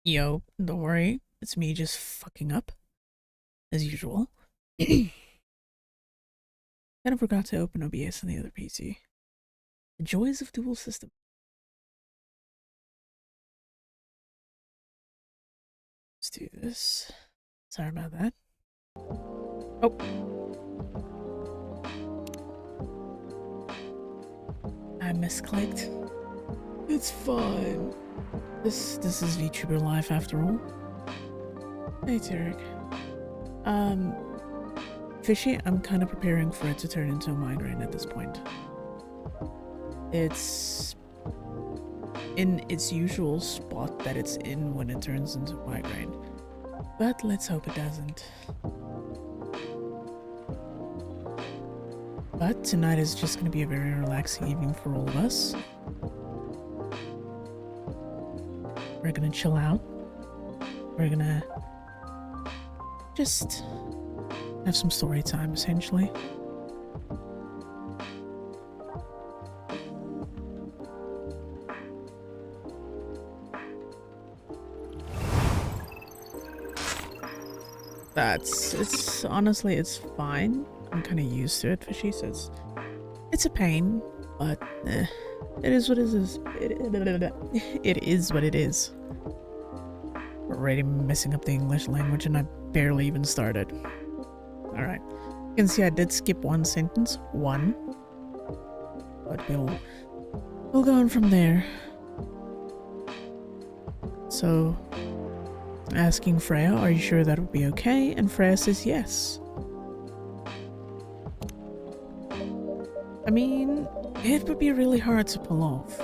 Yo, don't worry. It's me just fucking up, as usual. Kind of forgot to open OBS on the other PC. The joys of dual system. Let's do this. Sorry about that. Oh. I misclicked. It's fine. This is VTuber life after all. Hey Tarek. Fishy, I'm kind of preparing for it to turn into a migraine at this point. It's in its usual spot that it's in when it turns into a migraine. But let's hope it doesn't. But tonight is just going to be a very relaxing evening for all of us. We're going to chill out. We're going to just have some story time, essentially. It's honestly, it's fine. I'm kind of used to it, Fishy, so it's a pain, but it is what it is. It is what it is. We're already messing up the English language and I barely even started. Alright. You can see I did skip one sentence. One. But we'll go on from there. So, asking Freya, are you sure that would be okay? And Freya says yes. I mean, it would be really hard to pull off.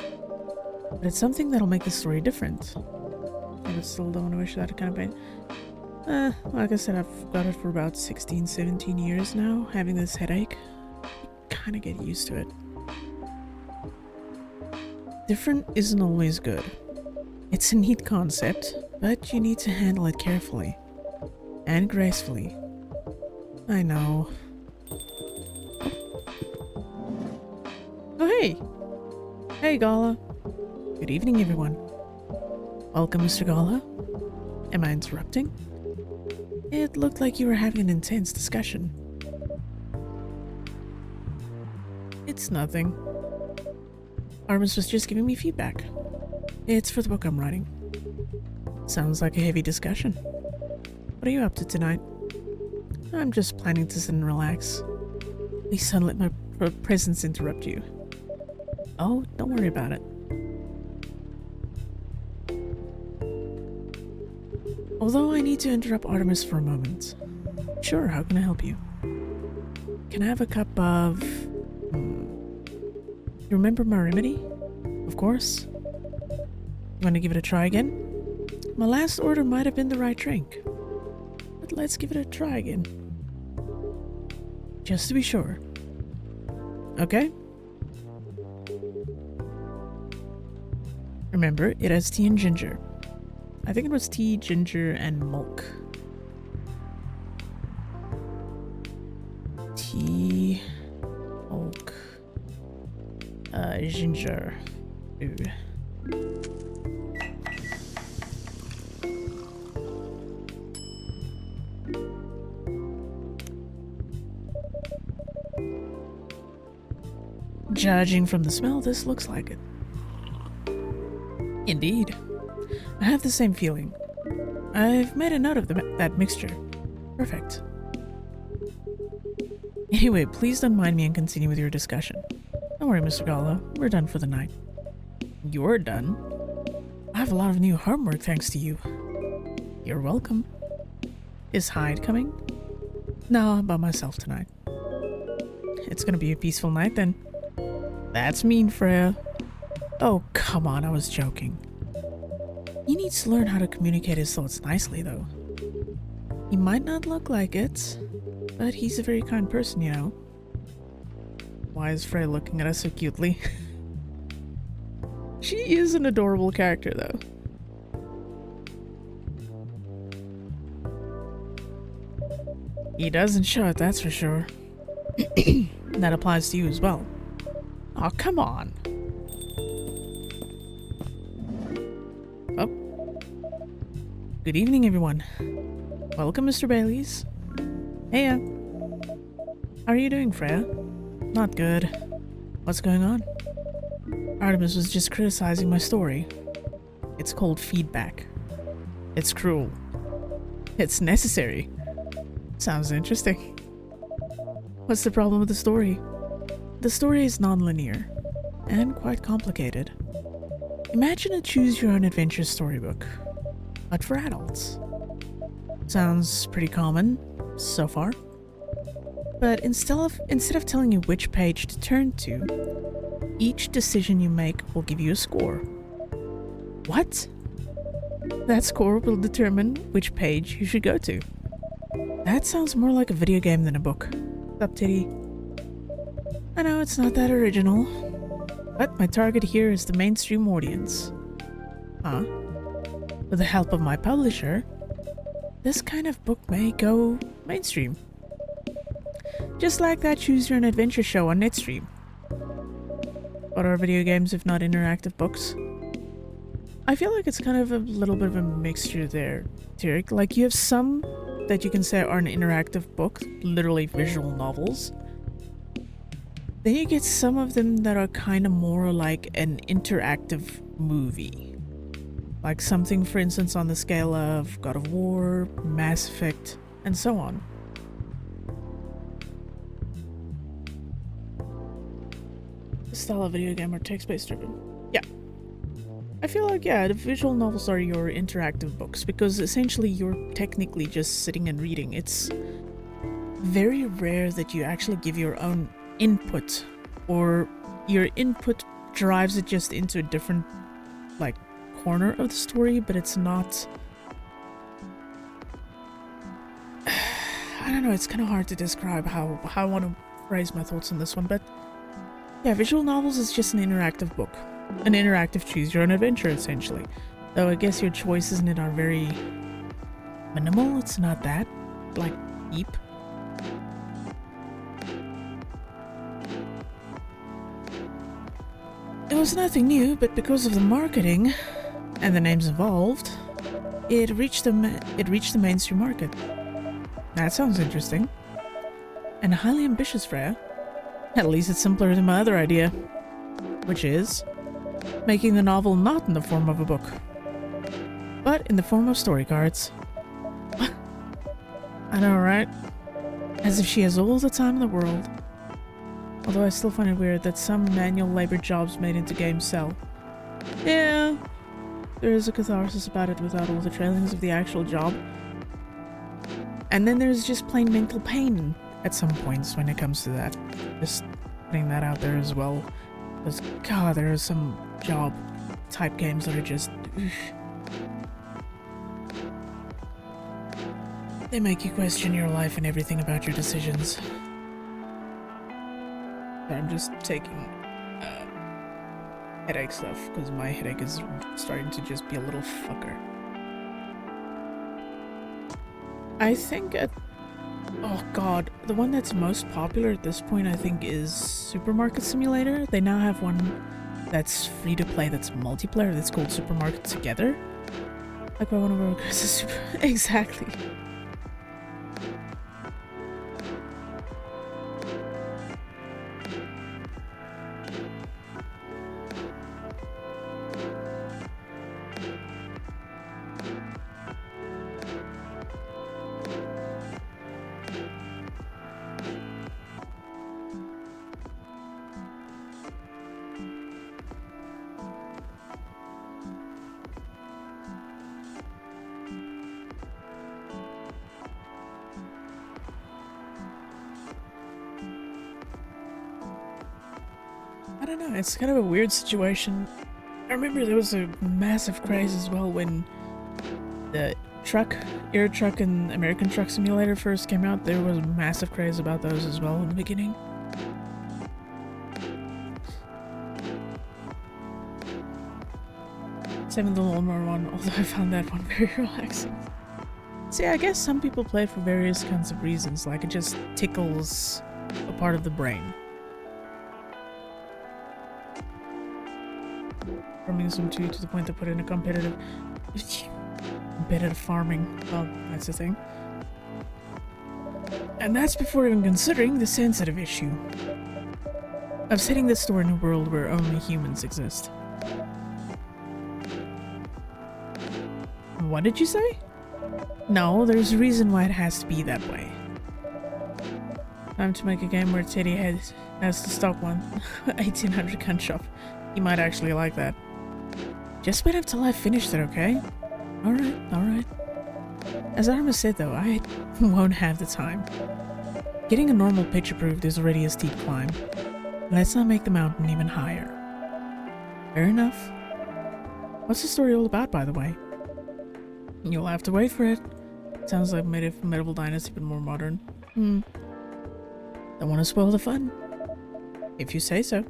But it's something that'll make the story different. I still don't want to wish that kind of pain. Like I said, I've got it for about 16, 17 years now, having this headache. You kind of get used to it. Different isn't always good. It's a neat concept, but you need to handle it carefully. And gracefully. I know. Oh hey! Hey Gala! Good evening everyone. Welcome Mr. Gala. Am I interrupting? It looked like you were having an intense discussion. It's nothing. Artemis was just giving me feedback. It's for the book I'm writing. Sounds like a heavy discussion. What are you up to tonight? I'm just planning to sit and relax. Please don't let my presence interrupt you. Oh, don't worry about it. Although I need to interrupt Artemis for a moment. Sure, how can I help you? Can I have a cup of... You remember my remedy? Of course. You want to give it a try again? My last order might have been the right drink. But let's give it a try again. Just to be sure. Okay? Remember, it has tea and ginger. I think it was tea, ginger, and milk. Tea, milk, ginger. Ooh. Judging from the smell, this looks like it. Indeed. I have the same feeling. I've made a note of that mixture. Perfect. Anyway, please don't mind me and continue with your discussion. Don't worry, Mr. Gala. We're done for the night. You're done? I have a lot of new homework thanks to you. You're welcome. Is Hyde coming? No, I'm by myself tonight. It's gonna be a peaceful night then. That's mean, Freya. Oh, come on, I was joking. He needs to learn how to communicate his thoughts nicely, though. He might not look like it, but he's a very kind person, you know. Why is Freya looking at us so cutely? She is an adorable character, though. He doesn't show it, that's for sure. That applies to you as well. Oh, come on. Oh. Good evening, everyone. Welcome, Mr. Baileys. Hey, how are you doing, Freya? Not good. What's going on? Artemis was just criticizing my story. It's called feedback. It's cruel. It's necessary. Sounds interesting. What's the problem with the story? The story is non-linear and quite complicated. Imagine a choose-your-own-adventure storybook, but for adults. Sounds pretty common so far. But instead of telling you which page to turn to, each decision you make will give you a score. What? That score will determine which page you should go to. That sounds more like a video game than a book. Up, titty. I know it's not that original, but my target here is the mainstream audience. Huh? With the help of my publisher, this kind of book may go mainstream. Just like that Choose Your Own Adventure show on Netstream. What are video games if not interactive books? I feel like it's kind of a little bit of a mixture there, Tarek. Like, you have some that you can say are an interactive book, literally visual novels. Then you get some of them that are kind of more like an interactive movie. Like something, for instance, on the scale of God of War, Mass Effect, and so on. Style of video game or text-based driven? Yeah. I feel like, yeah, the visual novels are your interactive books because essentially you're technically just sitting and reading. It's very rare that you actually give your own input, or your input drives it just into a different, like, corner of the story, but it's not... I don't know, it's kind of hard to describe how I want to phrase my thoughts on this one, but yeah, visual novels is just an interactive book. An interactive choose-your-own-adventure, essentially. Though I guess your choices in it are very minimal. It's not that, like, deep. It was nothing new, but because of the marketing and the names involved, it reached the mainstream market. That sounds interesting. And highly ambitious, Freya. At least it's simpler than my other idea, which is making the novel not in the form of a book, but in the form of story cards. I know, right? As if she has all the time in the world. Although I still find it weird that some manual labor jobs made into games sell. Yeah, there is a catharsis about it without all the trailings of the actual job. And then there's just plain mental pain at some points when it comes to that. Just putting that out there as well. Because, God, there are some job type games that are just... They make you question your life and everything about your decisions. I'm just taking headache stuff because my headache is starting to just be a little fucker. I think oh god, the one that's most popular at this point I think is Supermarket Simulator. They now have one that's free to play that's multiplayer that's called Supermarket Together. Like, I want to work as a super... Exactly. I don't know, it's kind of a weird situation. I remember there was a massive craze as well when the Euro Truck and American Truck Simulator first came out. There was a massive craze about those as well in the beginning. Same with the Lawnmower one, although I found that one very relaxing. See, I guess some people play it for various kinds of reasons, like it just tickles a part of the brain. From some too, to the point to put in a competitive... bit at farming. Well, that's the thing. And that's before even considering the sensitive issue of setting the store in a world where only humans exist. What did you say? No, there's a reason why it has to be that way. Time to make a game where Teddy has to stock one. 1800 gun shop. He might actually like that. Just wait until I finish it, okay? Alright. As Arma said though, I won't have the time. Getting a normal pitch approved is already a steep climb. Let's not make the mountain even higher. Fair enough. What's the story all about, by the way? You'll have to wait for it. Sounds like Medieval Dynasty, but more modern. Don't want to spoil the fun. If you say so.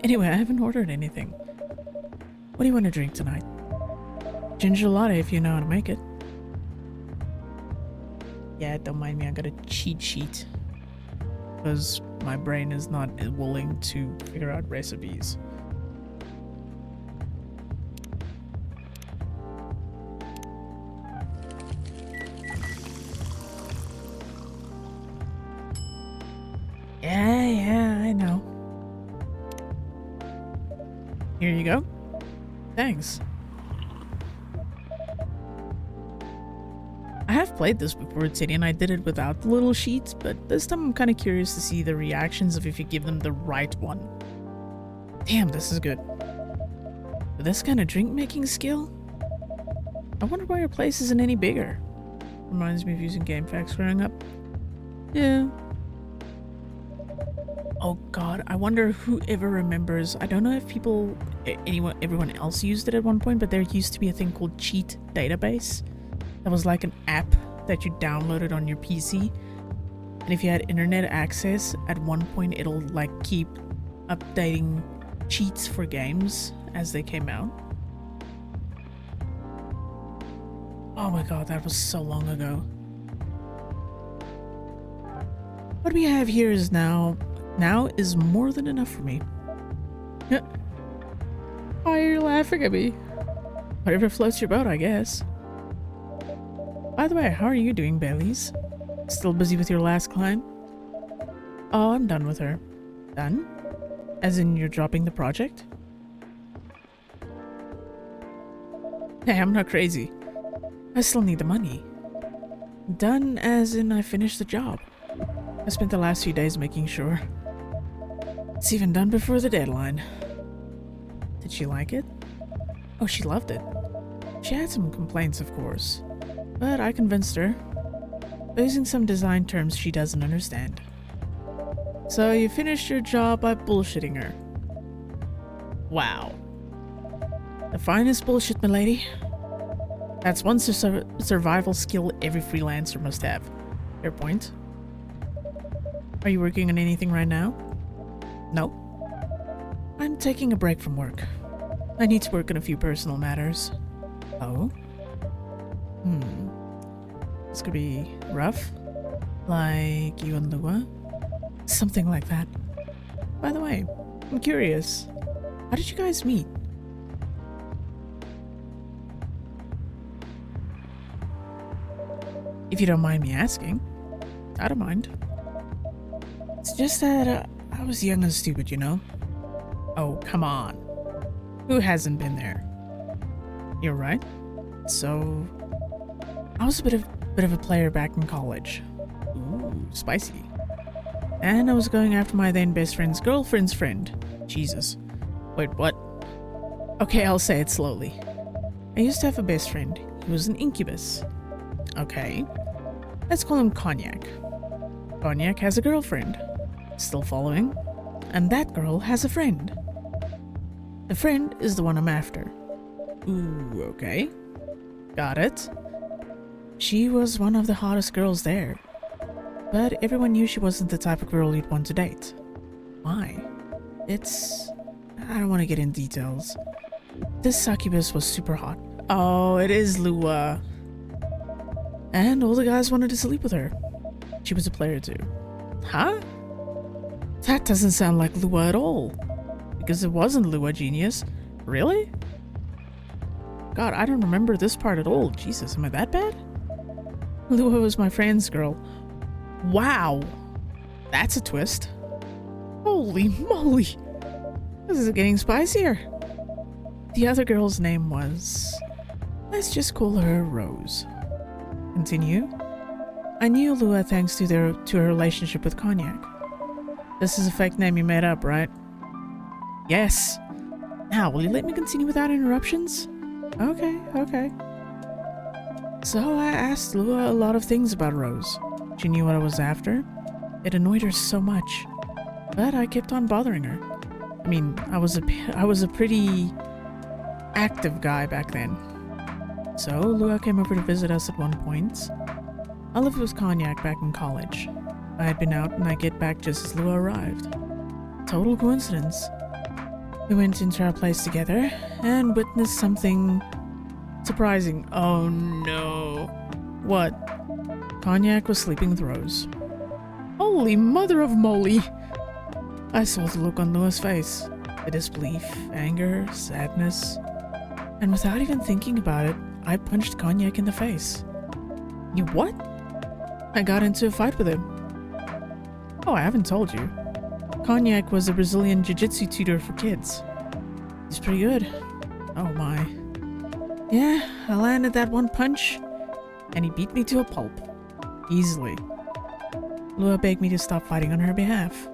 Anyway, I haven't ordered anything. What do you want to drink tonight? Ginger latte if you know how to make it. Yeah, don't mind me, I got a cheat sheet. Because my brain is not willing to figure out recipes. Yeah, I know. Here you go. Thanks. I have played this before, Teddy, and I did it without the little sheets, but this time I'm kind of curious to see the reactions of if you give them the right one. Damn, this is good. With this kind of drink-making skill? I wonder why your place isn't any bigger. Reminds me of using GameFAQs growing up. Yeah. Oh god, I wonder who ever remembers. I don't know if everyone else used it at one point, but there used to be a thing called Cheat Database. That was like an app that you downloaded on your PC. And if you had internet access, at one point it'll like keep updating cheats for games as they came out. Oh my god, that was so long ago. What we have here is now is more than enough for me. Why are you laughing at me? Whatever floats your boat, I guess. By the way, how are you doing, Bailey's? Still busy with your last climb? Oh, I'm done with her. Done? As in you're dropping the project? Hey, I'm not crazy. I still need the money. Done as in I finished the job. I spent the last few days making sure. It's even done before the deadline. Did she like it? Oh, she loved it. She had some complaints, of course. But I convinced her. Using some design terms she doesn't understand. So you finished your job by bullshitting her. Wow. The finest bullshit, milady. That's one survival skill every freelancer must have. Fair point. Are you working on anything right now? No. I'm taking a break from work. I need to work on a few personal matters. Oh? This could be rough. Like you and Lua? Something like that. By the way, I'm curious. How did you guys meet? If you don't mind me asking. I don't mind. It's just that I was young and stupid, you know? Oh, come on. Who hasn't been there? You're right. So, I was a bit of a player back in college. Ooh, spicy. And I was going after my then best friend's girlfriend's friend. Jesus. Wait, what? Okay, I'll say it slowly. I used to have a best friend. He was an incubus. Okay. Let's call him Cognac. Cognac has a girlfriend. Still following? And that girl has a friend. The friend is the one I'm after. Ooh, okay. Got it. She was one of the hottest girls there. But everyone knew she wasn't the type of girl you'd want to date. Why? I don't want to get in details. This succubus was super hot. Oh, it is Lua. And all the guys wanted to sleep with her. She was a player too. Huh? That doesn't sound like Lua at all. Because it wasn't Lua, genius. Really? God, I don't remember this part at all. Jesus, am I that bad? Lua was my friend's girl. Wow. That's a twist. Holy moly. This is getting spicier. The other girl's name was... let's just call her Rose. Continue. I knew Lua thanks to her relationship with Cognac. This is a fake name you made up, right? Yes. Now, will you let me continue without interruptions? Okay. So I asked Lua a lot of things about Rose. She knew what I was after. It annoyed her so much. But I kept on bothering her. I mean, I was a pretty active guy back then. So Lua came over to visit us at one point. I lived with Cognac back in college. I had been out and I get back just as Lua arrived. Total coincidence. We went into our place together and witnessed something surprising. Oh no. What? Cognac was sleeping with Rose. Holy mother of moly! I saw the look on Lua's face. The disbelief, anger, sadness. And without even thinking about it, I punched Cognac in the face. You what? I got into a fight with him. Oh, I haven't told you. Cognac was a Brazilian jiu-jitsu tutor for kids. He's pretty good. Oh my. Yeah, I landed that one punch, and he beat me to a pulp. Easily. Lua begged me to stop fighting on her behalf.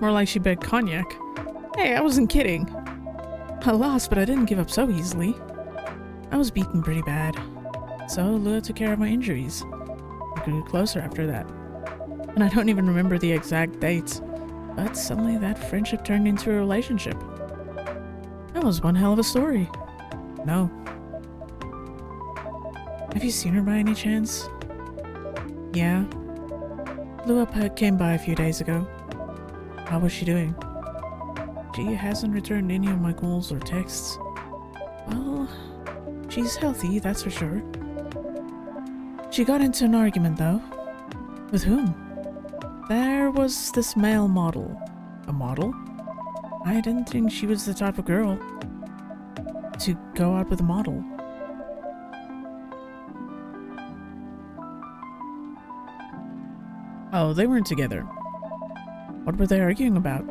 More like she begged Cognac. Hey, I wasn't kidding. I lost, but I didn't give up so easily. I was beaten pretty bad. So Lua took care of my injuries. We grew closer after that. And I don't even remember the exact dates, but suddenly that friendship turned into a relationship. That was one hell of a story. No. Have you seen her by any chance? Yeah. Lua came by a few days ago. How was she doing? She hasn't returned any of my calls or texts. Well, she's healthy, that's for sure. She got into an argument though. With whom? There was this male model. A model? I didn't think she was the type of girl to go out with a model. Oh, they weren't together. What were they arguing about?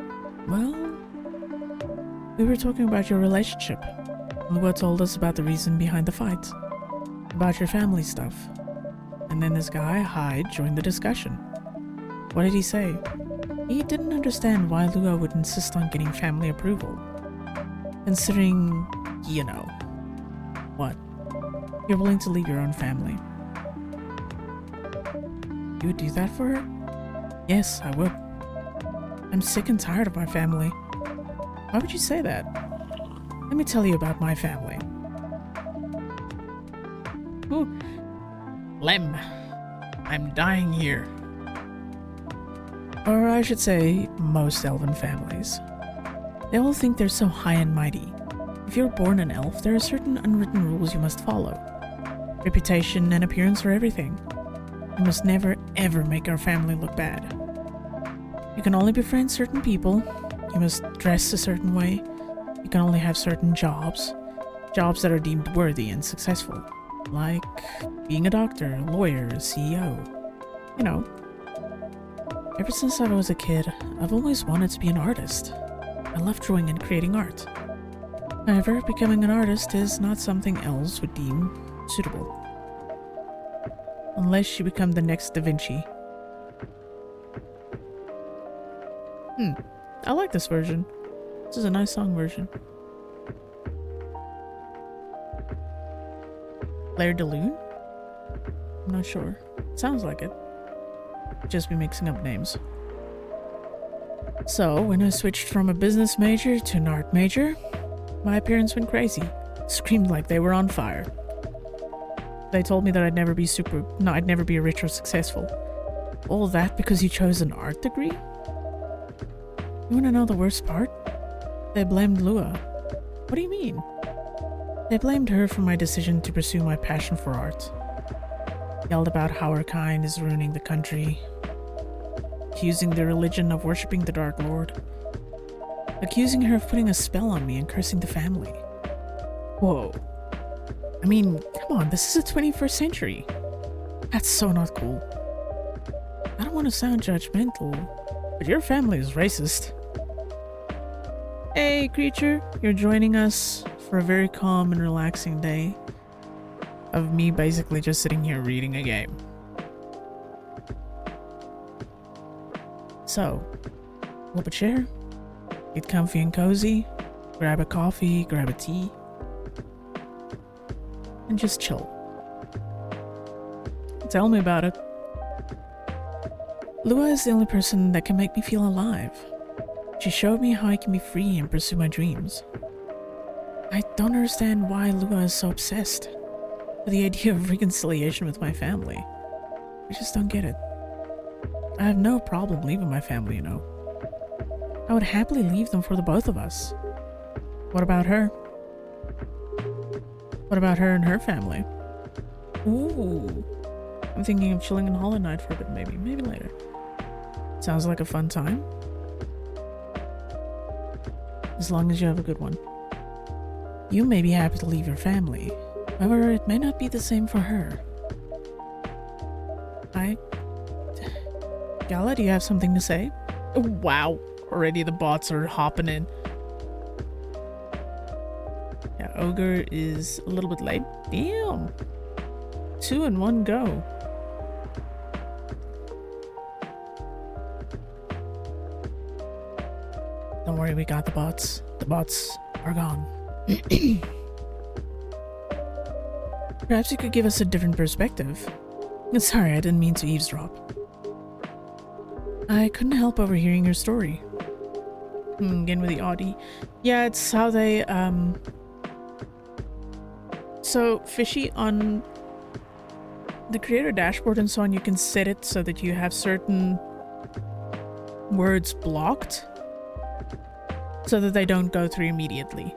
Well, we were talking about your relationship. Lua told us about the reason behind the fight. About your family stuff. And then this guy, Hyde, joined the discussion. What did he say? He didn't understand why Lua would insist on getting family approval. Considering, you know, what? You're willing to leave your own family. You would do that for her? Yes, I would. I'm sick and tired of my family. Why would you say that? Let me tell you about my family. Ooh. Lem. I'm dying here. Or I should say, most elven families. They all think they're so high and mighty. If you're born an elf, there are certain unwritten rules you must follow. Reputation and appearance for everything. You must never, ever make our family look bad. You can only befriend certain people. You must dress a certain way. You can only have certain jobs. Jobs that are deemed worthy and successful. Like being a doctor, a lawyer, a CEO. You know. Ever since I was a kid, I've always wanted to be an artist. I love drawing and creating art. However, becoming an artist is not something elves would deem suitable. Unless you become the next Da Vinci. I like this version. This is a nice song version. Claire de Lune? I'm not sure. Sounds like it. Just be mixing up names. So, when I switched from a business major to an art major, my parents went crazy. Screamed like they were on fire. They told me that I'd never be rich or successful. All that because you chose an art degree? You wanna know the worst part? They blamed Lua. What do you mean? They blamed her for my decision to pursue my passion for art. Yelled about how her kind is ruining the country. Accusing the religion of worshipping the Dark Lord. Accusing her of putting a spell on me and cursing the family. Whoa. I mean, come on, this is the 21st century. That's so not cool. I don't want to sound judgmental, but your family is racist. Hey, creature, you're joining us for a very calm and relaxing day of me basically just sitting here reading a game. So, pull up a chair, get comfy and cozy, grab a coffee, grab a tea, and just chill. Tell me about it. Lua is the only person that can make me feel alive. She showed me how I can be free and pursue my dreams. I don't understand why Lua is so obsessed with the idea of reconciliation with my family. I just don't get it. I have no problem leaving my family, you know. I would happily leave them for the both of us. What about her? What about her and her family? Ooh. I'm thinking of chilling in Hollow Knight for a bit, maybe later. Sounds like a fun time. As long as you have a good one. You may be happy to leave your family. However, it may not be the same for her. Gala, do you have something to say? Oh, wow, already the bots are hopping in. Yeah, Ogre is a little bit late. Damn. 2 in 1 go. Don't worry, we got the bots. The bots are gone. Perhaps you could give us a different perspective. Sorry, I didn't mean to eavesdrop. I couldn't help overhearing your story. Again with the Audi. Yeah, it's how they, So, Fishy, on the creator dashboard and so on, you can set it so that you have certain words blocked so that they don't go through immediately.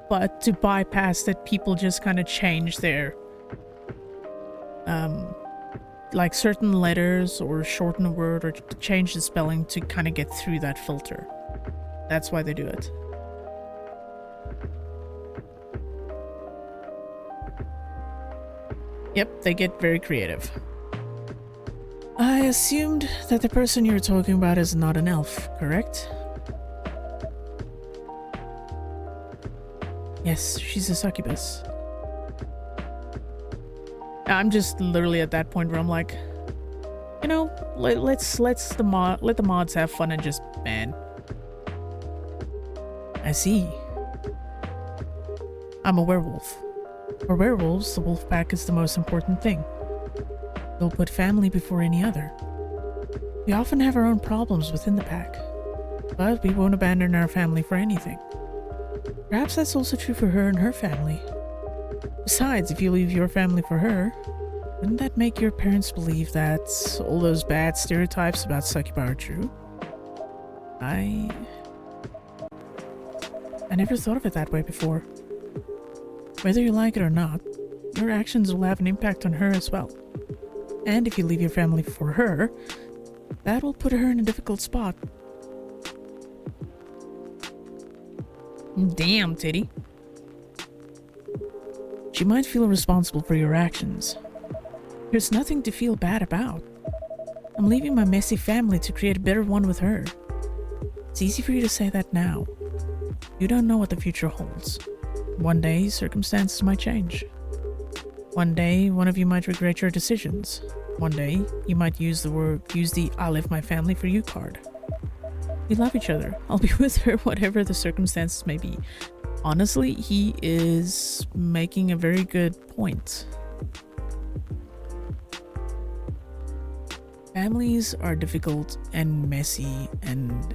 But to bypass that, people just kind of change their, like certain letters or shorten a word or change the spelling to kind of get through that filter. That's why they do it. Yep, they get very creative. I assumed that the person you're talking about is not an elf, correct? Yes, she's a succubus. I'm just literally at that point where I'm like, you know, let the mods have fun and just ban. I see. I'm a werewolf. For werewolves, the wolf pack is the most important thing. They'll put family before any other. We often have our own problems within the pack, but we won't abandon our family for anything. Perhaps that's also true for her and her family. Besides, if you leave your family for her, wouldn't that make your parents believe that all those bad stereotypes about succubi are true? I never thought of it that way before. Whether you like it or not, your actions will have an impact on her as well. And if you leave your family for her, that will put her in a difficult spot. Damn, Titty. She might feel responsible for your actions. There's nothing to feel bad about. I'm leaving my messy family to create a better one with her. It's easy for you to say that now. You don't know what the future holds. One day, circumstances might change. One day, one of you might regret your decisions. One day, you might use the I left my family for you card. We love each other. I'll be with her whatever the circumstances may be. Honestly, he is making a very good point. Families are difficult and messy, and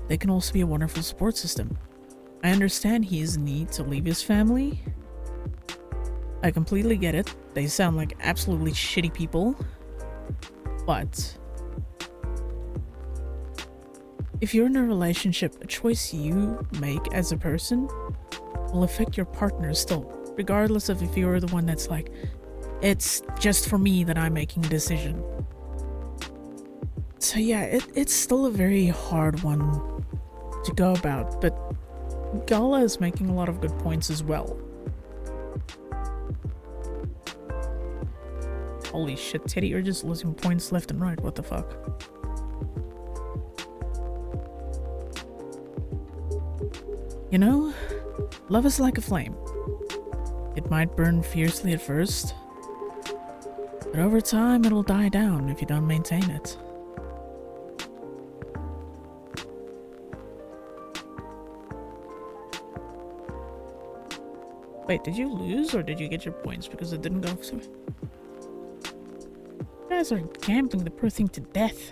they can also be a wonderful support system. I understand his need to leave his family. I completely get it. They sound like absolutely shitty people. But if you're in a relationship, a choice you make as a person will affect your partner still, regardless of if you're the one that's like, it's just for me that I'm making a decision. So yeah, it's still a very hard one to go about, but Gala is making a lot of good points as well. Holy shit, Teddy, you're just losing points left and right. What the fuck? You know, love is like a flame. It might burn fiercely at first, but over time it'll die down if you don't maintain it. Wait, did you lose or did you get your points because it didn't go through? You guys are gambling the poor thing to death.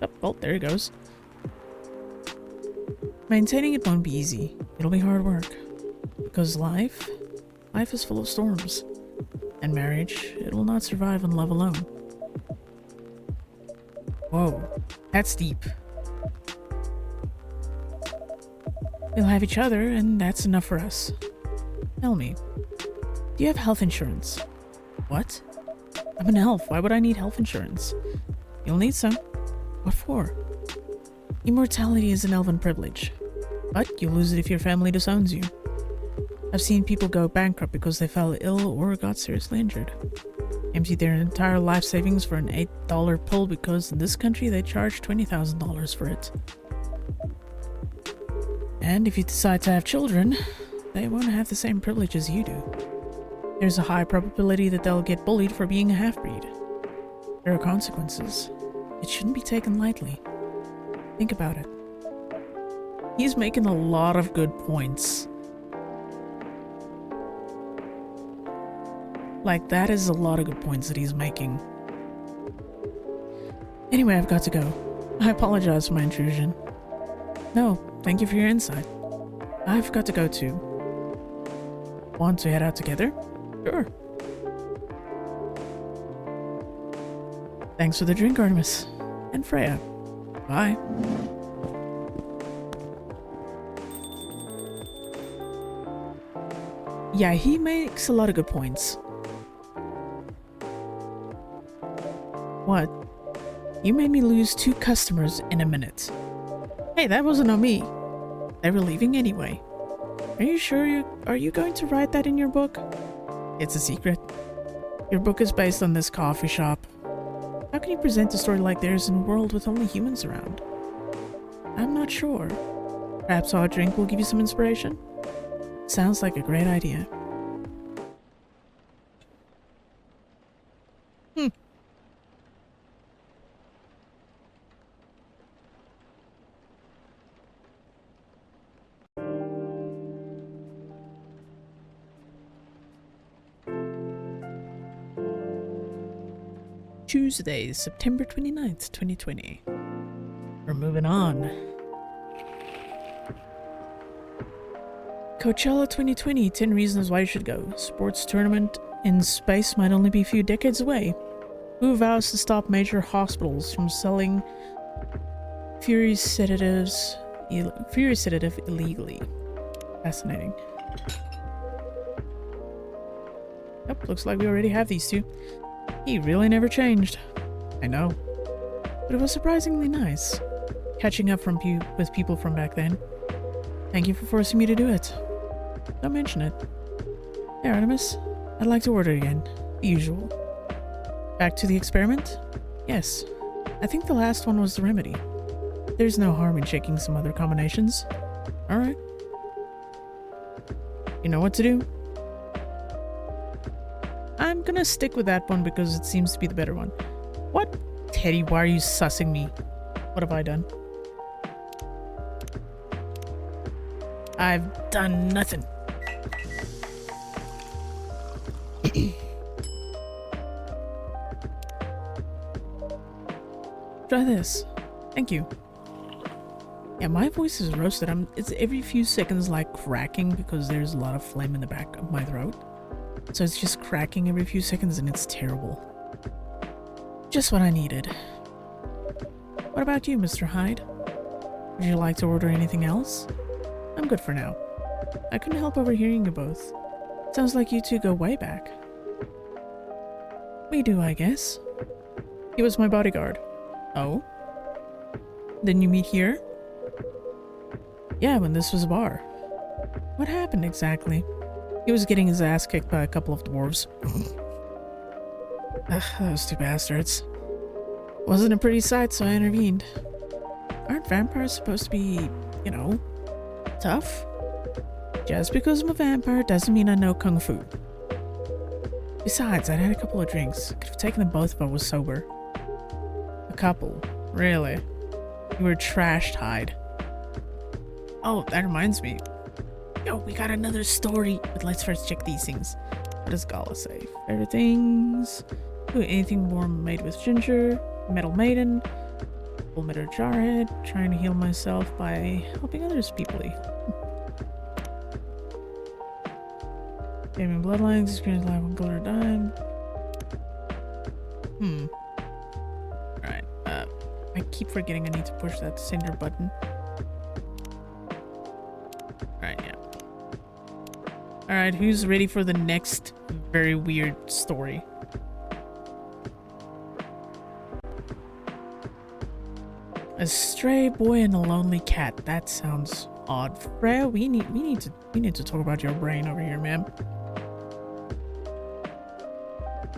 Oh, well, there it goes. Maintaining it won't be easy. It'll be hard work. Because life is full of storms. And marriage, it will not survive on love alone. Whoa, that's deep. We'll have each other, and that's enough for us. Tell me, do you have health insurance? What? I'm an elf. Why would I need health insurance? You'll need some. What for? Immortality is an elven privilege, but you lose it if your family disowns you. I've seen people go bankrupt because they fell ill or got seriously injured. Emptied their entire life savings for an $8 pill because in this country they charge $20,000 for it. And if you decide to have children, they won't have the same privileges you do. There's a high probability that they'll get bullied for being a half-breed. There are consequences. It shouldn't be taken lightly. Think about it. He's making a lot of good points. Like, that is a lot of good points that he's making. Anyway, I've got to go. I apologize for my intrusion. No, thank you for your insight. I've got to go too. Want to head out together? Sure. Thanks for the drink, Artemis. And Freya. Bye. Yeah, he makes a lot of good points. What? You made me lose 2 customers in a minute. Hey, that wasn't on me. They were leaving anyway. Are you sure are you going to write that in your book? It's a secret. Your book is based on this coffee shop. How can you present a story like theirs in a world with only humans around? I'm not sure. Perhaps our drink will give you some inspiration? Sounds like a great idea. Tuesday, September 29th, 2020. We're moving on. Coachella 2020, 10 reasons why you should go. Sports tournament in space might only be a few decades away. Who vows to stop major hospitals from selling Fury sedative illegally? Fascinating. Yep, looks like we already have these two. He really never changed. I know. But it was surprisingly nice. Catching up with people from back then. Thank you for forcing me to do it. Don't mention it. Hey Artemis, I'd like to order again. The usual. Back to the experiment? Yes. I think the last one was the remedy. There's no harm in checking some other combinations. Alright. You know what to do? I'm gonna stick with that one because it seems to be the better one. What? Teddy, why are you sussing me? What have I done? I've done nothing. Try this. Thank you. Yeah, my voice is roasted. It's every few seconds like cracking because there's a lot of phlegm in the back of my throat. So it's just cracking every few seconds and it's terrible. Just what I needed. What about you, Mr. Hyde? Would you like to order anything else? I'm good for now. I couldn't help overhearing you both. Sounds like you two go way back. We do, I guess. He was my bodyguard. Oh? Didn't you meet here? Yeah, when this was a bar. What happened exactly? He was getting his ass kicked by a couple of dwarves. Ugh, those two bastards. Wasn't a pretty sight, so I intervened. Aren't vampires supposed to be, you know, tough? Just because I'm a vampire doesn't mean I know kung fu. Besides, I'd had a couple of drinks. Could have taken them both if I was sober. A couple? Really? You were trashed, Hyde. Oh, that reminds me. Yo, we got another story. But let's first check these things. What does Gala say? Favorite things. Ooh, anything warm made with ginger. Metal maiden. Full metal jarhead. Trying to heal myself by helping others peeply. Gaming bloodlines. Experience life on gold or dime. Alright. I keep forgetting I need to push that cinder button. Alright, yeah. Alright, who's ready for the next very weird story? A stray boy and a lonely cat. That sounds odd. Freya, we need to talk about your brain over here, ma'am.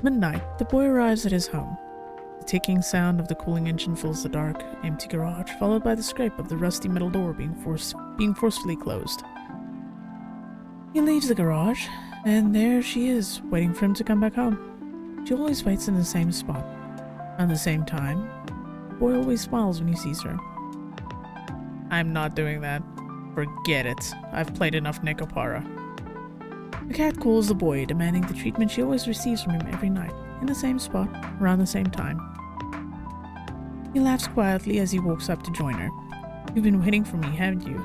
Midnight, the boy arrives at his home. The ticking sound of the cooling engine fills the dark, empty garage, followed by the scrape of the rusty metal door being forcefully closed. He leaves the garage, and there she is, waiting for him to come back home. She always waits in the same spot. Around the same time, the boy always smiles when he sees her. I'm not doing that. Forget it. I've played enough Necopara. The cat calls the boy, demanding the treatment she always receives from him every night, in the same spot, around the same time. He laughs quietly as he walks up to join her. You've been waiting for me, haven't you?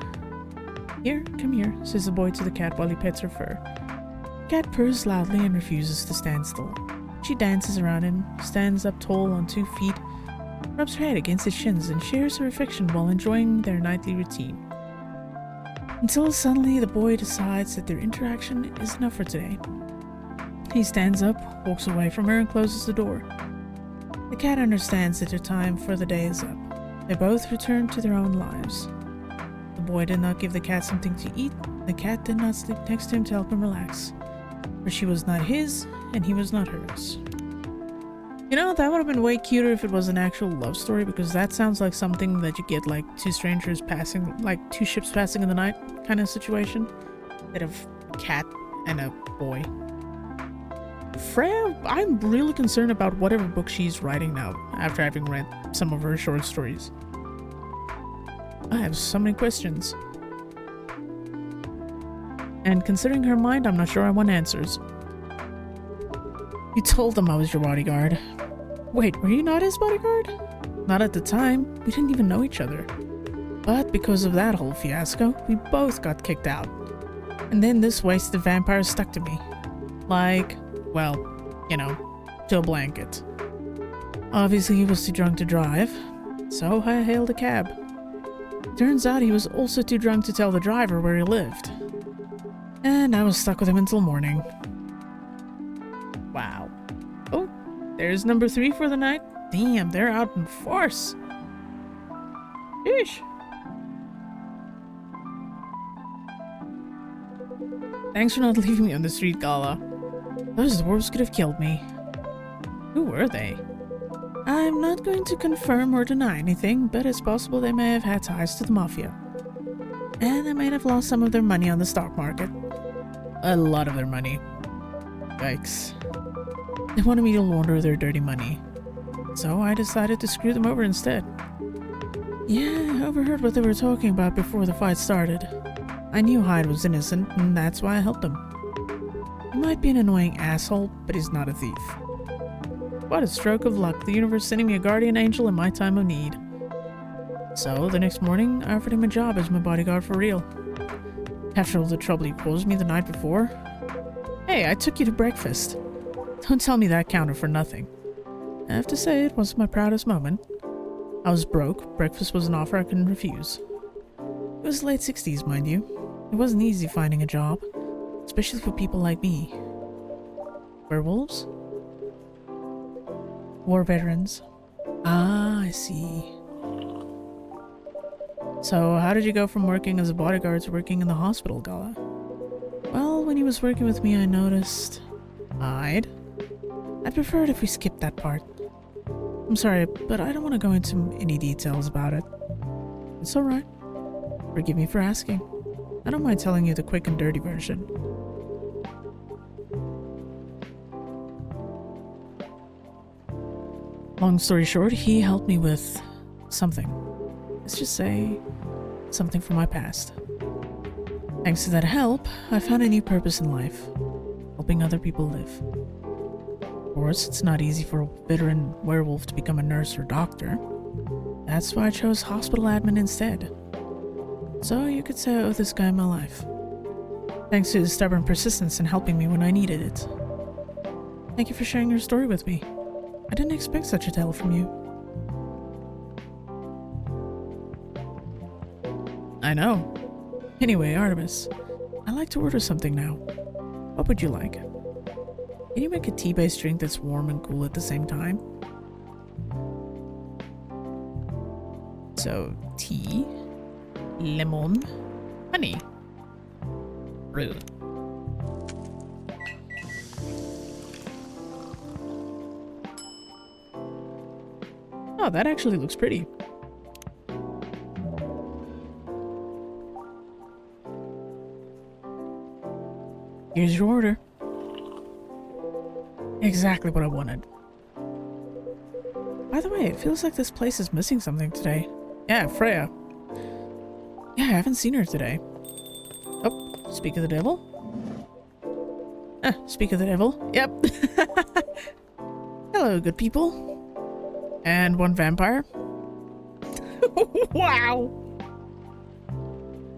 Here, come here, says the boy to the cat while he pets her fur. The cat purrs loudly and refuses to stand still. She dances around him, stands up tall on 2 feet, rubs her head against his shins, and shares her affection while enjoying their nightly routine. Until suddenly the boy decides that their interaction is enough for today. He stands up, walks away from her, and closes the door. The cat understands that their time for the day is up. They both return to their own lives. The boy did not give the cat something to eat. The cat did not sleep next to him to help him relax. For she was not his, and he was not hers. You know, that would have been way cuter if it was an actual love story, because that sounds like something that you get like two strangers passing, like two ships passing in the night kind of situation. Instead of a cat and a boy. Freya, I'm really concerned about whatever book she's writing now, after having read some of her short stories. I have so many questions. And considering her mind, I'm not sure I want answers. You told them I was your bodyguard. Wait, were you not his bodyguard? Not at the time. We didn't even know each other. But because of that whole fiasco, we both got kicked out. And then this wasted vampire stuck to me. Like, well, you know, to a blanket. Obviously he was too drunk to drive, so I hailed a cab. Turns out he was also too drunk to tell the driver where he lived. And I was stuck with him until morning. Wow. Oh, there's number 3 for the night. Damn, they're out in force. Sheesh. Thanks for not leaving me on the street, Gala. Those dwarves could have killed me. Who were they? I'm not going to confirm or deny anything, but it's possible they may have had ties to the mafia. And they may have lost some of their money on the stock market. A lot of their money. Yikes. They wanted me to launder their dirty money. So I decided to screw them over instead. Yeah, I overheard what they were talking about before the fight started. I knew Hyde was innocent, and that's why I helped him. He might be an annoying asshole, but he's not a thief. What a stroke of luck, the universe sending me a guardian angel in my time of need. So, the next morning, I offered him a job as my bodyguard for real. After all the trouble he caused me the night before. Hey, I took you to breakfast. Don't tell me that counted for nothing. I have to say, it wasn't my proudest moment. I was broke, breakfast was an offer I couldn't refuse. It was the late 60s, mind you. It wasn't easy finding a job, especially for people like me. Werewolves? War veterans. Ah, I see. So, how did you go from working as a bodyguard to working in the hospital, Gala? Well, when he was working with me, I noticed... I'd prefer it if we skipped that part. I'm sorry, but I don't want to go into any details about it. It's alright. Forgive me for asking. I don't mind telling you the quick and dirty version. Long story short, he helped me with something. Let's just say something from my past. Thanks to that help, I found a new purpose in life, helping other people live. Of course, it's not easy for a veteran werewolf to become a nurse or doctor. That's why I chose hospital admin instead. So you could say I owe this guy my life. Thanks to his stubborn persistence in helping me when I needed it. Thank you for sharing your story with me. I didn't expect such a tale from you. I know. Anyway, Artemis, I'd like to order something now. What would you like? Can you make a tea-based drink that's warm and cool at the same time? So, tea, lemon, honey. Rude. Oh, that actually looks pretty. Here's your order. Exactly what I wanted. By the way, it feels like this place is missing something today. Yeah, Freya. Yeah, I haven't seen her today. Oh, speak of the devil. Speak of the devil. Yep. Hello, good people. And one vampire. Wow.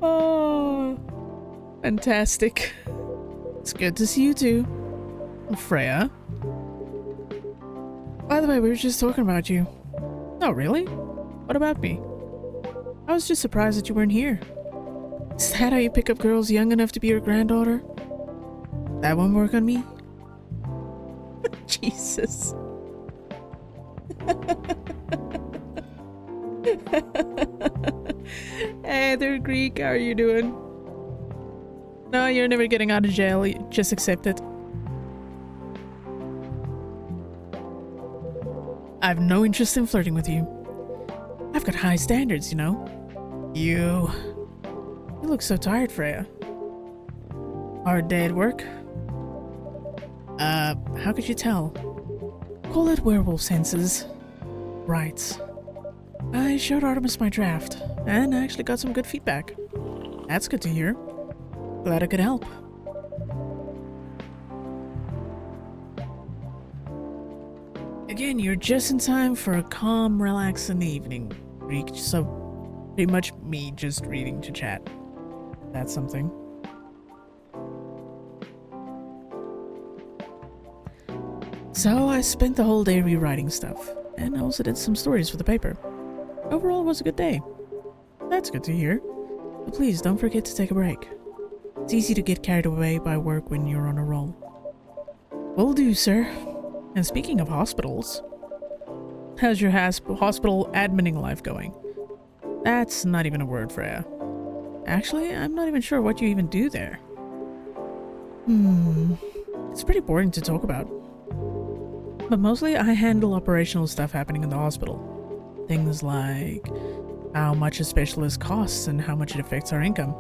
Oh, fantastic. It's good to see you too, Freya. By the way, we were just talking about you. Oh, really? What about me? I was just surprised that you weren't here. Is that how you pick up girls young enough to be your granddaughter? That won't work on me? Jesus. Hey, they're Greek. How are you doing? No, you're never getting out of jail. Just accept it. I have no interest in flirting with you. I've got high standards, you know. You look so tired, Freya. Hard day at work? How could you tell? Call it werewolf senses. Right. I showed Artemis my draft, and I actually got some good feedback. That's good to hear. Glad I could help. Again, you're just in time for a calm, relaxing evening. So, pretty much me just reading to chat. That's something. So, I spent the whole day rewriting stuff, and I also did some stories for the paper. Overall, it was a good day. That's good to hear. But please, don't forget to take a break. It's easy to get carried away by work when you're on a roll. Will do, sir. And speaking of hospitals, how's your hospital adminning life going? That's not even a word, Freya. Actually, I'm not even sure what you even do there. It's pretty boring to talk about. But mostly I handle operational stuff happening in the hospital. Things like how much a specialist costs and how much it affects our income.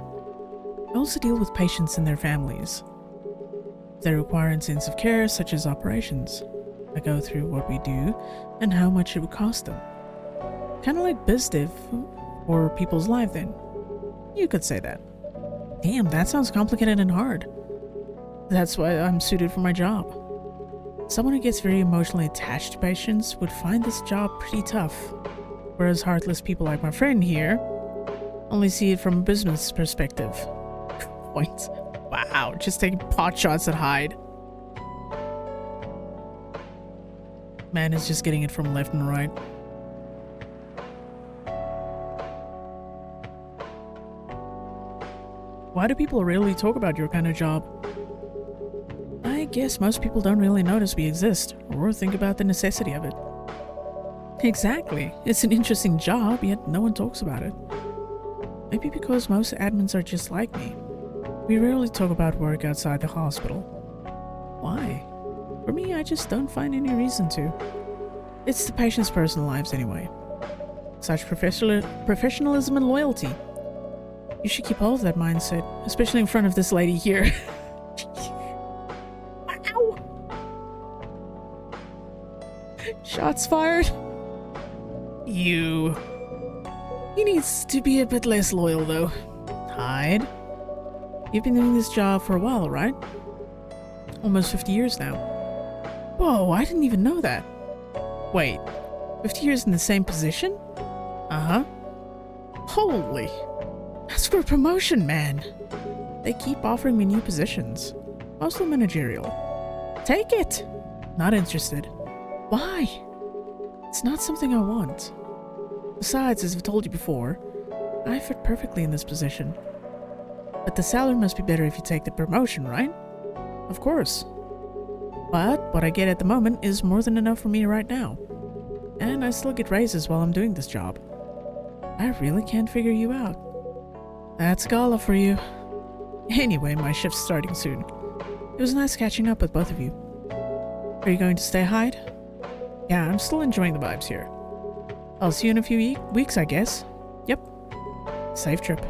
I also deal with patients and their families. They require intensive care, such as operations. I go through what we do and how much it would cost them. Kind of like BizDev for people's life then. You could say that. Damn, that sounds complicated and hard. That's why I'm suited for my job. Someone who gets very emotionally attached to patients would find this job pretty tough. Whereas heartless people like my friend here only see it from a business perspective. Point. Wow, just taking pot shots at Hyde. Man is just getting it from left and right. Why do people really talk about your kind of job? I guess most people don't really notice we exist, or think about the necessity of it. Exactly. It's an interesting job, yet no one talks about it. Maybe because most admins are just like me. We rarely talk about work outside the hospital. Why? For me, I just don't find any reason to. It's the patient's personal lives anyway. Such professionalism and loyalty. You should keep all of that mindset, especially in front of this lady here. Ow! Shots fired. You. He needs to be a bit less loyal, though. Hyde. You've been doing this job for a while, right? Almost 50 years now. Whoa, I didn't even know that. Wait, 50 years in the same position? Uh-huh. Holy. That's for promotion, man. They keep offering me new positions. Mostly managerial. Take it. Not interested. Why? It's not something I want. Besides, as I've told you before, I fit perfectly in this position. But the salary must be better if you take the promotion, right? Of course. But what I get at the moment is more than enough for me right now. And I still get raises while I'm doing this job. I really can't figure you out. That's Gala for you. Anyway, my shift's starting soon. It was nice catching up with both of you. Are you going to stay, Hyde? Yeah, I'm still enjoying the vibes here. I'll see you in a few weeks, I guess. Yep. Safe trip.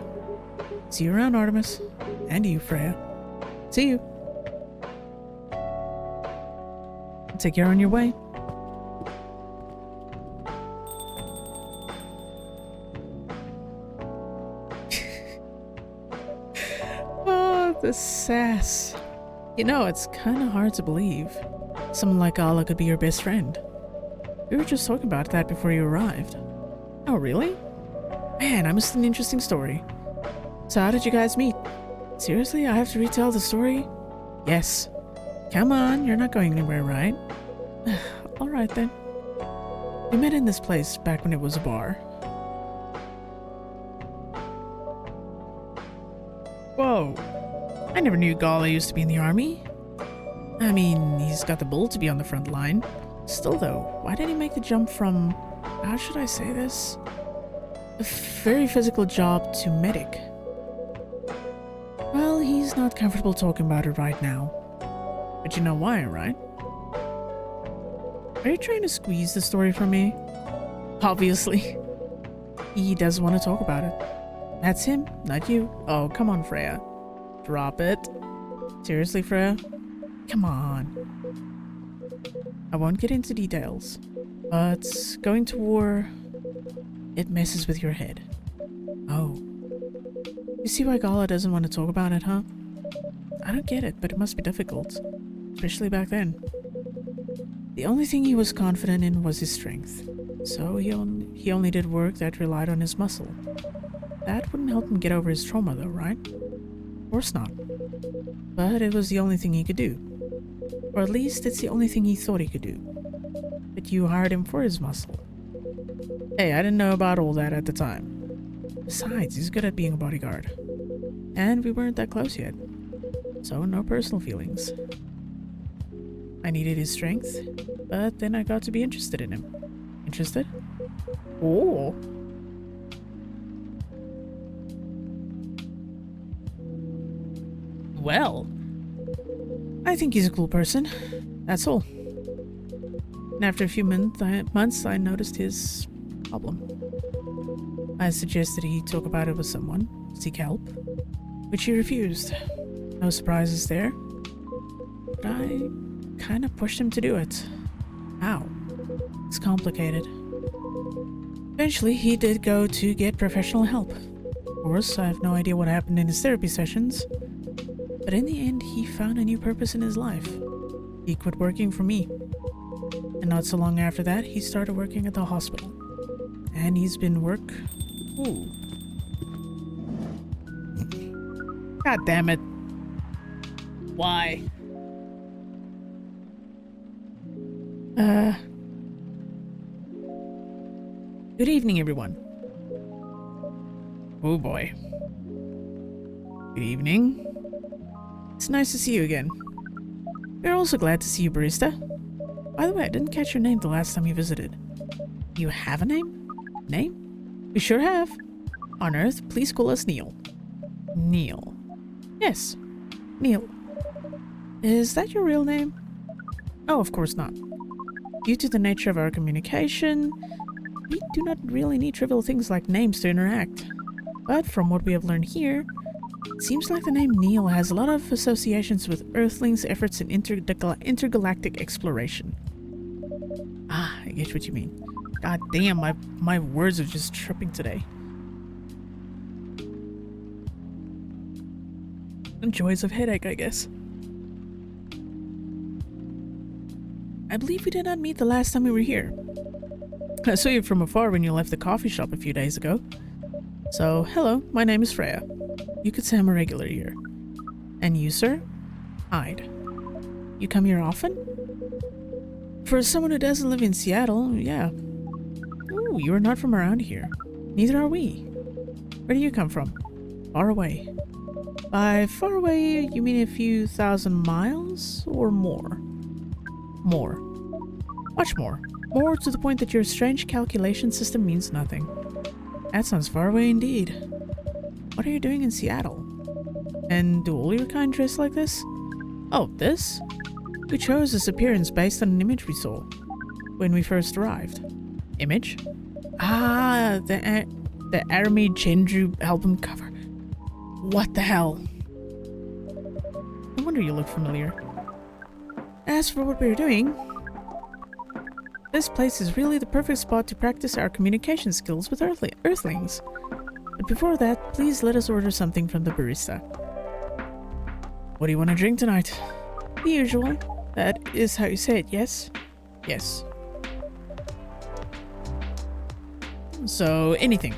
See you around, Artemis. And you, Freya. See you. Take care on your way. Oh, the sass. You know, it's kind of hard to believe. Someone like Allah could be your best friend. We were just talking about that before you arrived. Oh, really? Man, I missed an interesting story. So how did you guys meet? Seriously, I have to retell the story? Yes. Come on, you're not going anywhere, right? Alright then. We met in this place back when it was a bar. Whoa. I never knew Gala used to be in the army. I mean, he's got the bull to be on the front line. Still though, why did he make the jump from, how should I say this? A very physical job to medic? Well, he's not comfortable talking about it right now. But you know why, right? Are you trying to squeeze the story from me? Obviously. He doesn't want to talk about it. That's him, not you. Oh, come on, Freya. Drop it. Seriously, Freya? Come on. I won't get into details, but going to war, it messes with your head. Oh. You see why Gala doesn't want to talk about it, huh? I don't get it, but it must be difficult. Especially back then. The only thing he was confident in was his strength. So he only did work that relied on his muscle. That wouldn't help him get over his trauma though, right? Of course not. But it was the only thing he could do. Or at least it's the only thing he thought he could do. But you hired him for his muscle. Hey, I didn't know about all that at the time. Besides, he's good at being a bodyguard. And we weren't that close yet. So no personal feelings. I needed his strength, but then I got to be interested in him. Interested? Oh. Well, I think he's a cool person. That's all. And after a few months, I noticed his problem. I suggested he talk about it with someone, seek help, which he refused. No surprises there. But I kind of pushed him to do it. How? It's complicated. Eventually, he did go to get professional help. Of course, I have no idea what happened in his therapy sessions. But in the end, he found a new purpose in his life. He quit working for me. And not so long after that, he started working at the hospital. And he's been Ooh. God damn it. Why? Good evening, everyone. Oh boy. Good evening. It's nice to see you again. We're also glad to see you, barista. By the way, I didn't catch your name the last time you visited. You have a name? Name? We sure have. On Earth, please call us Neil. Neil. Yes, Neil. Is that your real name? Oh, of course not. Due to the nature of our communication, we do not really need trivial things like names to interact. But from what we have learned here, it seems like the name Neil has a lot of associations with Earthlings' efforts in intergalactic exploration. Ah, I get what you mean. God damn, my words are just tripping today. The joys of headache, I guess. I believe we did not meet the last time we were here. I saw you from afar when you left the coffee shop a few days ago. So, hello, my name is Freya. You could say I'm a regular here. And you, sir? Hyde. You come here often? For someone who doesn't live in Seattle, yeah. Ooh, you are not from around here. Neither are we. Where do you come from? Far away. By far away, you mean a few thousand miles or more? More. Much more. More to the point that your strange calculation system means nothing. That sounds far away indeed. What are you doing in Seattle? And do all your kind dress like this? Oh, this? We chose this appearance based on an image we saw when we first arrived. Image? Ah, the Arami Chenju album cover. What the hell? No wonder you look familiar. As for what we're doing, this place is really the perfect spot to practice our communication skills with Earthlings. But before that, please let us order something from the barista. What do you want to drink tonight? The usual. That is how you say it, yes? Yes. So, anything.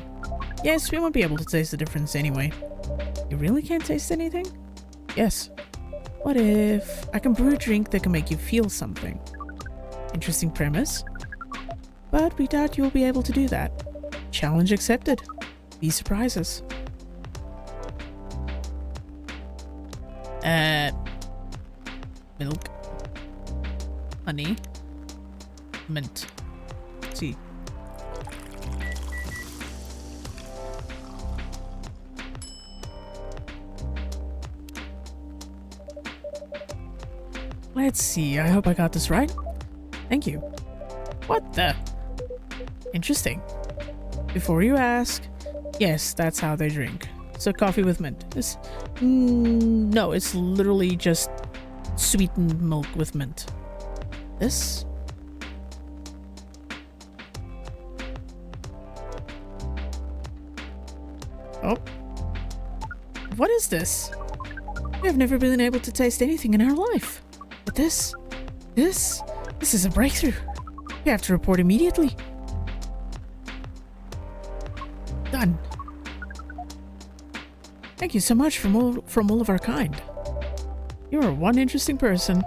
Yes, we won't be able to taste the difference anyway. You really can't taste anything? Yes. What if I can brew a drink that can make you feel something? Interesting premise. But we doubt you'll be able to do that. Challenge accepted. Be surprises. Milk. Honey. Mint. Tea. Let's see, I hope I got this right. Thank you. What the? Interesting. Before you ask, yes, that's how they drink. So coffee with mint. No, it's literally just sweetened milk with mint. This? Oh. What is this? We have never been able to taste anything in our life. But this is a breakthrough. You have to report immediately. Done. Thank you so much from all of our kind. You are one interesting person.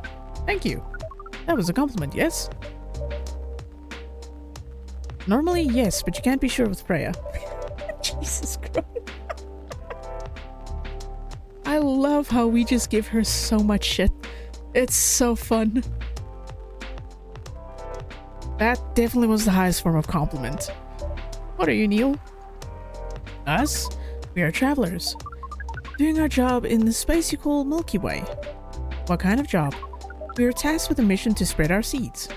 Thank you. That was a compliment, yes? Normally, yes, but you can't be sure with Freya. Jesus Christ. I love how we just give her so much shit. It's so fun. That definitely was the highest form of compliment. What are you, Neil? Us? We are travelers. Doing our job in the space you call Milky Way. What kind of job? We are tasked with a mission to spread our seeds.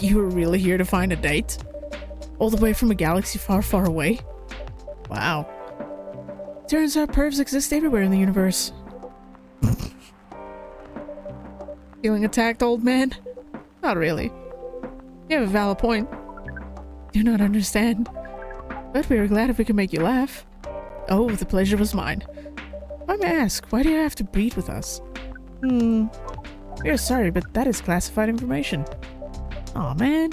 You were really here to find a date? All the way from a galaxy far, far away? Wow. Turns out pervs exist everywhere in the universe. Feeling attacked, old man? Not really. You have a valid point. Do not understand. But we are glad if we can make you laugh. Oh, the pleasure was mine. If I may ask, why do you have to breed with us? We are sorry, but that is classified information. Aw, man.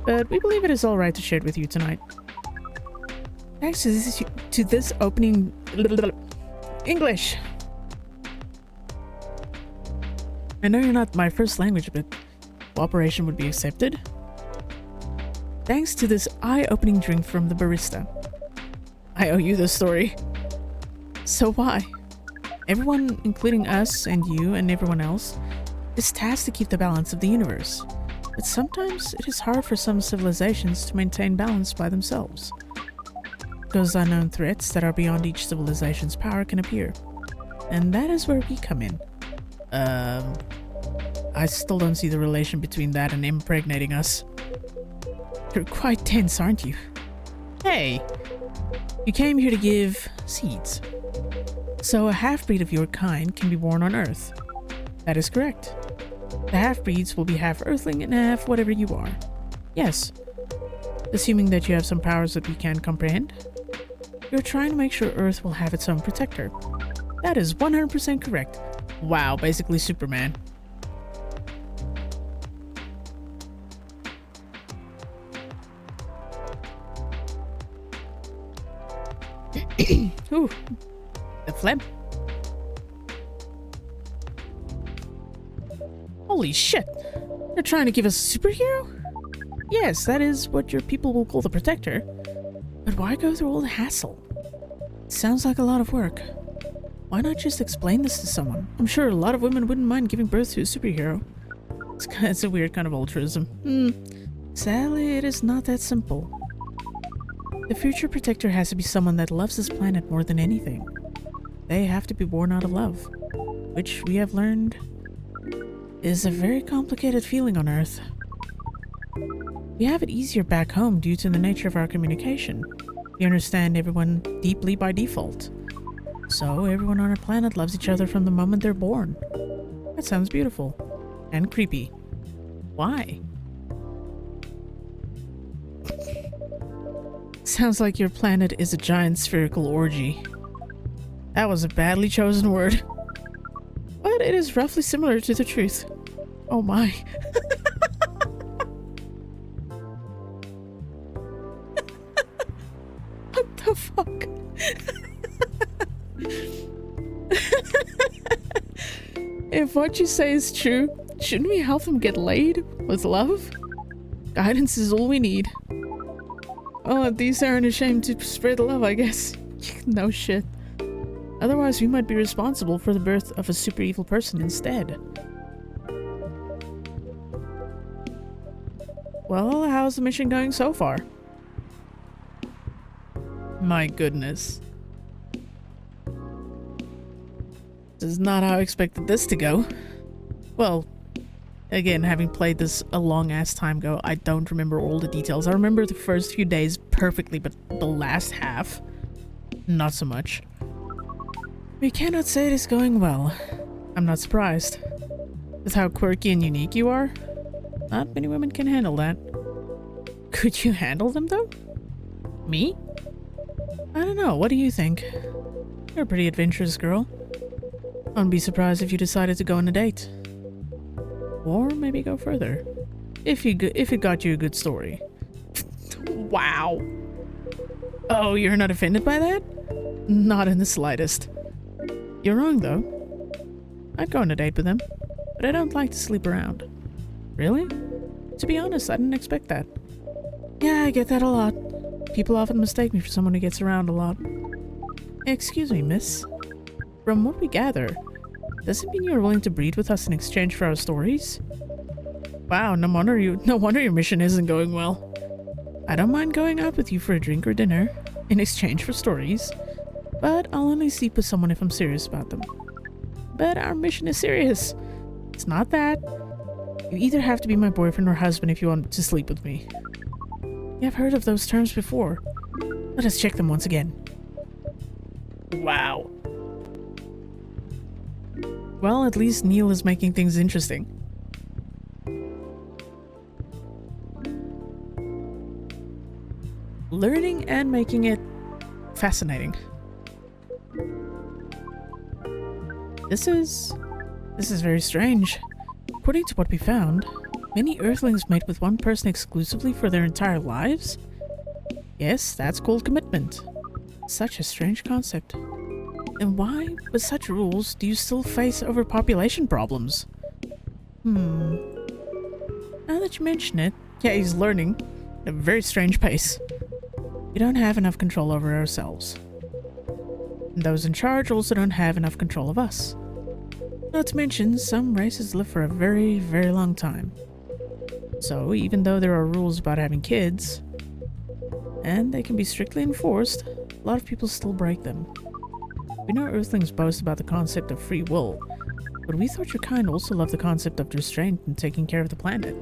But we believe it is alright to share it with you tonight. Thanks to this opening... English! I know you're not my first language, but cooperation would be accepted. Thanks to this eye-opening drink from the barista. I owe you the story. So why? Everyone, including us and you and everyone else, is tasked to keep the balance of the universe. But sometimes it is hard for some civilizations to maintain balance by themselves. because unknown threats that are beyond each civilization's power can appear. And that is where we come in. I still don't see the relation between that and impregnating us. You're quite tense, aren't you? Hey! You came here to give seeds. So a half-breed of your kind can be born on Earth. That is correct. The half-breeds will be half Earthling and half whatever you are. Yes. Assuming that you have some powers that we can't comprehend. You're trying to make sure Earth will have its own protector. That is 100% correct. Wow, basically Superman. Ooh, the phlegm. Holy shit! You're trying to give us a superhero? Yes, that is what your people will call the protector. But why go through all the hassle? It sounds like a lot of work. Why not just explain this to someone? I'm sure a lot of women wouldn't mind giving birth to a superhero. It's a weird kind of altruism. Sadly, it is not that simple. The future protector has to be someone that loves this planet more than anything. They have to be born out of love, which we have learned is a very complicated feeling on Earth. We have it easier back home due to the nature of our communication. We understand everyone deeply by default. So everyone on our planet loves each other from the moment they're born. That sounds beautiful. And creepy. Why? Sounds like your planet is a giant spherical orgy. That was a badly chosen word. But it is roughly similar to the truth. Oh my. What the fuck? If what you say is true, shouldn't we help them get laid with love? Guidance is all we need. Oh, these aren't ashamed to spread love, I guess. No shit. Otherwise, we might be responsible for the birth of a super evil person instead. Well, how's the mission going so far? My goodness. This is not how I expected this to go. Well, again, having played this a long-ass time ago, I don't remember all the details. I remember the first few days perfectly, but the last half, not so much. We cannot say it is going well. I'm not surprised. With how quirky and unique you are, not many women can handle that. Could you handle them, though? Me? I don't know, what do you think? You're a pretty adventurous girl. I wouldn't be surprised if you decided to go on a date. Or maybe go further. If it got you a good story. Wow. Oh, you're not offended by that? Not in the slightest. You're wrong, though. I'd go on a date with him, but I don't like to sleep around. Really? To be honest, I didn't expect that. Yeah, I get that a lot. People often mistake me for someone who gets around a lot. Excuse me, miss. From what we gather, does it mean you're willing to breed with us in exchange for our stories? Wow, no wonder your mission isn't going well. I don't mind going out with you for a drink or dinner, in exchange for stories, but I'll only sleep with someone if I'm serious about them. But our mission is serious. It's not that. You either have to be my boyfriend or husband if you want to sleep with me. I've heard of those terms before. Let us check them once again. Wow. Well, at least Neil is making things interesting. Learning and making it fascinating. This is very strange. According to what we found, many Earthlings mate with one person exclusively for their entire lives? Yes, that's called commitment. Such a strange concept. And why, with such rules, do you still face overpopulation problems? Now that you mention it, yeah, he's learning at a very strange pace. We don't have enough control over ourselves. And those in charge also don't have enough control of us. Not to mention, some races live for a very, very long time. So, even though there are rules about having kids, And they can be strictly enforced. A lot of people still break them. We know Earthlings boast about the concept of free will, but we thought your kind also loved the concept of restraint and taking care of the planet.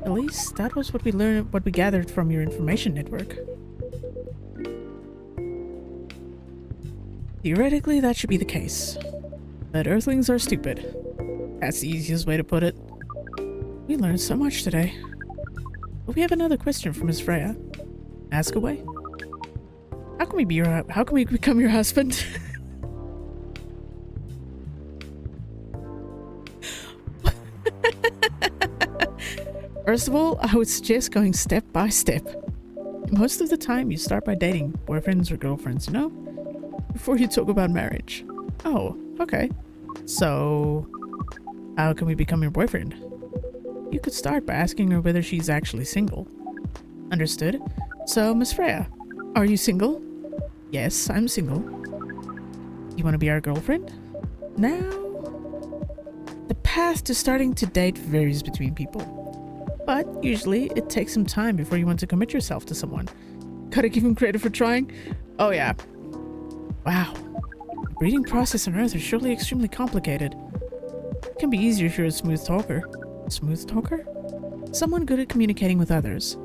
At least that was what we gathered from your information network. Theoretically, that should be the case. But Earthlings are stupid. That's the easiest way to put it. We learned so much today. But we have another question from Miss Freya. Ask away. How can we become your husband? First of all, I would suggest going step by step. Most of the time, you start by dating boyfriends or girlfriends, you know? Before you talk about marriage. Oh, okay. So, how can we become your boyfriend? You could start by asking her whether she's actually single. Understood? So, Miss Freya, are you single? Yes, I'm single. You want to be our girlfriend? Now, the path to starting to date varies between people. But usually, it takes some time before you want to commit yourself to someone. Gotta give him credit for trying? Oh yeah. Wow. The breeding process on Earth is surely extremely complicated. It can be easier if you're a smooth talker. Smooth talker? Someone good at communicating with others.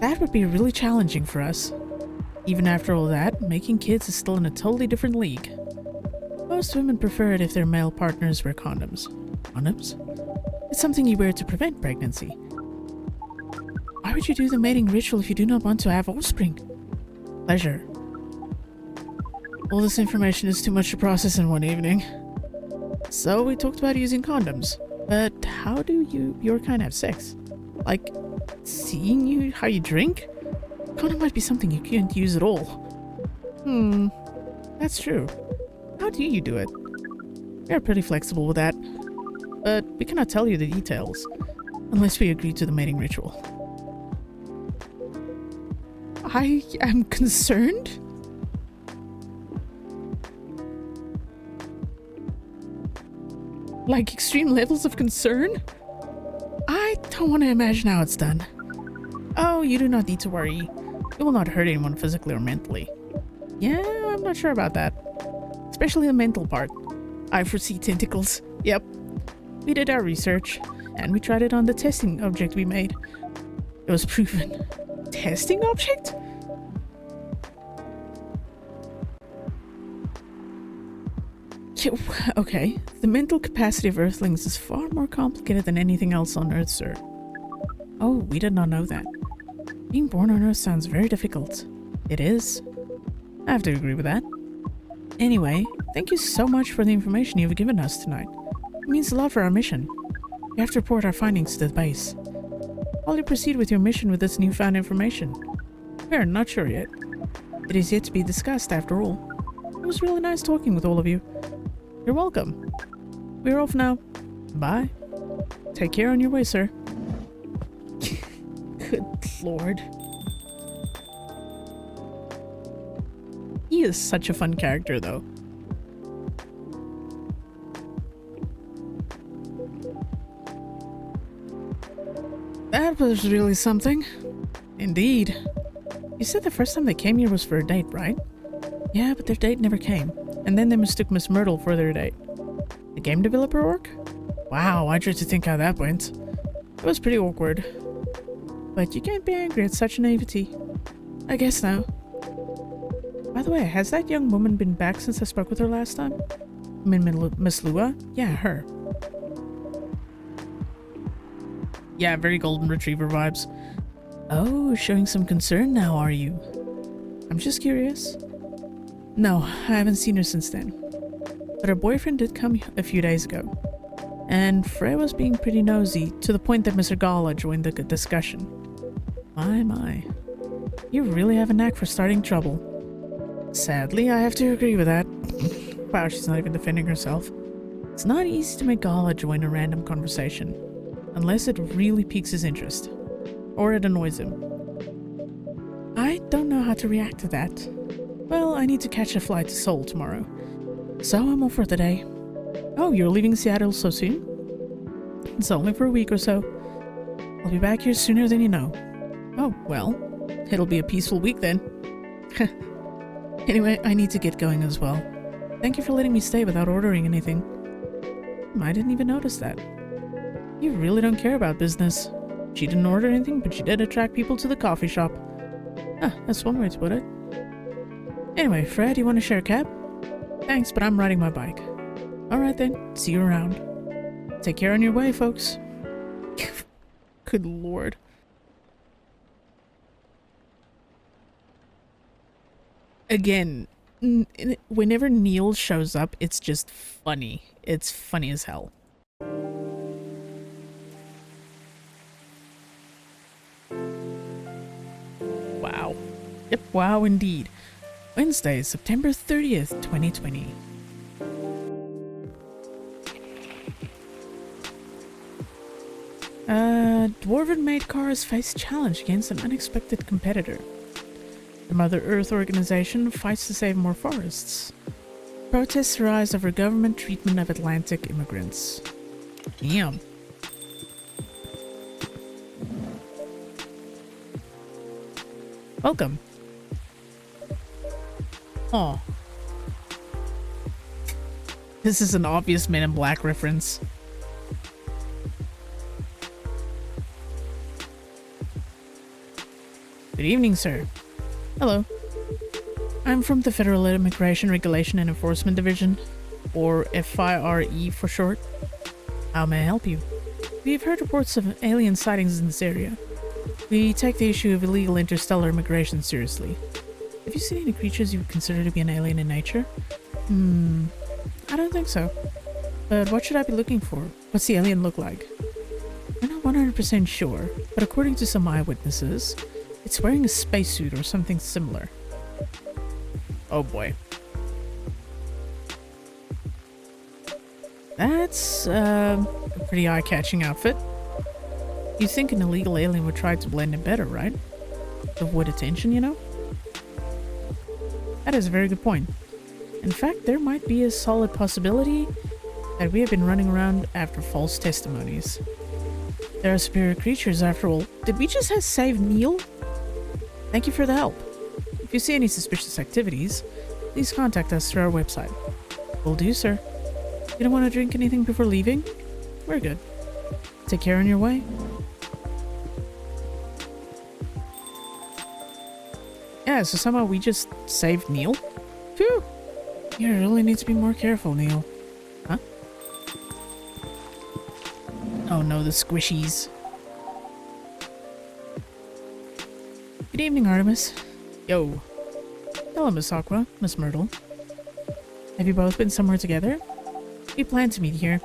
That would be really challenging for us. Even after all that, making kids is still in a totally different league. Most women prefer it if their male partners wear condoms. Condoms? It's something you wear to prevent pregnancy. Why would you do the mating ritual if you do not want to have offspring? Pleasure. All this information is too much to process in one evening. So we talked about using condoms. But how do your kind have sex? Like, seeing how you drink? Condom might be something you can't use at all. That's true. How do you do it? We are pretty flexible with that. But we cannot tell you the details. Unless we agree to the mating ritual. I am concerned? Like extreme levels of concern? I don't want to imagine how it's done. Oh, you do not need to worry. It will not hurt anyone physically or mentally. Yeah, I'm not sure about that. Especially the mental part. I foresee tentacles. Yep. We did our research, and we tried it on the testing object we made. It was proven. Testing object? Okay, the mental capacity of Earthlings is far more complicated than anything else on Earth, sir. Oh, we did not know that. Being born on Earth sounds very difficult. It is. I have to agree with that. Anyway, thank you so much for the information you've given us tonight. It means a lot for our mission. We have to report our findings to the base. While you proceed with your mission with this newfound information? We are not sure yet. It is yet to be discussed after all. It was really nice talking with all of you. You're welcome. We're off now. Bye. Take care on your way, sir. Good lord. He is such a fun character, though. That was really something. Indeed. You said the first time they came here was for a date, right? Yeah, but their date never came. And then they mistook Miss Myrtle for their date. The game developer orc? Wow, I dread to think how that went. It was pretty awkward. But you can't be angry at such naivety. I guess now. By the way, has that young woman been back since I spoke with her last time? I mean, Miss Lua? Yeah, her. Yeah, very golden retriever vibes. Oh, showing some concern now, are you? I'm just curious. No, I haven't seen her since then. But her boyfriend did come a few days ago. And Frey was being pretty nosy, to the point that Mr. Gala joined the discussion. My. You really have a knack for starting trouble. Sadly, I have to agree with that. Wow, she's not even defending herself. It's not easy to make Gala join a random conversation, unless it really piques his interest. Or it annoys him. I don't know how to react to that. Well, I need to catch a flight to Seoul tomorrow. So I'm off for the day. Oh, you're leaving Seattle so soon? It's only for a week or so. I'll be back here sooner than you know. Oh, well, it'll be a peaceful week then. Anyway, I need to get going as well. Thank you for letting me stay without ordering anything. I didn't even notice that. You really don't care about business. She didn't order anything, but she did attract people to the coffee shop. Ah, that's one way to put it. Anyway, Fred, you want to share a cab? Thanks, but I'm riding my bike. Alright then, see you around. Take care on your way, folks. Good lord. Again, whenever Neil shows up, it's just funny. It's funny as hell. Wow. Yep, wow indeed. Wednesday, September 30th, 2020. Dwarven-made cars face challenge against an unexpected competitor. The Mother Earth organization fights to save more forests. Protests rise over government treatment of Atlantic immigrants. Damn. Welcome. Aw. This is an obvious Men in Black reference. Good evening, sir. Hello. I'm from the Federal Immigration Regulation and Enforcement Division, or FIRE for short. How may I help you? We've heard reports of alien sightings in this area. We take the issue of illegal interstellar immigration seriously. Have you seen any creatures you would consider to be an alien in nature? I don't think so. But what should I be looking for? What's the alien look like? We're not 100% sure, but according to some eyewitnesses, it's wearing a spacesuit or something similar. Oh boy. That's a pretty eye-catching outfit. You'd think an illegal alien would try to blend in better, right? To avoid attention, you know? That is a very good point. In fact, there might be a solid possibility that we have been running around after false testimonies. There are superior creatures after all. Did we just have save Neil? Thank you for the help. If you see any suspicious activities, please contact us through our website. Will do, sir. You don't want to drink anything before leaving? We're good. Take care on your way. Yeah, so somehow we just saved Neil? Phew! You really need to be more careful, Neil. Huh? Oh no, the squishies. Good evening, Artemis. Yo. Hello, Miss Aqua, Miss Myrtle. Have you both been somewhere together? We planned to meet here.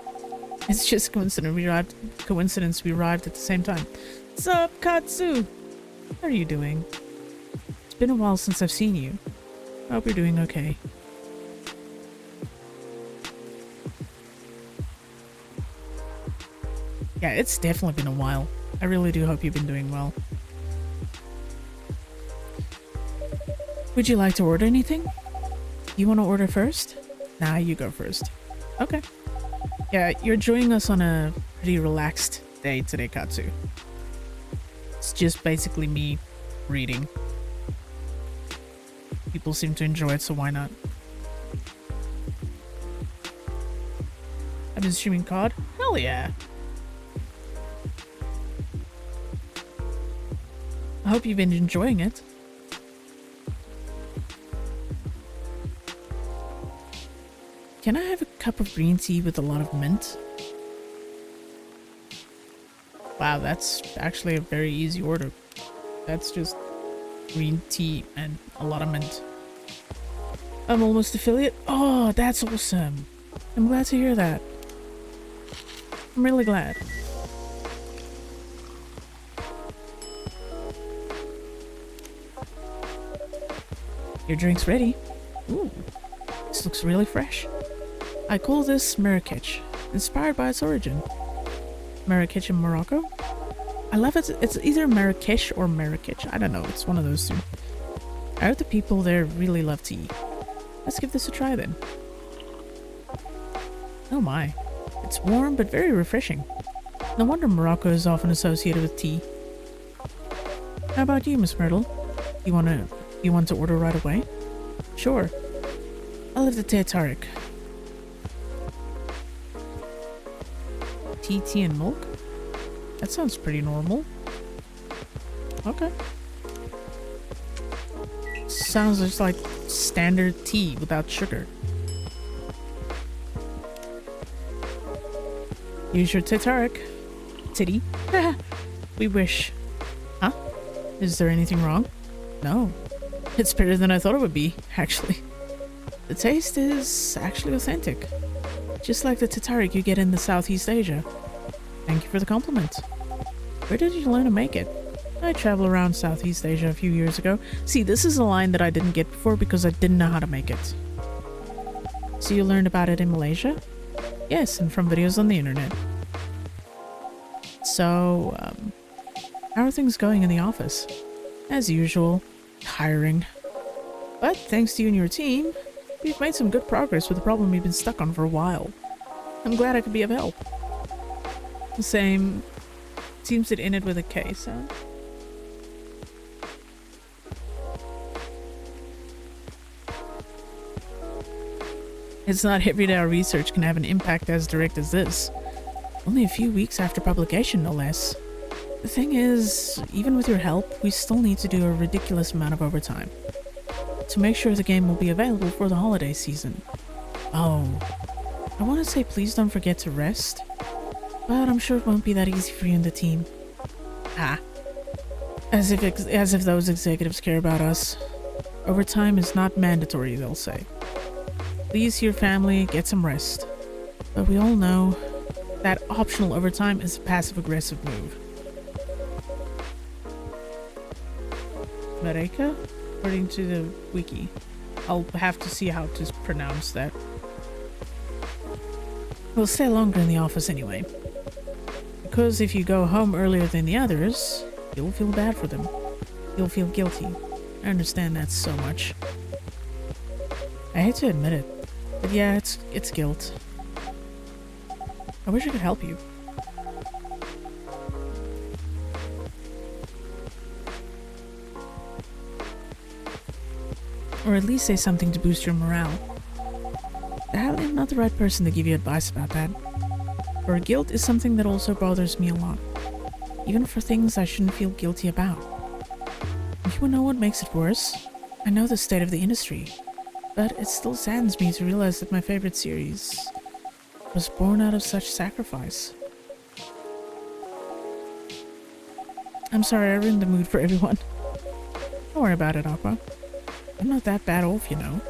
It's just coincidence we arrived at the same time. Sup, Katsu? How are you doing? It's been a while since I've seen you. I hope you're doing okay. Yeah, it's definitely been a while. I really do hope you've been doing well. Would you like to order anything? You want to order first? Nah, you go first. Okay. Yeah, you're joining us on a pretty relaxed day today, Katsu. It's just basically me reading. People seem to enjoy it, so why not? I've been streaming COD? Hell yeah! I hope you've been enjoying it. Can I have a cup of green tea with a lot of mint? Wow, that's actually a very easy order. That's just green tea and a lot of mint. I'm almost affiliate? Oh, that's awesome. I'm glad to hear that. I'm really glad. Your drink's ready. Ooh, this looks really fresh. I call this Marrakech, inspired by its origin. Marrakech in Morocco? I love it. It's either Marrakech or Marrakech. I don't know. It's one of those two. I heard the people there really love tea. Let's give this a try then. Oh my. It's warm but very refreshing. No wonder Morocco is often associated with tea. How about you, Miss Myrtle? You want to order right away? Sure. I'll have the tea Tariq. Tea and milk? That sounds pretty normal. Okay. Sounds just like standard tea without sugar. Use your Titaric. Titty. We wish. Huh? Is there anything wrong? No. It's better than I thought it would be, actually. The taste is actually authentic. Just like the Titaric you get in the Southeast Asia. Thank you for the compliment. Where did you learn to make it? I traveled around Southeast Asia a few years ago. See, this is a line that I didn't get before because I didn't know how to make it. So you learned about it in Malaysia? Yes, and from videos on the internet. So, how are things going in the office? As usual, hiring. But thanks to you and your team, we've made some good progress with the problem we've been stuck on for a while. I'm glad I could be of help. The same. Seems it ended with a case, huh? It's not every day our research can have an impact as direct as this. Only a few weeks after publication, no less. The thing is, even with your help, we still need to do a ridiculous amount of overtime to make sure the game will be available for the holiday season. Oh, I want to say please don't forget to rest, but I'm sure it won't be that easy for you and the team. Ah, as if those executives care about us. Overtime is not mandatory, they'll say. Please, your family, get some rest. But we all know that optional overtime is a passive-aggressive move. Mareka? According to the wiki. I'll have to see how to pronounce that. We'll stay longer in the office anyway. Because if you go home earlier than the others, you'll feel bad for them. You'll feel guilty. I understand that so much. I hate to admit it, but yeah, it's guilt. I wish I could help you. Or at least say something to boost your morale. Sadly, I'm not the right person to give you advice about that. For guilt is something that also bothers me a lot. Even for things I shouldn't feel guilty about. You know what makes it worse? I know the state of the industry, but it still saddens me to realize that my favorite series was born out of such sacrifice. I'm sorry I ruined the mood for everyone. Don't worry about it, Aqua. I'm not that bad off, you know.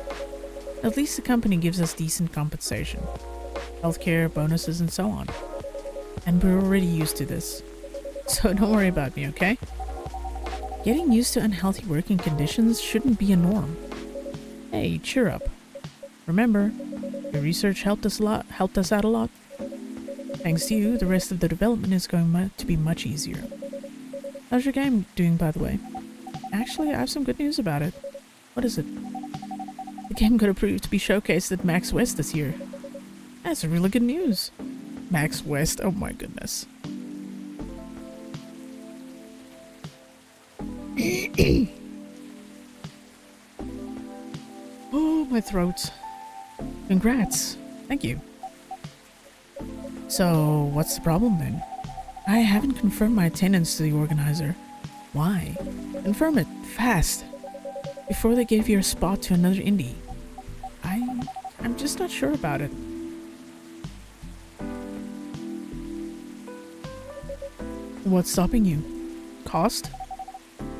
At least the company gives us decent compensation. Healthcare, bonuses, and so on. And we're already used to this. So don't worry about me, okay? Getting used to unhealthy working conditions shouldn't be a norm. Hey, cheer up. Remember, your research helped us out a lot. Thanks to you, the rest of the development is going to be much easier. How's your game doing, by the way? Actually, I have some good news about it. What is it? The game got approved to be showcased at Max West this year. That's really good news. Max West, oh my goodness. Oh, my throat. Congrats. Thank you. So, what's the problem then? I haven't confirmed my attendance to the organizer. Why? Confirm it, fast. Before they give you a spot to another indie. I'm just not sure about it. What's stopping you? Cost?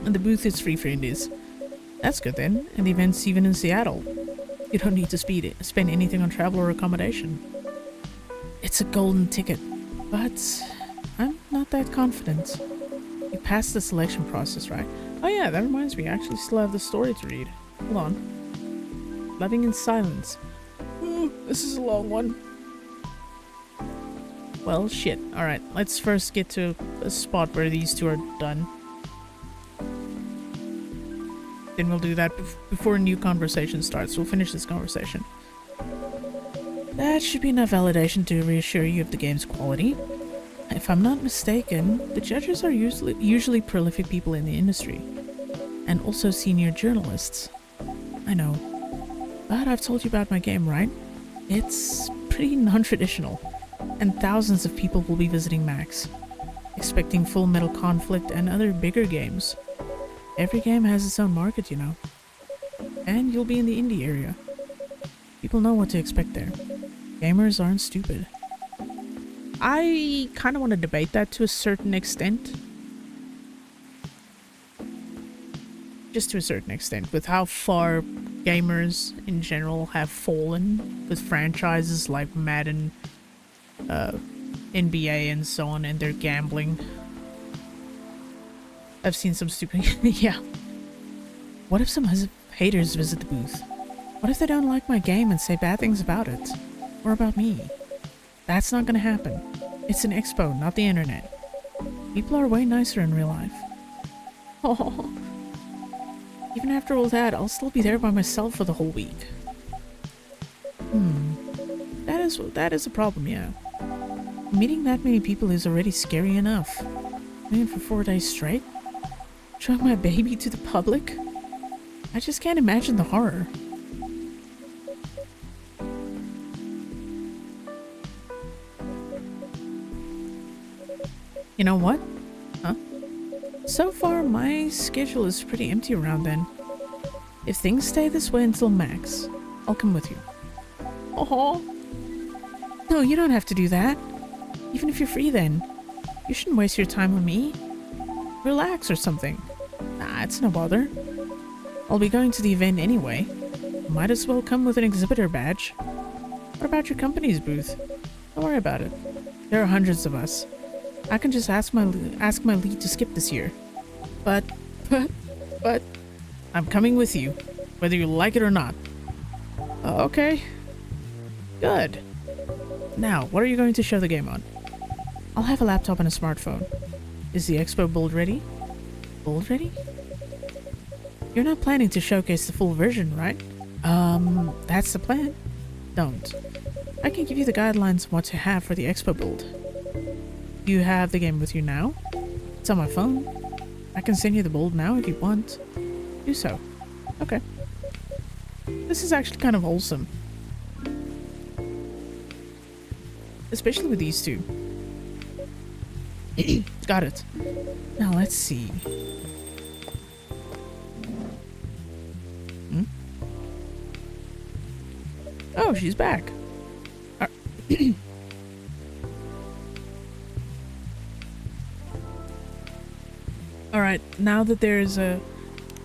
And the booth is free for indies. That's good then, and the event's even in Seattle. You don't need to spend anything on travel or accommodation. It's a golden ticket, but I'm not that confident. You passed the selection process, right? Oh yeah, that reminds me, I actually still have the story to read. Hold on. Loving in Silence. Ooh, this is a long one. Well, shit. Alright, let's first get to a spot where these two are done. Then we'll do that before a new conversation starts. We'll finish this conversation. That should be enough validation to reassure you of the game's quality. If I'm not mistaken, the judges are usually prolific people in the industry, and also senior journalists. I know, but I've told you about my game, right? It's pretty non-traditional, and thousands of people will be visiting Max, expecting Full Metal Conflict and other bigger games. Every game has its own market, you know. And you'll be in the indie area. People know what to expect there. Gamers aren't stupid. I kind of want to debate that to a certain extent. Just to a certain extent, with how far gamers in general have fallen with franchises like Madden, NBA and so on, and their gambling. I've seen some stupid... yeah. What if some haters visit the booth? What if they don't like my game and say bad things about it? Or about me? That's not gonna happen. It's an expo, not the internet. People are way nicer in real life. Oh. Even after all that, I'll still be there by myself for the whole week. That is a problem, yeah. Meeting that many people is already scary enough. Mean for 4 days straight? Showing my baby to the public? I just can't imagine the horror. You know what? Huh? So far, my schedule is pretty empty around then. If things stay this way until Max, I'll come with you. Oh. No, you don't have to do that. Even if you're free then. You shouldn't waste your time on me. Relax or something. Nah, it's no bother. I'll be going to the event anyway. Might as well come with an exhibitor badge. What about your company's booth? Don't worry about it. There are hundreds of us. I can just ask my lead to skip this year. But, I'm coming with you, whether you like it or not. Okay. Good. Now, what are you going to show the game on? I'll have a laptop and a smartphone. Is the expo build ready? Build ready? You're not planning to showcase the full version, right? That's the plan. Don't. I can give you the guidelines on what to have for the expo build. You have the game with you now? It's on my phone. I can send you the build now if you want. Do so. Okay. This is actually kind of wholesome. Especially with these two. Got it. Now let's see. Oh, she's back. Alright, now that there's a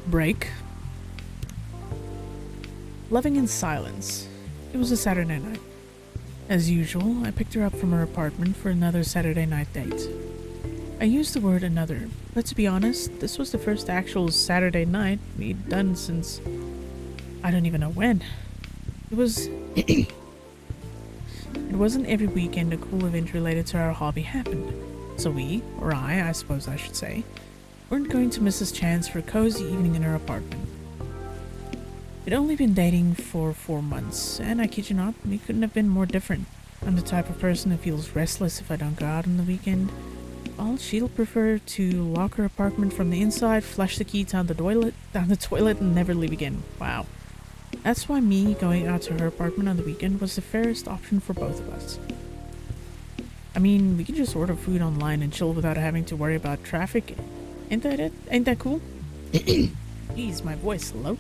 break. Loving in silence. It was a Saturday night. As usual, I picked her up from her apartment for another Saturday night date. I used the word another, but to be honest, this was the first actual Saturday night we'd done since... I don't even know when. It was... It wasn't every weekend a cool event related to our hobby happened. So we, or I suppose I should say, weren't going to miss this chance for a cozy evening in her apartment. We'd only been dating for 4 months, and I kid you not, we couldn't have been more different. I'm the type of person who feels restless if I don't go out on the weekend, while she'll prefer to lock her apartment from the inside, flush the key down the toilet, and never leave again. Wow. That's why me going out to her apartment on the weekend was the fairest option for both of us. I mean, we can just order food online and chill without having to worry about traffic. Ain't that it? Ain't that cool? Jeez, my voice low.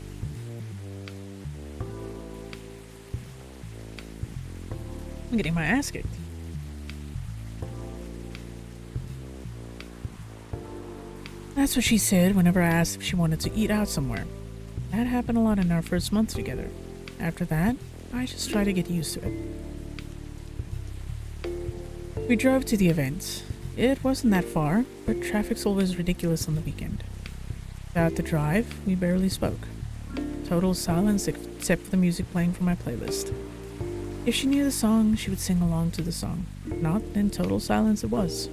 I'm getting my ass kicked. That's what she said whenever I asked if she wanted to eat out somewhere. That happened a lot in our first month together. After that, I just tried to get used to it. We drove to the event. It wasn't that far, but traffic's always ridiculous on the weekend. Throughout the drive, we barely spoke. Total silence except for the music playing from my playlist. If she knew the song, she would sing along to the song. If not, then total silence it was.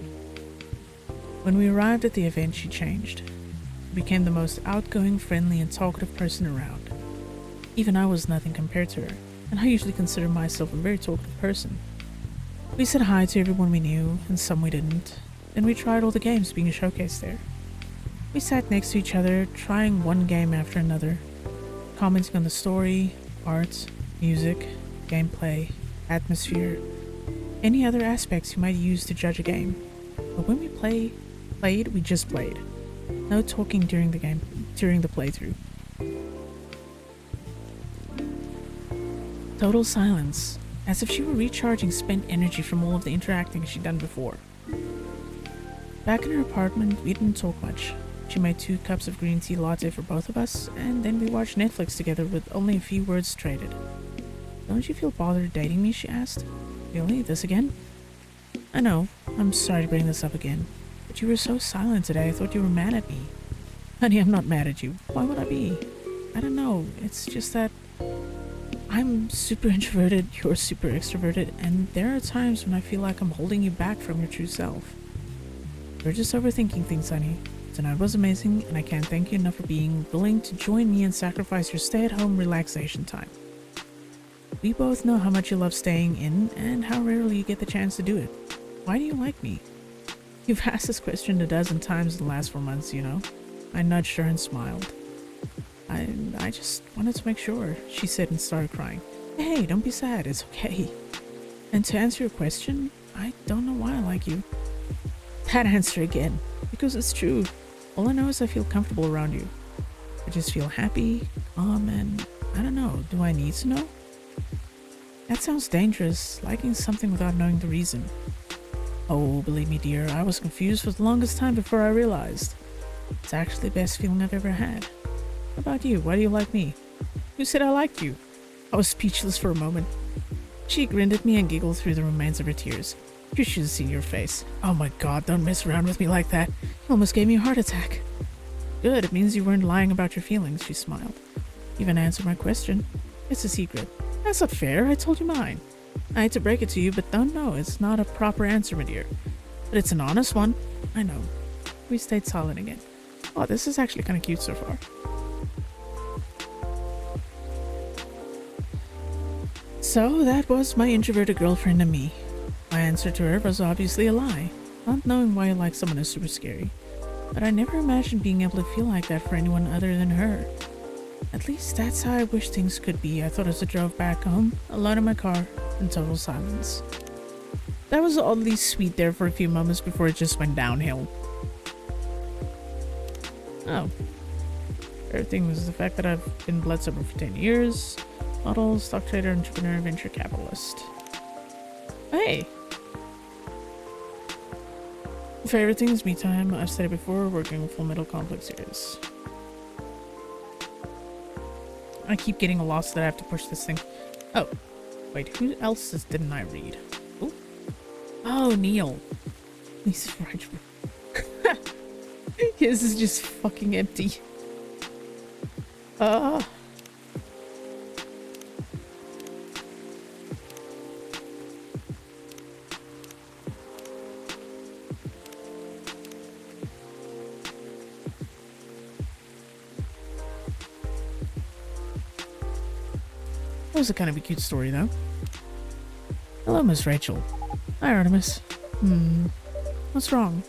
When we arrived at the event, she changed. She became the most outgoing, friendly, and talkative person around. Even I was nothing compared to her, and I usually consider myself a very talkative person. We said hi to everyone we knew, and some we didn't. Then we tried all the games being showcased there. We sat next to each other, trying one game after another, commenting on the story, art, music, gameplay, atmosphere, any other aspects you might use to judge a game. But when we played, we just played. No talking during the playthrough. Total silence, as if she were recharging spent energy from all of the interacting she'd done before. Back in her apartment, we didn't talk much. She made 2 cups of green tea latte for both of us, and then we watched Netflix together with only a few words traded. "Don't you feel bothered dating me?" she asked. "Really? This again?" "I know. I'm sorry to bring this up again. But you were so silent today, I thought you were mad at me." "Honey, I'm not mad at you. Why would I be? I don't know. It's just that I'm super introverted, you're super extroverted, and there are times when I feel like I'm holding you back from your true self. You're just overthinking things, honey. Tonight was amazing, and I can't thank you enough for being willing to join me and sacrifice your stay-at-home relaxation time. We both know how much you love staying in, and how rarely you get the chance to do it. Why do you like me?" "You've asked this question a dozen times in the last 4 months, you know." I nudged her and smiled. I just wanted to make sure," she said and started crying. "Hey, don't be sad, it's okay. And to answer your question, I don't know why I like you." That answer again, because it's true. All I know is I feel comfortable around you. I just feel happy, calm, and I don't know, do I need to know? That sounds dangerous, liking something without knowing the reason. Oh, believe me, dear, I was confused for the longest time before I realized. It's actually the best feeling I've ever had. How about you? Why do you like me?" "Who said I liked you?" I was speechless for a moment. She grinned at me and giggled through the remains of her tears. "You should have seen your face. Oh my god, don't mess around with me like that. You almost gave me a heart attack." "Good, it means you weren't lying about your feelings," she smiled. "You even answered my question. It's a secret." "That's not fair, I told you mine." "I hate to break it to you, but don't know, it's not a proper answer, my dear. But it's an honest one." "I know." We stayed silent again. Oh, this is actually kind of cute so far. So that was my introverted girlfriend and me. My answer to her was obviously a lie. Not knowing why I like someone is super scary. But I never imagined being able to feel like that for anyone other than her. At least that's how I wish things could be, I thought as I drove back home, alone in my car, in total silence. That was oddly sweet there for a few moments before it just went downhill. Oh. Everything was the fact that I've been blood sober for 10 years. Model, stock trader, entrepreneur, venture capitalist. Hey! Favorite thing is me time. I've said it before, working with Full Metal Complex series. I keep getting lost that I have to push this thing. Oh. Wait, who else didn't I read? Ooh. Oh, Neil. He's right. His is just fucking empty. That was a kind of a cute story, though. Hello, Miss Rachel. Hi, Artemis. What's wrong?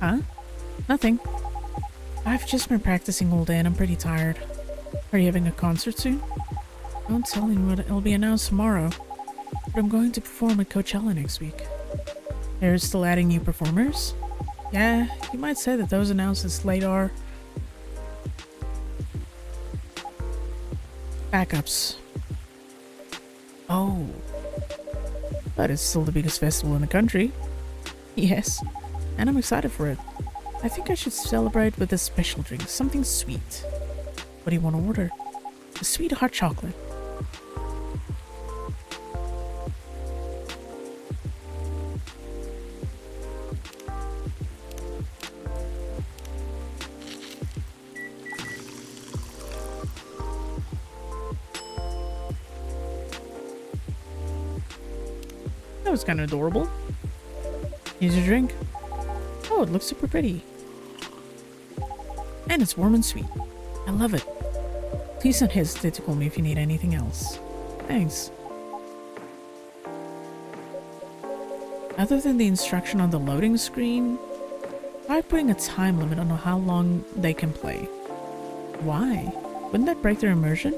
Huh? Nothing. I've just been practicing all day and I'm pretty tired. Are you having a concert soon? Don't tell anyone, it'll be announced tomorrow. But I'm going to perform at Coachella next week. They're still adding new performers? Yeah, you might say that those announced this late are backups. Oh. But it's still the biggest festival in the country. Yes, and I'm excited for it. I think I should celebrate with a special drink, something sweet. What do you want to order? A sweet hot chocolate. That was kind of adorable. Here's your drink. Oh, it looks super pretty. And it's warm and sweet. I love it. Please don't hesitate to call me if you need anything else. Thanks. Other than the instruction on the loading screen, try putting a time limit on how long they can play. Why? Wouldn't that break their immersion?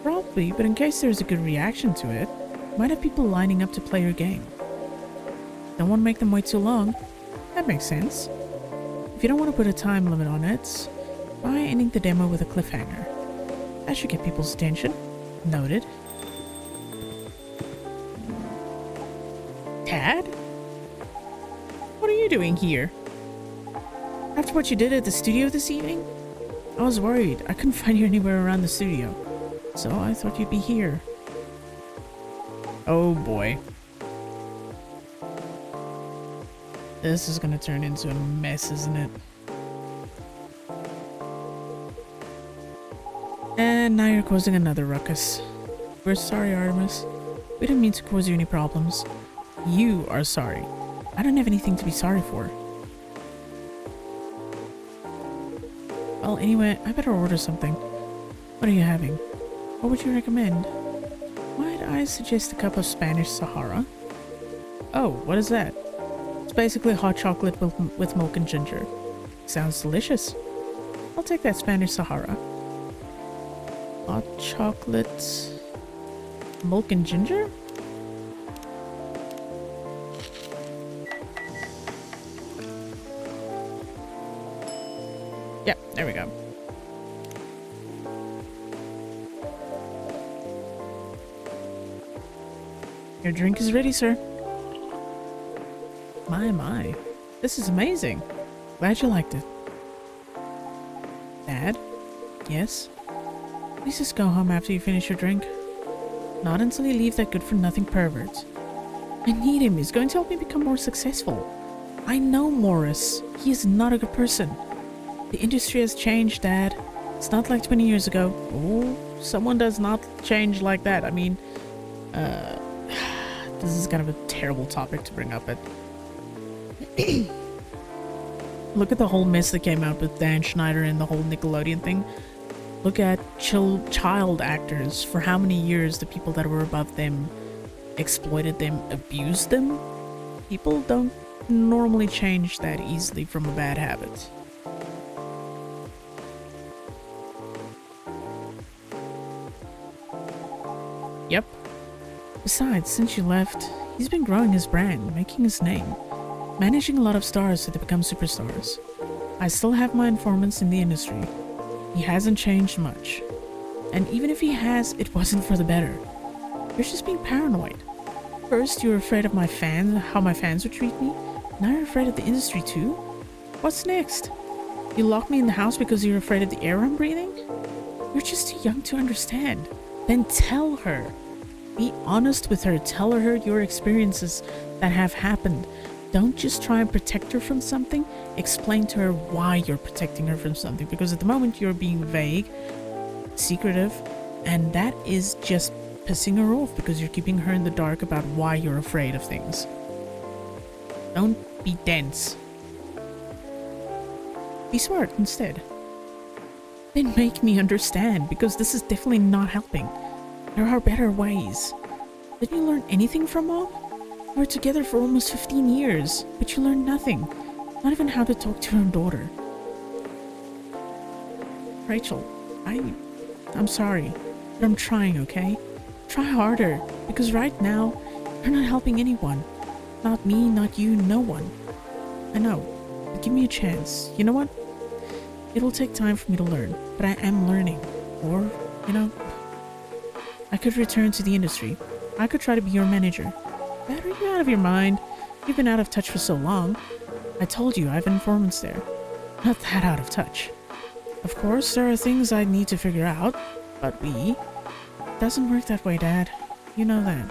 Probably, but in case there's a good reaction to it, might have people lining up to play your game. Don't want to make them wait too long. That makes sense. If you don't want to put a time limit on it, try ending the demo with a cliffhanger. That should get people's attention. Noted. Tad? What are you doing here? After what you did at the studio this evening? I was worried. I couldn't find you anywhere around the studio. So I thought you'd be here. Oh boy. This is gonna turn into a mess, isn't it? And now you're causing another ruckus. We're sorry, Artemis. We didn't mean to cause you any problems. You are sorry. I don't have anything to be sorry for. Well, anyway, I better order something. What are you having? What would you recommend? Might I suggest a cup of Spanish Sahara? Oh, what is that? It's basically hot chocolate with milk and ginger. Sounds delicious. I'll take that Spanish Sahara. Hot chocolate, milk and ginger? Yeah, there we go. Your drink is ready, sir. My. This is amazing. Glad you liked it. Dad? Yes? Please just go home after you finish your drink. Not until you leave that good-for-nothing pervert. I need him. He's going to help me become more successful. I know Morris. He is not a good person. The industry has changed, Dad. It's not like 20 years ago. Oh, someone does not change like that. I mean, this is kind of a terrible topic to bring up, but look at the whole mess that came out with Dan Schneider and the whole Nickelodeon thing. Look at child actors. For how many years the people that were above them exploited them, abused them? People don't normally change that easily from a bad habit. Yep. Besides, since you left, he's been growing his brand, making his name, managing a lot of stars so they become superstars. I still have my informants in the industry. He hasn't changed much. And even if he has, it wasn't for the better. You're just being paranoid. First, you were afraid of my fans, how my fans would treat me. Now you're afraid of the industry too? What's next? You locked me in the house because you're afraid of the air I'm breathing? You're just too young to understand. Then tell her. Be honest with her. Tell her your experiences that have happened. Don't just try and protect her from something. Explain to her why you're protecting her from something. Because at the moment you're being vague, secretive, and that is just pissing her off because you're keeping her in the dark about why you're afraid of things. Don't be dense. Be smart instead. Then make me understand, because this is definitely not helping. There are better ways. Didn't you learn anything from Mom? We were together for almost 15 years, but you learned nothing. Not even how to talk to your own daughter. Rachel, I'm sorry, but I'm trying, okay? Try harder, because right now, you're not helping anyone. Not me, not you, no one. I know, but give me a chance. You know what? It will take time for me to learn, but I am learning. Or, you know, I could return to the industry. I could try to be your manager. Dad, are you out of your mind? You've been out of touch for so long. I told you I have informants there. Not that out of touch. Of course, there are things I need to figure out, but it doesn't work that way, Dad. You know that.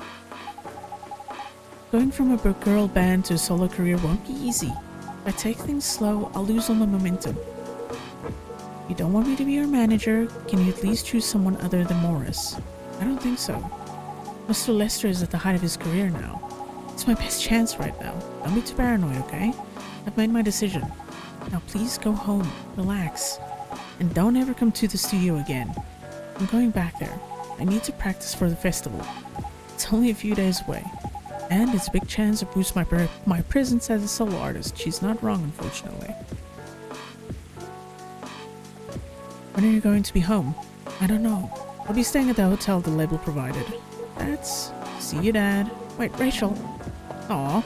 Going from a girl band to a solo career won't be easy. If I take things slow, I'll lose all the momentum. You don't want me to be your manager? Can you at least choose someone other than Morris? I don't think so. Mr. Lester is at the height of his career now. It's my best chance right now. Don't be too paranoid, okay? I've made my decision. Now please go home, relax, and don't ever come to the studio again. I'm going back there. I need to practice for the festival. It's only a few days away. And it's a big chance to boost my presence as a solo artist. She's not wrong, unfortunately. When are you going to be home? I don't know. I'll be staying at the hotel the label provided. That's... See you, Dad. Wait, Rachel. Aw.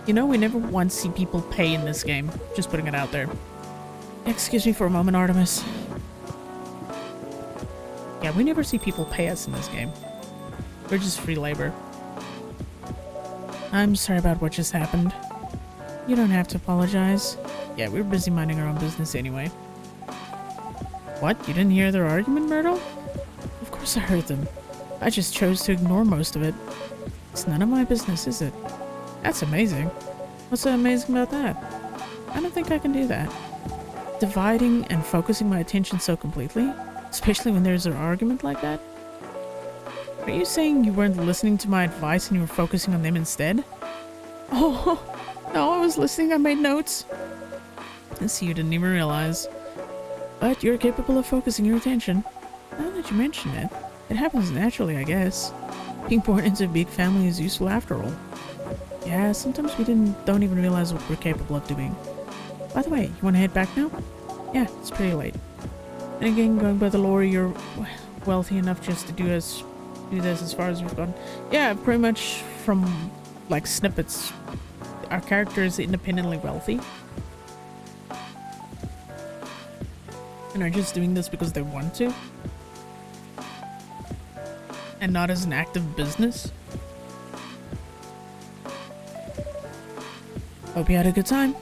You know, we never once see people pay in this game. Just putting it out there. Excuse me for a moment, Artemis. Yeah, we never see people pay us in this game. We're just free labor. I'm sorry about what just happened. You don't have to apologize. Yeah, we were busy minding our own business anyway. What? You didn't hear their argument, Myrtle? Of course I heard them. I just chose to ignore most of it. It's none of my business, is it? That's amazing. What's so amazing about that? I don't think I can do that. Dividing and focusing my attention so completely, especially when there's an argument like that? Are you saying you weren't listening to my advice and you were focusing on them instead? Oh, no, I was listening. I made notes. I see, you didn't even realize. But you're capable of focusing your attention. Now that you mention it, it happens naturally, I guess. Being born into a big family is useful after all. Yeah, sometimes we don't even realize what we're capable of doing. By the way, you want to head back now? Yeah, it's pretty late. And again, going by the lore, you're wealthy enough just to do this as far as we've gone. Yeah, pretty much from like snippets, our character is independently wealthy. And are just doing this because they want to. And not as an active business. Hope you had a good time.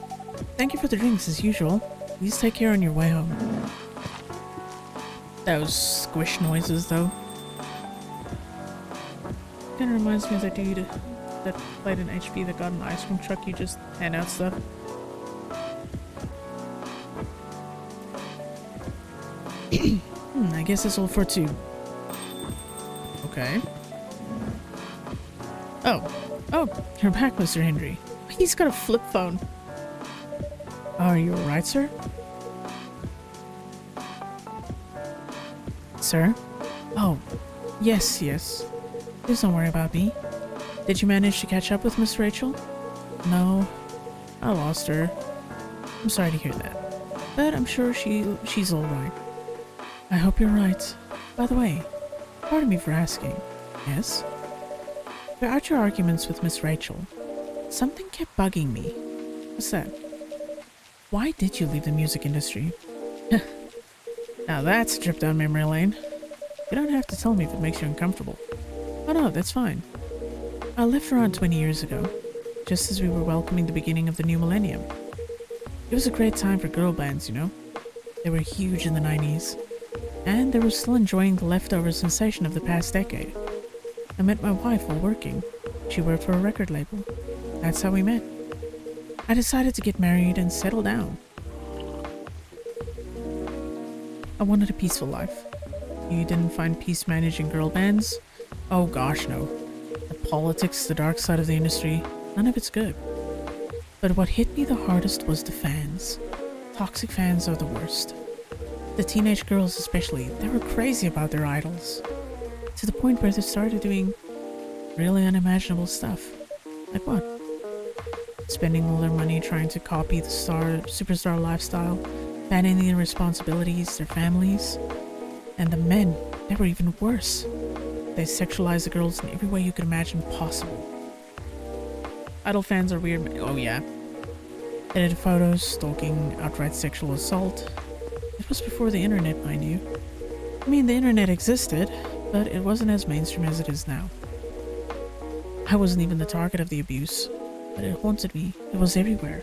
Thank you for the drinks as usual. Please take care on your way home. Those squish noises though. Kinda reminds me of that dude that played in HP that got an ice cream truck. You just hand out stuff. I guess that's all for two. Okay. Oh, you're back, Mr. Henry. He's got a flip phone. Are you alright, sir? Sir? Oh, yes. Please don't worry about me. Did you manage to catch up with Miss Rachel? No, I lost her. I'm sorry to hear that, but I'm sure she's alright. I hope you're right. By the way, pardon me for asking. Yes? Throughout your arguments with Miss Rachel, something kept bugging me. What's that? Why did you leave the music industry? Now that's a trip down memory lane. You don't have to tell me if it makes you uncomfortable. Oh no, that's fine. I left around 20 years ago, just as we were welcoming the beginning of the new millennium. It was a great time for girl bands, you know? They were huge in the 90s, and they were still enjoying the leftover sensation of the past decade. I met my wife while working. She worked for a record label. That's how we met. I decided to get married and settle down. I wanted a peaceful life. You didn't find peace managing girl bands? Oh gosh, no. The politics, the dark side of the industry, none of it's good. But what hit me the hardest was the fans. Toxic fans are the worst. The teenage girls especially, they were crazy about their idols. To the point where they started doing really unimaginable stuff. Like what? Spending all their money trying to copy the superstar lifestyle, abandoning their responsibilities, their families. And the men, they were even worse. They sexualized the girls in every way you could imagine possible. Idol fans are weird. Oh yeah. Edited photos, stalking, outright sexual assault. It was before the internet, mind you. I mean, the internet existed, but it wasn't as mainstream as it is now. I wasn't even the target of the abuse, but it haunted me. It was everywhere.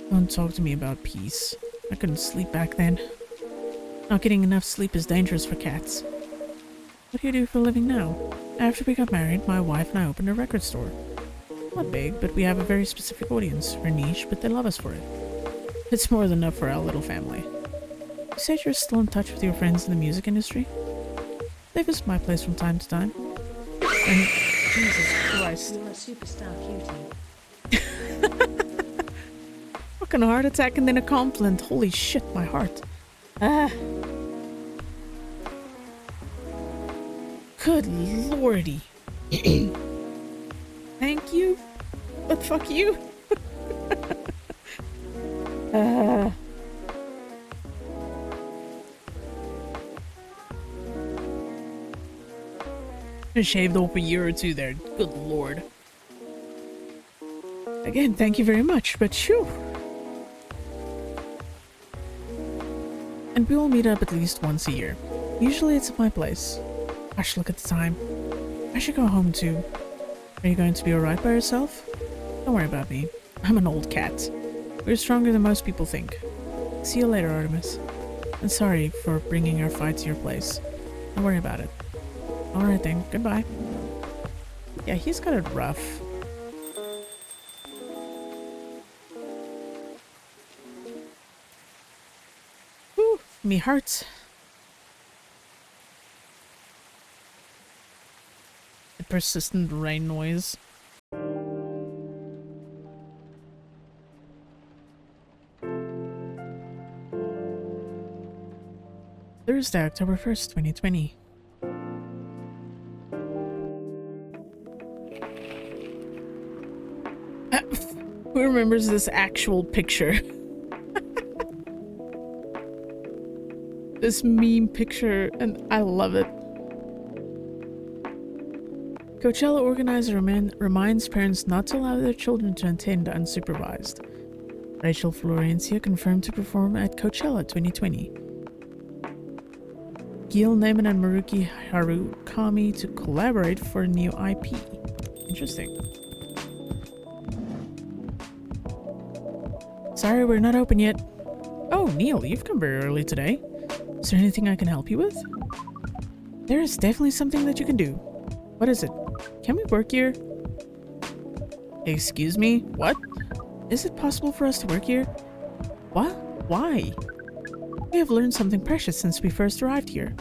Don't talk to me about peace. I couldn't sleep back then. Not getting enough sleep is dangerous for cats. What do you do for a living now? After we got married, my wife and I opened a record store. Not big, but we have a very specific audience. We're niche, but they love us for it. It's more than enough for our little family. You said you're still in touch with your friends in the music industry? They visit my place from time to time. And Jesus Christ. You're a superstar cutie. Fucking heart attack and then a compliment. Holy shit, my heart. Good lordy. Thank you, but fuck you. Shaved off a year or two there. Good lord. Again, thank you very much, but shoo. And we all meet up at least once a year. Usually it's at my place. Gosh, look at the time. I should go home too. Are you going to be alright by yourself? Don't worry about me. I'm an old cat. We're stronger than most people think. See you later, Artemis. And sorry for bringing our fight to your place. Don't worry about it. Alright then, goodbye. Yeah, he's got it rough. Whew, me hurts. The persistent rain noise. Thursday, October 1st, 2020. Who remembers this actual picture? This meme picture, and I love it. Coachella organizer reminds parents not to allow their children to attend unsupervised. Rachel Florencia confirmed to perform at Coachella 2020. Gil Naiman and Maruki Harukami to collaborate for a new IP. Interesting. Sorry, we're not open yet. Oh, Neil, you've come very early today. Is there anything I can help you with? There is definitely something that you can do. What is it? Can we work here? Excuse me? What? Is it possible for us to work here? What? Why? We have learned something precious since we first arrived here.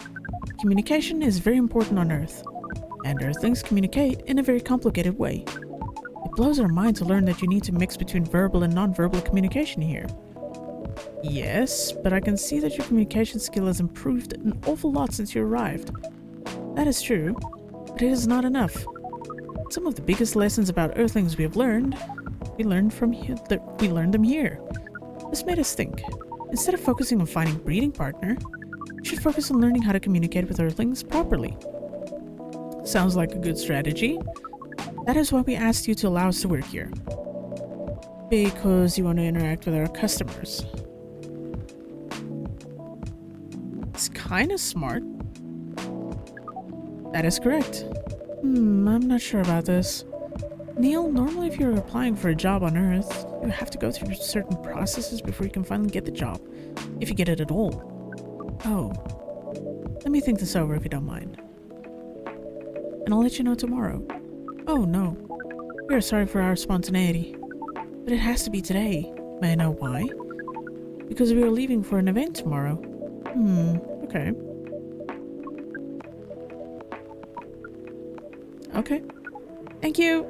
Communication is very important on Earth, and Earthlings communicate in a very complicated way. It blows our mind to learn that you need to mix between verbal and non-verbal communication here. Yes, but I can see that your communication skill has improved an awful lot since you arrived. That is true, but it is not enough. Some of the biggest lessons about Earthlings we have learned, we learned them here. This made us think. Instead of focusing on finding a breeding partner, we should focus on learning how to communicate with Earthlings properly. Sounds like a good strategy. That is why we asked you to allow us to work here. Because you want to interact with our customers. It's kind of smart. That is correct. I'm not sure about this. Neil, normally if you're applying for a job on Earth, you have to go through certain processes before you can finally get the job. If you get it at all. Oh. Let me think this over if you don't mind. And I'll let you know tomorrow. Oh no. We are sorry for our spontaneity. But it has to be today. May I know why? Because we are leaving for an event tomorrow. Okay. Okay. Thank you.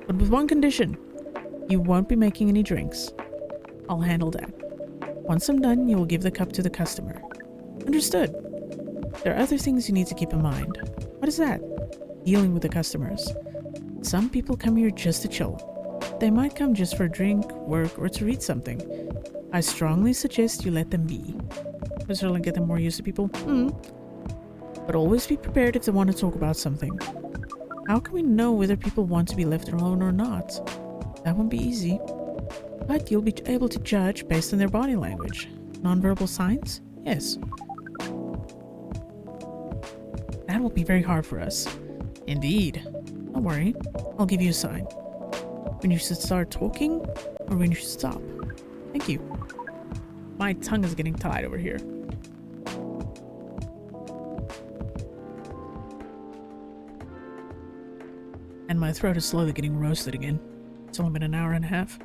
But with one condition. You won't be making any drinks. I'll handle that. Once I'm done, you will give the cup to the customer. Understood. There are other things you need to keep in mind. What is that? Dealing with the customers. Some people come here just to chill. They might come just for a drink, work, or to read something. I strongly suggest you let them be. This will get them more used to people. But always be prepared if they want to talk about something. How can we know whether people want to be left alone or not? That won't be easy. But you'll be able to judge based on their body language. Nonverbal signs? Yes. That will be very hard for us. Indeed. Don't worry. I'll give you a sign. When you should start talking, or when you should stop. Thank you. My tongue is getting tied over here. And my throat is slowly getting roasted again. It's only been an hour and a half.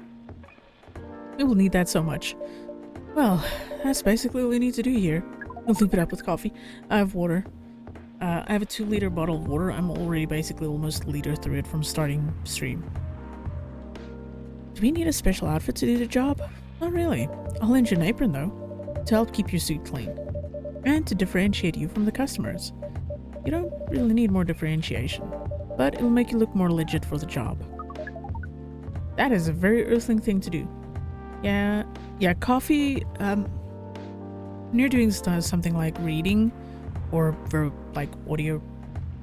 We will need that so much. Well, that's basically what we need to do here. We'll leave it up with coffee. I have water. I have a 2-liter bottle of water. I'm already basically almost a liter through it from starting stream. Do we need a special outfit to do the job? Not really. I'll lend you an apron though, to help keep your suit clean. And to differentiate you from the customers. You don't really need more differentiation, but it'll make you look more legit for the job. That is a very Earthling thing to do. Yeah, coffee, when you're doing something like reading, or for like audio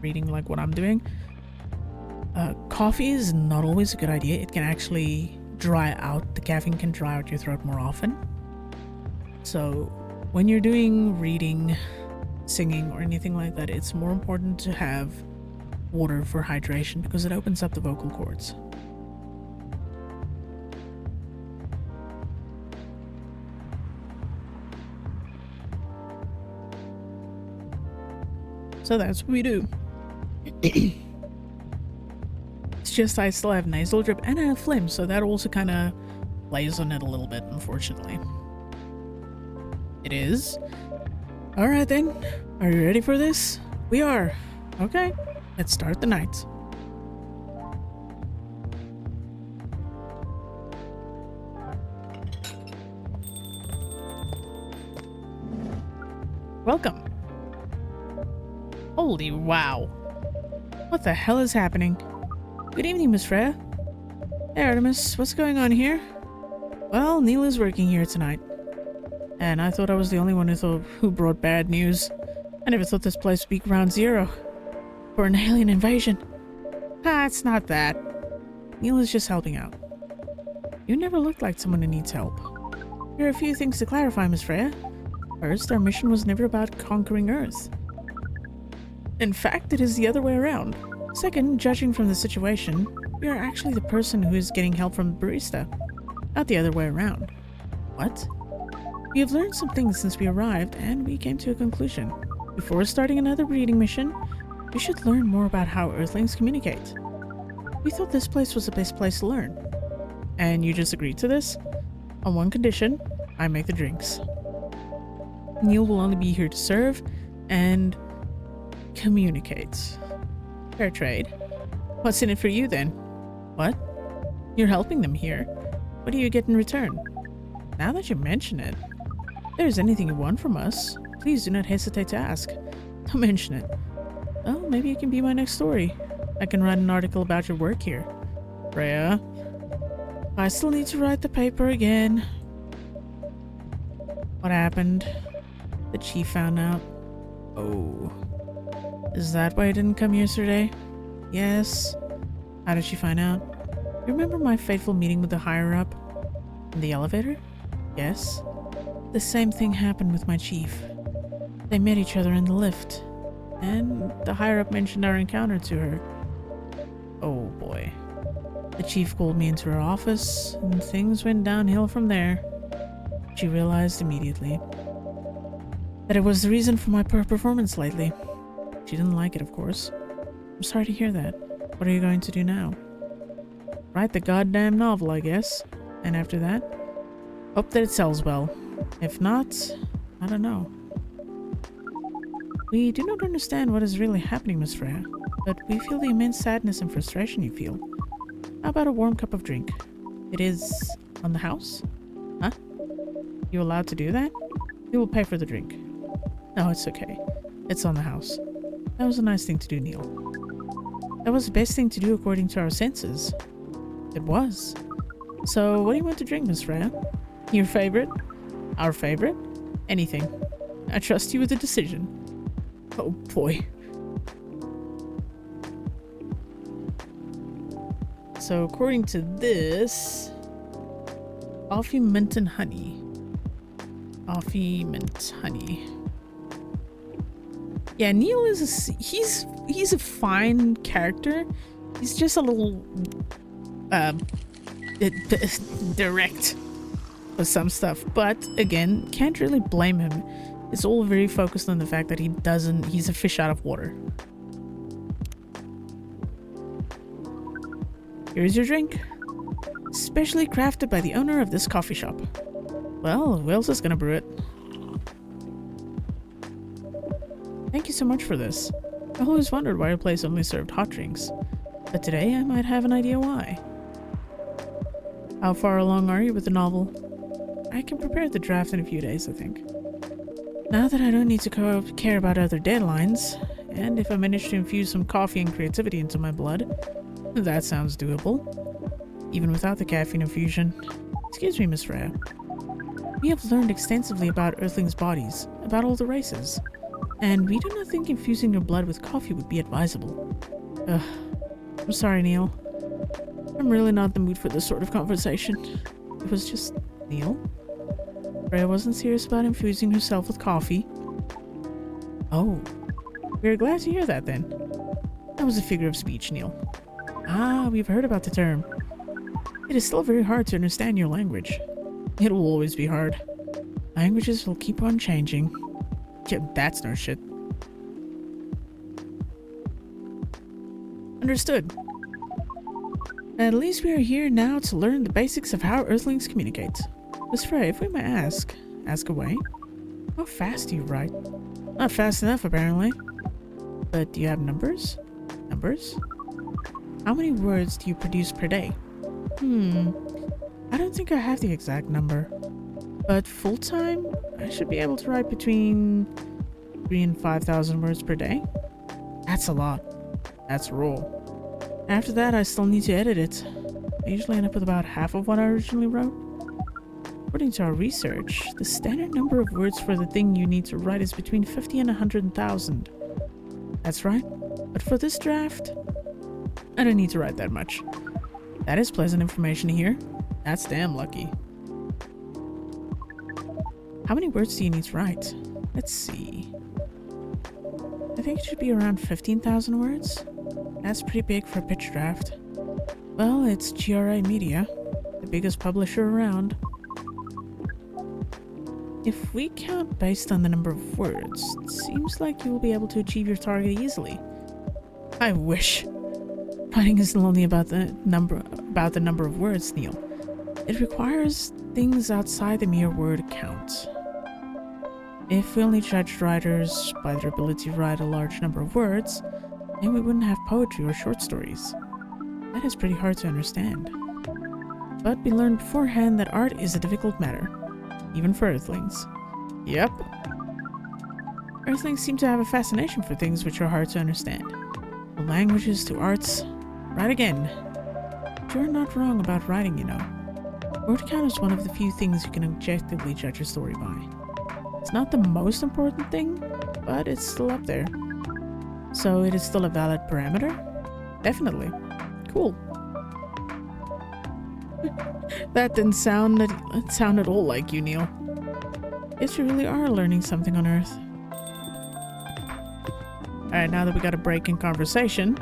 reading like what I'm doing, coffee is not always a good idea. It can actually dry out, the caffeine can dry out your throat more often. So when you're doing reading, singing, or anything like that, it's more important to have water for hydration because it opens up the vocal cords. So that's what we do. It's just I still have nasal drip and I have phlegm, so that also kind of plays on it a little bit, unfortunately. It is. Alright then, are you ready for this? We are. Okay, let's start the night. Welcome. Holy wow. What the hell is happening? Good evening, Miss Freya. Hey, Artemis, what's going on here? Well, Neil is working here tonight. And I thought I was the only one who brought bad news. I never thought this place would be ground zero for an alien invasion. Ah, it's not that. Neil is just helping out. You never looked like someone who needs help. There are a few things to clarify, Miss Freya. First, our mission was never about conquering Earth. In fact, it is the other way around. Second, judging from the situation, we are actually the person who is getting help from the barista, not the other way around. What? We have learned some things since we arrived, and we came to a conclusion. Before starting another breeding mission, we should learn more about how Earthlings communicate. We thought this place was the best place to learn. And you just agreed to this? On one condition, I make the drinks. Neil will only be here to serve and communicate. Fair trade. What's in it for you then? What? You're helping them here. What do you get in return? Now that you mention it, if there's anything you want from us, please do not hesitate to ask. Don't mention it. Oh, maybe it can be my next story. I can write an article about your work here. Freya, I still need to write the paper again. What happened? The chief found out. Oh. Is that why you didn't come yesterday? Yes. How did she find out? You remember my fateful meeting with the higher-up? In the elevator? Yes. The same thing happened with my chief. They met each other in the lift, and the higher-up mentioned our encounter to her. Oh boy. The chief called me into her office, and things went downhill from there. She realized immediately that it was the reason for my poor performance lately. She didn't like it, of course. I'm sorry to hear that. What are you going to do now? Write the goddamn novel, I guess. And after that, hope that it sells well. If not, I don't know. We do not understand what is really happening, Miss Freya, but we feel the immense sadness and frustration you feel. How about a warm cup of drink? It is on the house? Huh? You allowed to do that? We will pay for the drink. No, it's okay. It's on the house. That was a nice thing to do, Neil. That was the best thing to do according to our senses. It was. So, what do you want to drink, Miss Freya? Your favorite? Our favorite? Anything. I trust you with the decision. Oh boy. So, according to this, coffee, mint, and honey. Coffee, mint, honey. Yeah, Neil is he's a fine character. He's just a little direct with some stuff, but again, can't really blame him. It's all very focused on the fact that he's a fish out of water. Here's your drink. Specially crafted by the owner of this coffee shop. Well, who else is gonna brew it? Thank you so much for this. I always wondered why your place only served hot drinks, but today I might have an idea why. How far along are you with the novel? I can prepare the draft in a few days, I think. Now that I don't need to care about other deadlines, And if I manage to infuse some coffee and creativity into my blood, that sounds doable. Even without the caffeine infusion. Excuse me, Miss Freya. We have learned extensively about Earthlings' bodies, about all the races, and we do not think infusing your blood with coffee would be advisable. Ugh. I'm sorry, Neil. I'm really not in the mood for this sort of conversation. It was just... Neil? Freya wasn't serious about infusing herself with coffee. Oh. We're glad to hear that, then. That was a figure of speech, Neil. Ah, we've heard about the term. It is still very hard to understand your language. It will always be hard. Languages will keep on changing. Yeah, that's no shit. Understood. At least we are here now to learn the basics of how Earthlings communicate. Miss Frey, if we may ask away. How fast do you write? Not fast enough, apparently. But do you have numbers? Numbers? How many words do you produce per day? I don't think I have the exact number. But full-time, I should be able to write between 3,000 and 5,000 words per day. That's a lot. That's raw. After that, I still need to edit it. I usually end up with about half of what I originally wrote. According to our research, the standard number of words for the thing you need to write is between 50 and 100,000. That's right. But for this draft, I don't need to write that much. That is pleasant information to hear. That's damn lucky. How many words do you need to write? Let's see. I think it should be around 15,000 words. That's pretty big for a pitch draft. Well, it's GRA Media, the biggest publisher around. If we count based on the number of words, it seems like you will be able to achieve your target easily. I wish. Writing isn't only about the number of words, Neil. It requires things outside the mere word count. If we only judged writers by their ability to write a large number of words, then we wouldn't have poetry or short stories. That is pretty hard to understand. But we learned beforehand that art is a difficult matter, even for Earthlings. Yep. Earthlings seem to have a fascination for things which are hard to understand. From languages to arts. Right again. But you're not wrong about writing, you know. Word count is one of the few things you can objectively judge a story by. It's not the most important thing, but it's still up there. So it is still a valid parameter? Definitely. Cool. That didn't sound at all like you, Neil. Guess you really are learning something on Earth. Alright, now that we got a break in conversation,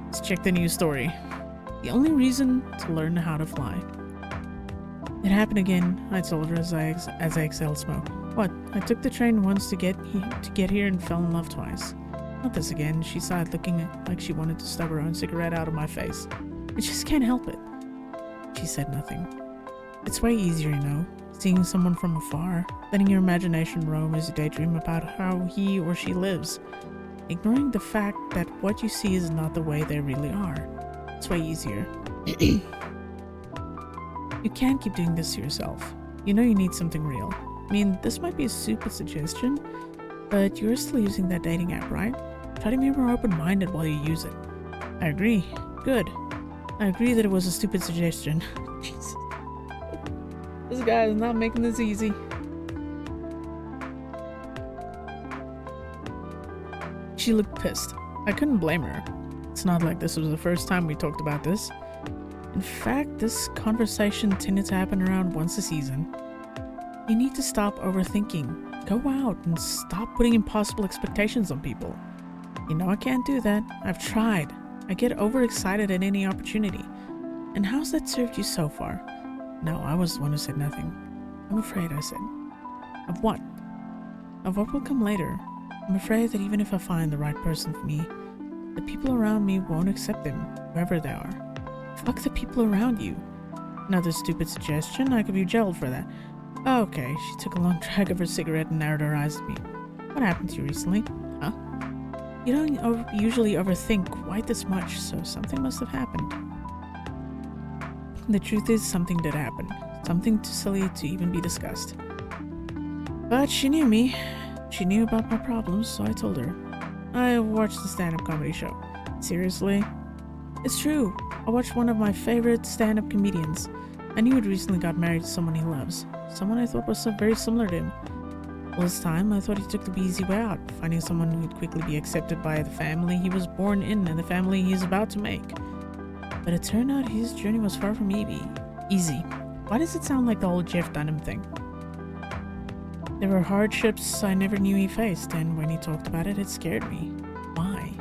let's check the news story. The only reason to learn how to fly. It happened again, I told her as I exhaled smoke. What? I took the train once to get here and fell in love twice. Not this again, she sighed, looking like she wanted to stub her own cigarette out of my face. I just can't help it. She said nothing. It's way easier, you know, seeing someone from afar, letting your imagination roam as you daydream about how he or she lives, ignoring the fact that what you see is not the way they really are. It's way easier. You can't keep doing this to yourself. You know you need something real. I mean, this might be a stupid suggestion, but you're still using that dating app, right? Try to be more open-minded while you use it. I agree. Good. I agree that it was a stupid suggestion. Jesus. This guy is not making this easy. She looked pissed. I couldn't blame her. It's not like this was the first time we talked about this. In fact, this conversation tended to happen around once a season. You need to stop overthinking. Go out and stop putting impossible expectations on people. You know I can't do that. I've tried. I get overexcited at any opportunity. And how's that served you so far? No, I was the one who said nothing. I'm afraid, I said. Of what? Of what will come later. I'm afraid that even if I find the right person for me, the people around me won't accept them, whoever they are. Fuck the people around you. Another stupid suggestion, I could be jailed for that. Okay, she took a long drag of her cigarette and narrowed her eyes at me. What happened to you recently? Huh? You don't usually overthink quite this much, so something must have happened. The truth is, something did happen. Something too silly to even be discussed. But she knew me. She knew about my problems, so I told her. I watched the stand-up comedy show. Seriously? It's true. I watched one of my favorite stand-up comedians. I knew he'd recently got married to someone he loves. Someone I thought was so very similar to him. All this time, I thought he took the easy way out, finding someone who'd quickly be accepted by the family he was born in and the family he's about to make. But it turned out his journey was far from easy. Why does it sound like the old Jeff Dunham thing? There were hardships I never knew he faced, and when he talked about it, it scared me. Why?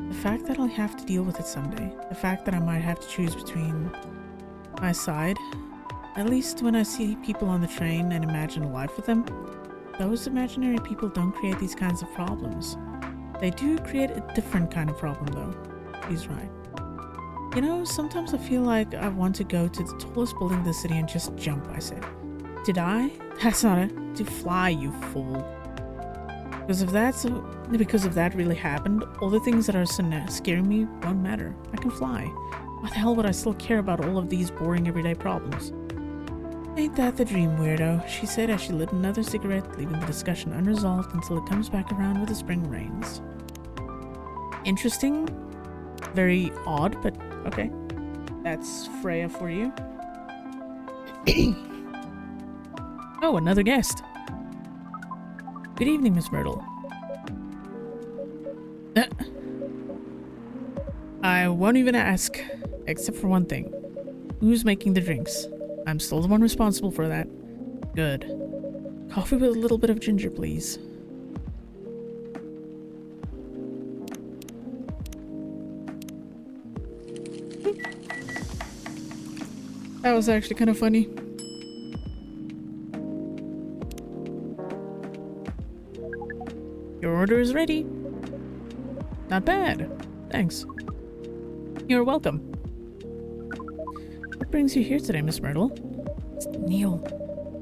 The fact that I'll have to deal with it someday. The fact that I might have to choose between my side. At least when I see people on the train and imagine a life with them, those imaginary people don't create these kinds of problems. They do create a different kind of problem, though. He's right. You know, sometimes I feel like I want to go to the tallest building in the city and just jump, I said. To die? That's not it. To fly, you fool. Because if that really happened, all the things that are scaring me won't matter. I can fly. Why the hell would I still care about all of these boring everyday problems? Ain't that the dream, weirdo? She said as she lit another cigarette, leaving the discussion unresolved until it comes back around with the spring rains. Interesting. Very odd, but okay. That's Freya for you. Oh, another guest. Good evening, Miss Myrtle. I won't even ask, except for one thing. Who's making the drinks? I'm still the one responsible for that. Good. Coffee with a little bit of ginger, please. That was actually kind of funny. Your order is ready. Not bad. Thanks. You're welcome. What brings you here today, Miss Myrtle? It's Neil.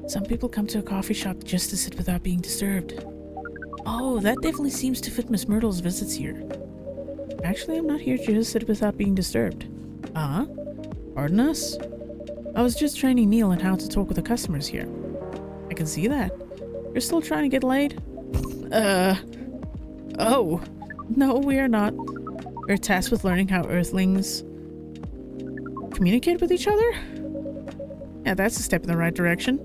Some people come to a coffee shop just to sit without being disturbed. Oh, that definitely seems to fit Miss Myrtle's visits here. Actually, I'm not here to just sit without being disturbed. Pardon us? I was just training Neil on how to talk with the customers here. I can see that. You're still trying to get laid? Oh. No, we are not. We're tasked with learning how Earthlings communicate with each other? Yeah, that's a step in the right direction.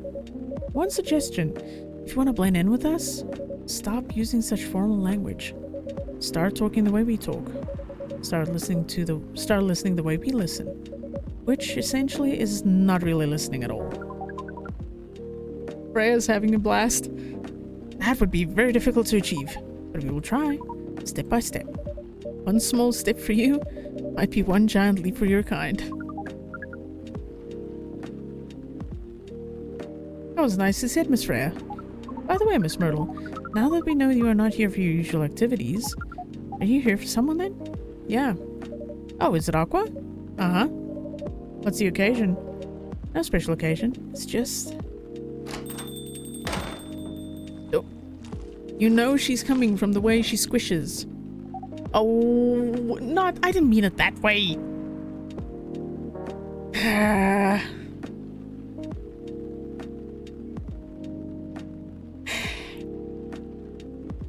One suggestion. If you want to blend in with us, stop using such formal language. Start talking the way we talk. Start listening the way we listen. Which essentially is not really listening at all. Freya's having a blast. That would be very difficult to achieve, but we will try, step by step. One small step for you might be one giant leap for your kind. That was nicely said, Miss Freya. By the way, Miss Myrtle, now that we know you are not here for your usual activities, are you here for someone then? Yeah. Oh, is it Aqua? Uh-huh. What's the occasion? No special occasion. It's just... Oh. You know she's coming from the way she squishes. Oh, not... I didn't mean it that way.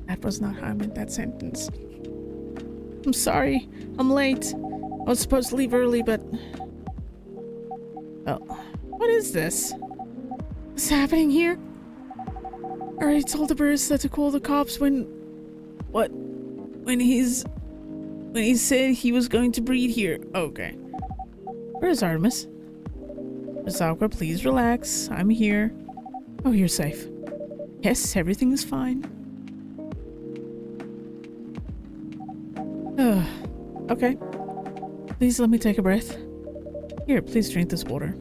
That was not how I meant that sentence. I'm sorry. I'm late. I was supposed to leave early, but... Oh, what is this? What's happening here? I already told the barista to call the cops when... What? When he said he was going to breed here. Okay. Where's Artemis? Miss Aqua, please relax. I'm here. Oh, you're safe. Yes, everything is fine. Okay. Please let me take a breath. Here, please drink this water.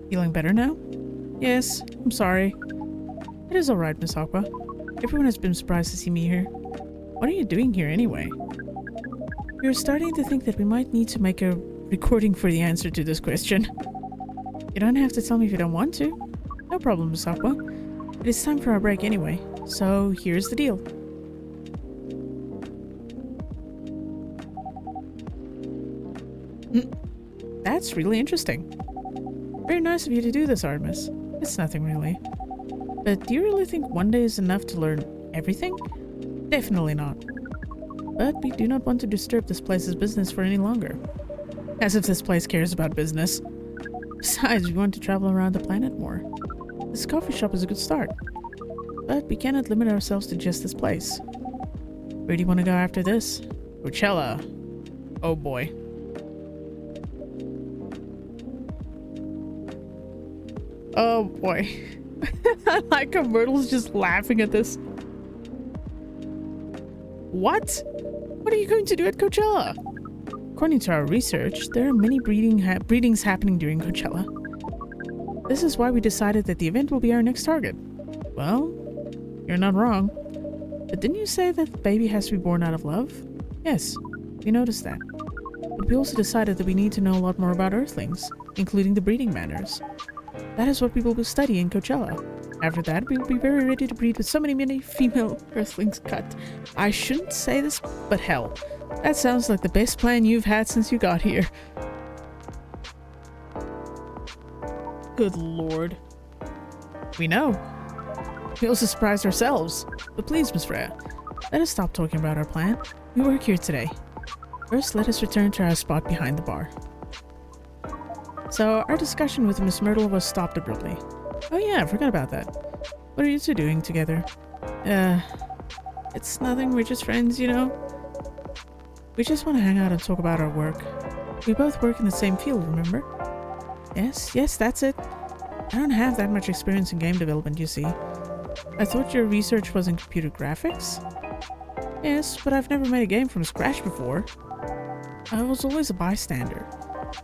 Feeling better now? Yes, I'm sorry. It is alright, Miss Aqua. Everyone has been surprised to see me here. What are you doing here anyway? We're starting to think that we might need to make a recording for the answer to this question. You don't have to tell me if you don't want to. No problem, Miss Aqua. It is time for our break anyway, so here's the deal. That's really interesting. Very nice of you to do this, Artemis. It's nothing really. But do you really think one day is enough to learn everything? Definitely not. But we do not want to disturb this place's business for any longer. As if this place cares about business. Besides, we want to travel around the planet more. This coffee shop is a good start. But we cannot limit ourselves to just this place. Where do you want to go after this? Coachella. Oh boy. Oh boy. I like how Myrtle's just laughing at this. What? What are you going to do at Coachella? According to our research, there are many breedings happening during Coachella. This is why we decided that the event will be our next target. Well, you're not wrong. But didn't you say that the baby has to be born out of love? Yes, we noticed that. But we also decided that we need to know a lot more about Earthlings, including the breeding manners. That is what we will study in Coachella. After that, we will be very ready to breed with so many female Earthlings cut. I shouldn't say this, but hell, that sounds like the best plan you've had since you got here. Good lord. We know. We also surprised ourselves. But please, Miss Freya, let us stop talking about our plan. We work here today. First, let us return to our spot behind the bar. So, our discussion with Miss Myrtle was stopped abruptly. Oh yeah, I forgot about that. What are you two doing together? It's nothing, we're just friends, you know? We just want to hang out and talk about our work. We both work in the same field, remember? Yes, that's it. I don't have that much experience in game development, you see. I thought your research was in computer graphics? Yes, but I've never made a game from scratch before. I was always a bystander.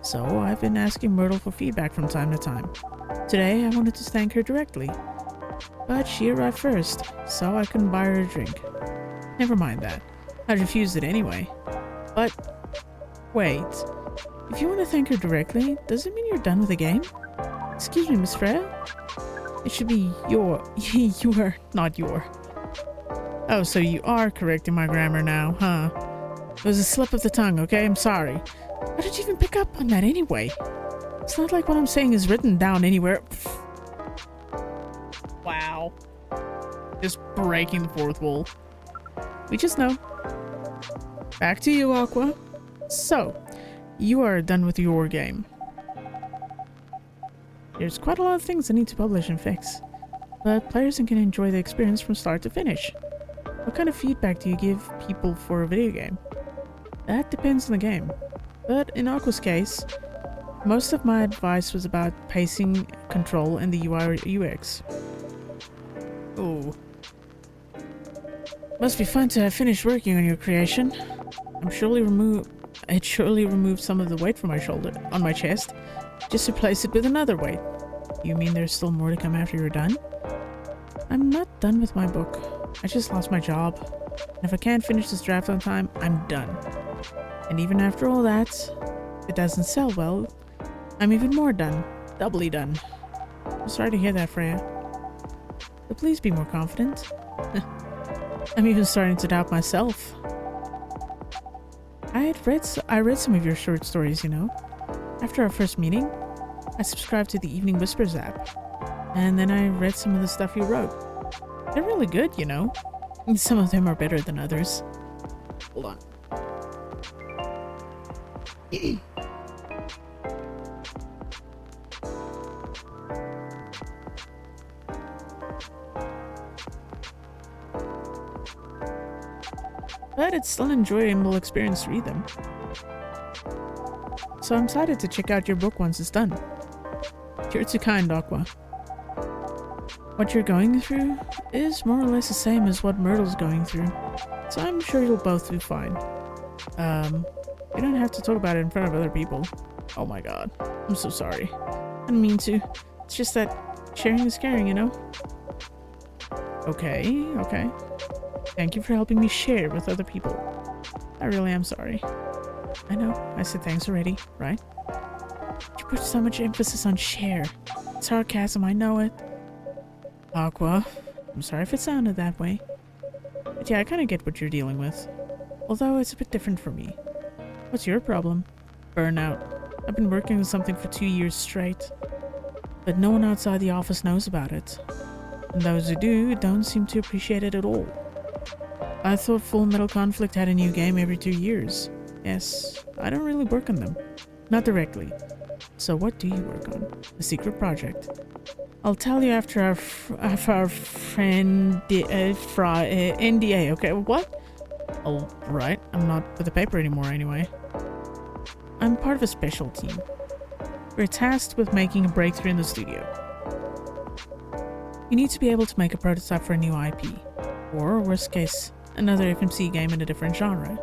So I've been asking Myrtle for feedback from time to time. Today I wanted to thank her directly. But she arrived first, so I couldn't buy her a drink. Never mind that. I refused it anyway. But wait. If you want to thank her directly, does it mean you're done with the game? Excuse me, Miss Freya? It should be your... not your. Oh, so you are correcting my grammar now, huh? It was a slip of the tongue, okay? I'm sorry. How did you even pick up on that anyway? It's not like what I'm saying is written down anywhere. Wow. Just breaking the fourth wall. We just know. Back to you, Aqua. So, you are done with your game. There's quite a lot of things I need to publish and fix, but players can enjoy the experience from start to finish. What kind of feedback do you give people for a video game? That depends on the game, but in Aqua's case, most of my advice was about pacing, control, and the UI or UX. Ooh. Must be fun to have finished working on your creation. It surely removed some of the weight from on my chest. Just replace it with another weight. You mean there's still more to come after you're done? I'm not done with my book. I just lost my job. And if I can't finish this draft on time, I'm done. And even after all that, if it doesn't sell well, I'm even more done. Doubly done. I'm sorry to hear that, Freya. But please be more confident. I'm even starting to doubt myself. I read some of your short stories, you know. After our first meeting, I subscribed to the Evening Whispers app, and then I read some of the stuff you wrote. They're really good, you know. Some of them are better than others. Hold on. But it's still an enjoyable experience to read them. So I'm excited to check out your book once it's done. You're too kind, Aqua. What you're going through is more or less the same as what Myrtle's going through, so I'm sure you'll both do fine. You don't have to talk about it in front of other people. Oh my god, I'm so sorry. I didn't mean to. It's just that sharing is caring, you know? Okay. Thank you for helping me share with other people. I really am sorry. I know, I said thanks already, right? You put so much emphasis on share. Sarcasm, I know it. Aqua, I'm sorry if it sounded that way. But yeah, I kind of get what you're dealing with. Although it's a bit different for me. What's your problem? Burnout. I've been working on something for 2 years straight. but no one outside the office knows about it. And those who do don't seem to appreciate it at all. I thought Full Metal Conflict had a new game every 2 years. Yes, I don't really work on them. Not directly. So what do you work on? A secret project. I'll tell you after our friend NDA. Okay, what? Oh, right. I'm not with the paper anymore anyway. I'm part of a special team. We're tasked with making a breakthrough in the studio. You need to be able to make a prototype for a new IP. Or, worst case, another FMC game in a different genre.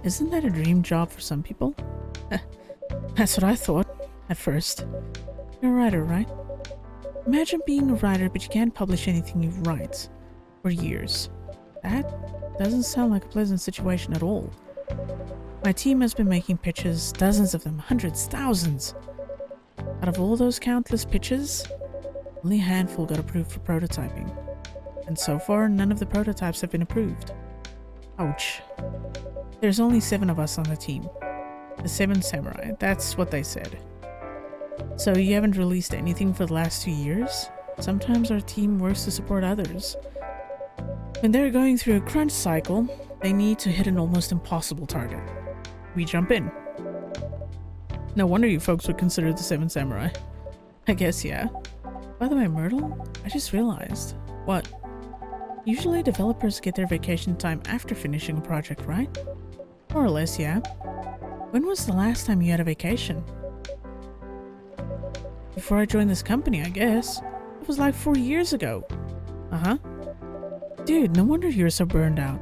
Isn't that a dream job for some people? That's what I thought, at first. You're a writer, right? Imagine being a writer but you can't publish anything you write. For years. That doesn't sound like a pleasant situation at all. My team has been making pitches, dozens of them, hundreds, thousands. Out of all those countless pitches, only a handful got approved for prototyping. And so far, none of the prototypes have been approved. Ouch. There's only 7 of us on the team. The 7 samurai, that's what they said. So you haven't released anything for the last 2 years? Sometimes our team works to support others. When they're going through a crunch cycle, they need to hit an almost impossible target. We jump in. No wonder you folks would consider the 7 samurai. I guess, yeah. By the way, Myrtle, I just realized. What? Usually developers get their vacation time after finishing a project, right? More or less, yeah. When was the last time you had a vacation? Before I joined this company, I guess. It was like 4 years ago. Uh-huh. Dude, no wonder you're so burned out.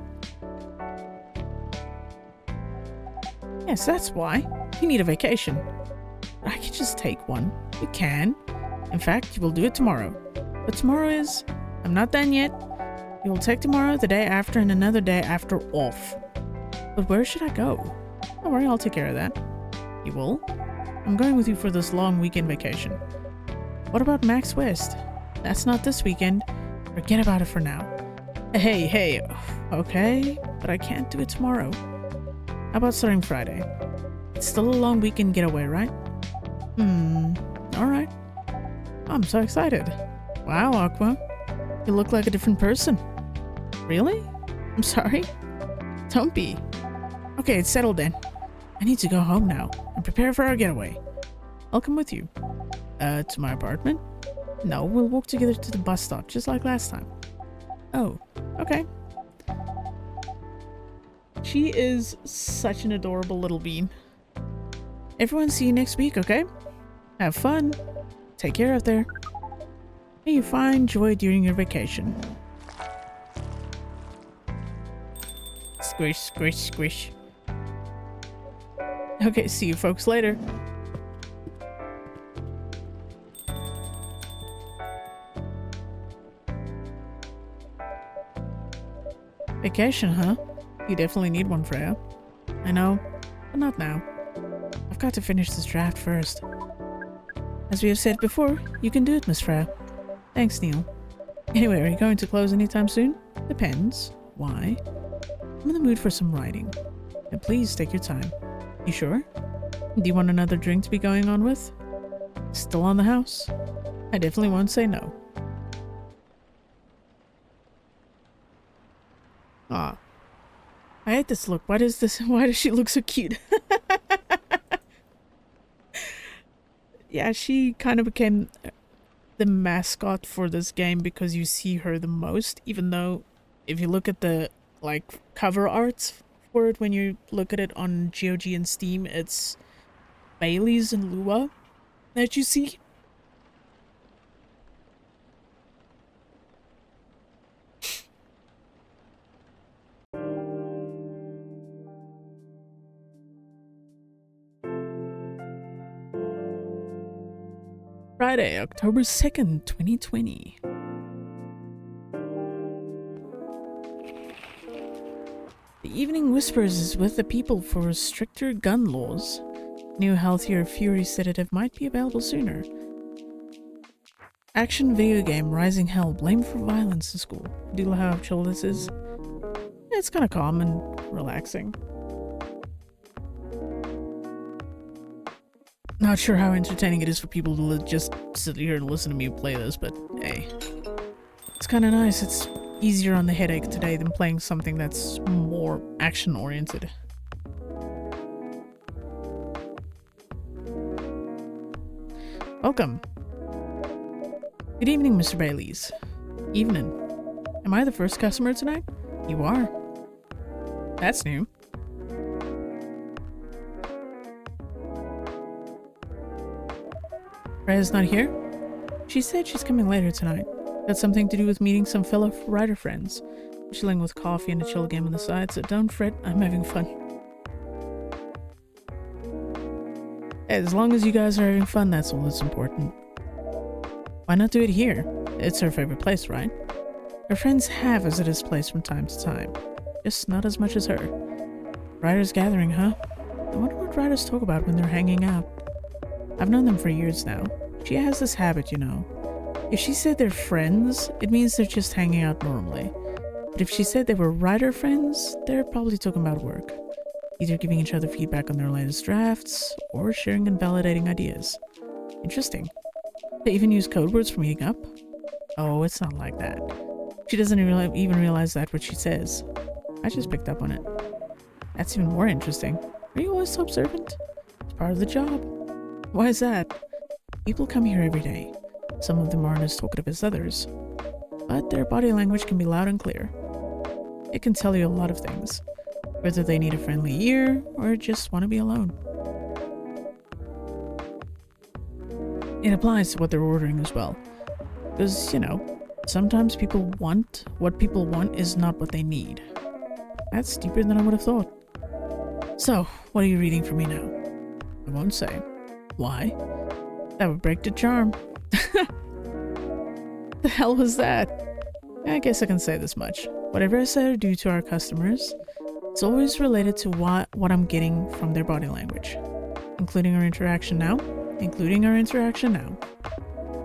Yes, that's why. You need a vacation. I could just take one. You can. In fact, you will do it tomorrow. But tomorrow is... I'm not done yet. You will take tomorrow, the day after, and another day after off. But where should I go? Don't worry, I'll take care of that. You will? I'm going with you for this long weekend vacation. What about Max West? That's not this weekend. Forget about it for now. Hey, okay, but I can't do it tomorrow. How about starting Friday? It's still a long weekend getaway, right? Alright. I'm so excited. Wow, Aqua. You look like a different person. Really? I'm sorry? Don't be. Okay, it's settled then. I need to go home now and prepare for our getaway. I'll come with you. To my apartment? No, we'll walk together to the bus stop, just like last time. Oh, okay. She is such an adorable little bean. Everyone, see you next week, okay? Have fun. Take care out there. May you find joy during your vacation. Squish, squish, squish. Okay, see you folks later. Vacation, huh? You definitely need one, Freya. I know, but not now. I've got to finish this draft first. As we have said before, you can do it, Miss Freya. Thanks, Neil. Anyway, are you going to close anytime soon? Depends. Why? I'm in the mood for some writing. And please take your time. You sure? Do you want another drink to be going on with? Still on the house? I definitely won't say no. Ah. I hate this look. Why does she look so cute? Yeah, she kind of became the mascot for this game because you see her the most, even though if you look at the like cover arts for it, when you look at it on GOG and Steam, it's Bailey's and Lua that you see. Friday, October 2nd, 2020. The Evening Whispers is with the people for stricter gun laws. New healthier Fury sedative might be available sooner. Action video game Rising Hell blamed for violence in school. Do you know how chill this is? It's kind of calm and relaxing. Not sure how entertaining it is for people to just sit here and listen to me play this, but hey. It's kind of nice. It's easier on the headache today than playing something that's more action-oriented. Welcome. Good evening, Mr. Baileys. Evening. Am I the first customer tonight? You are. That's new. Freya's not here? She said she's coming later tonight. Got something to do with meeting some fellow writer friends. Chilling with coffee and a chill game on the side, so don't fret, I'm having fun. As long as you guys are having fun, that's all that's important. Why not do it here? It's her favorite place, right? Her friends have visited this place from time to time. Just not as much as her. Writers gathering, huh? I wonder what writers talk about when they're hanging out. I've known them for years now. She has this habit, you know. If she said they're friends, it means they're just hanging out normally. But if she said they were writer friends, they're probably talking about work. Either giving each other feedback on their latest drafts, or sharing and validating ideas. Interesting. They even use code words for meeting up? Oh, it's not like that. She doesn't even realize that what she says. I just picked up on it. That's even more interesting. Are you always so observant? It's part of the job. Why is that? People come here every day. Some of them aren't as talkative as others. But their body language can be loud and clear. It can tell you a lot of things. Whether they need a friendly ear, or just want to be alone. It applies to what they're ordering as well. Because, you know, sometimes what people want is not what they need. That's deeper than I would have thought. So, what are you reading for me now? I won't say. Why? That would break the charm. The hell was that? I guess I can say this much. Whatever I say or do to our customers, it's always related to what I'm getting from their body language. Including our interaction now.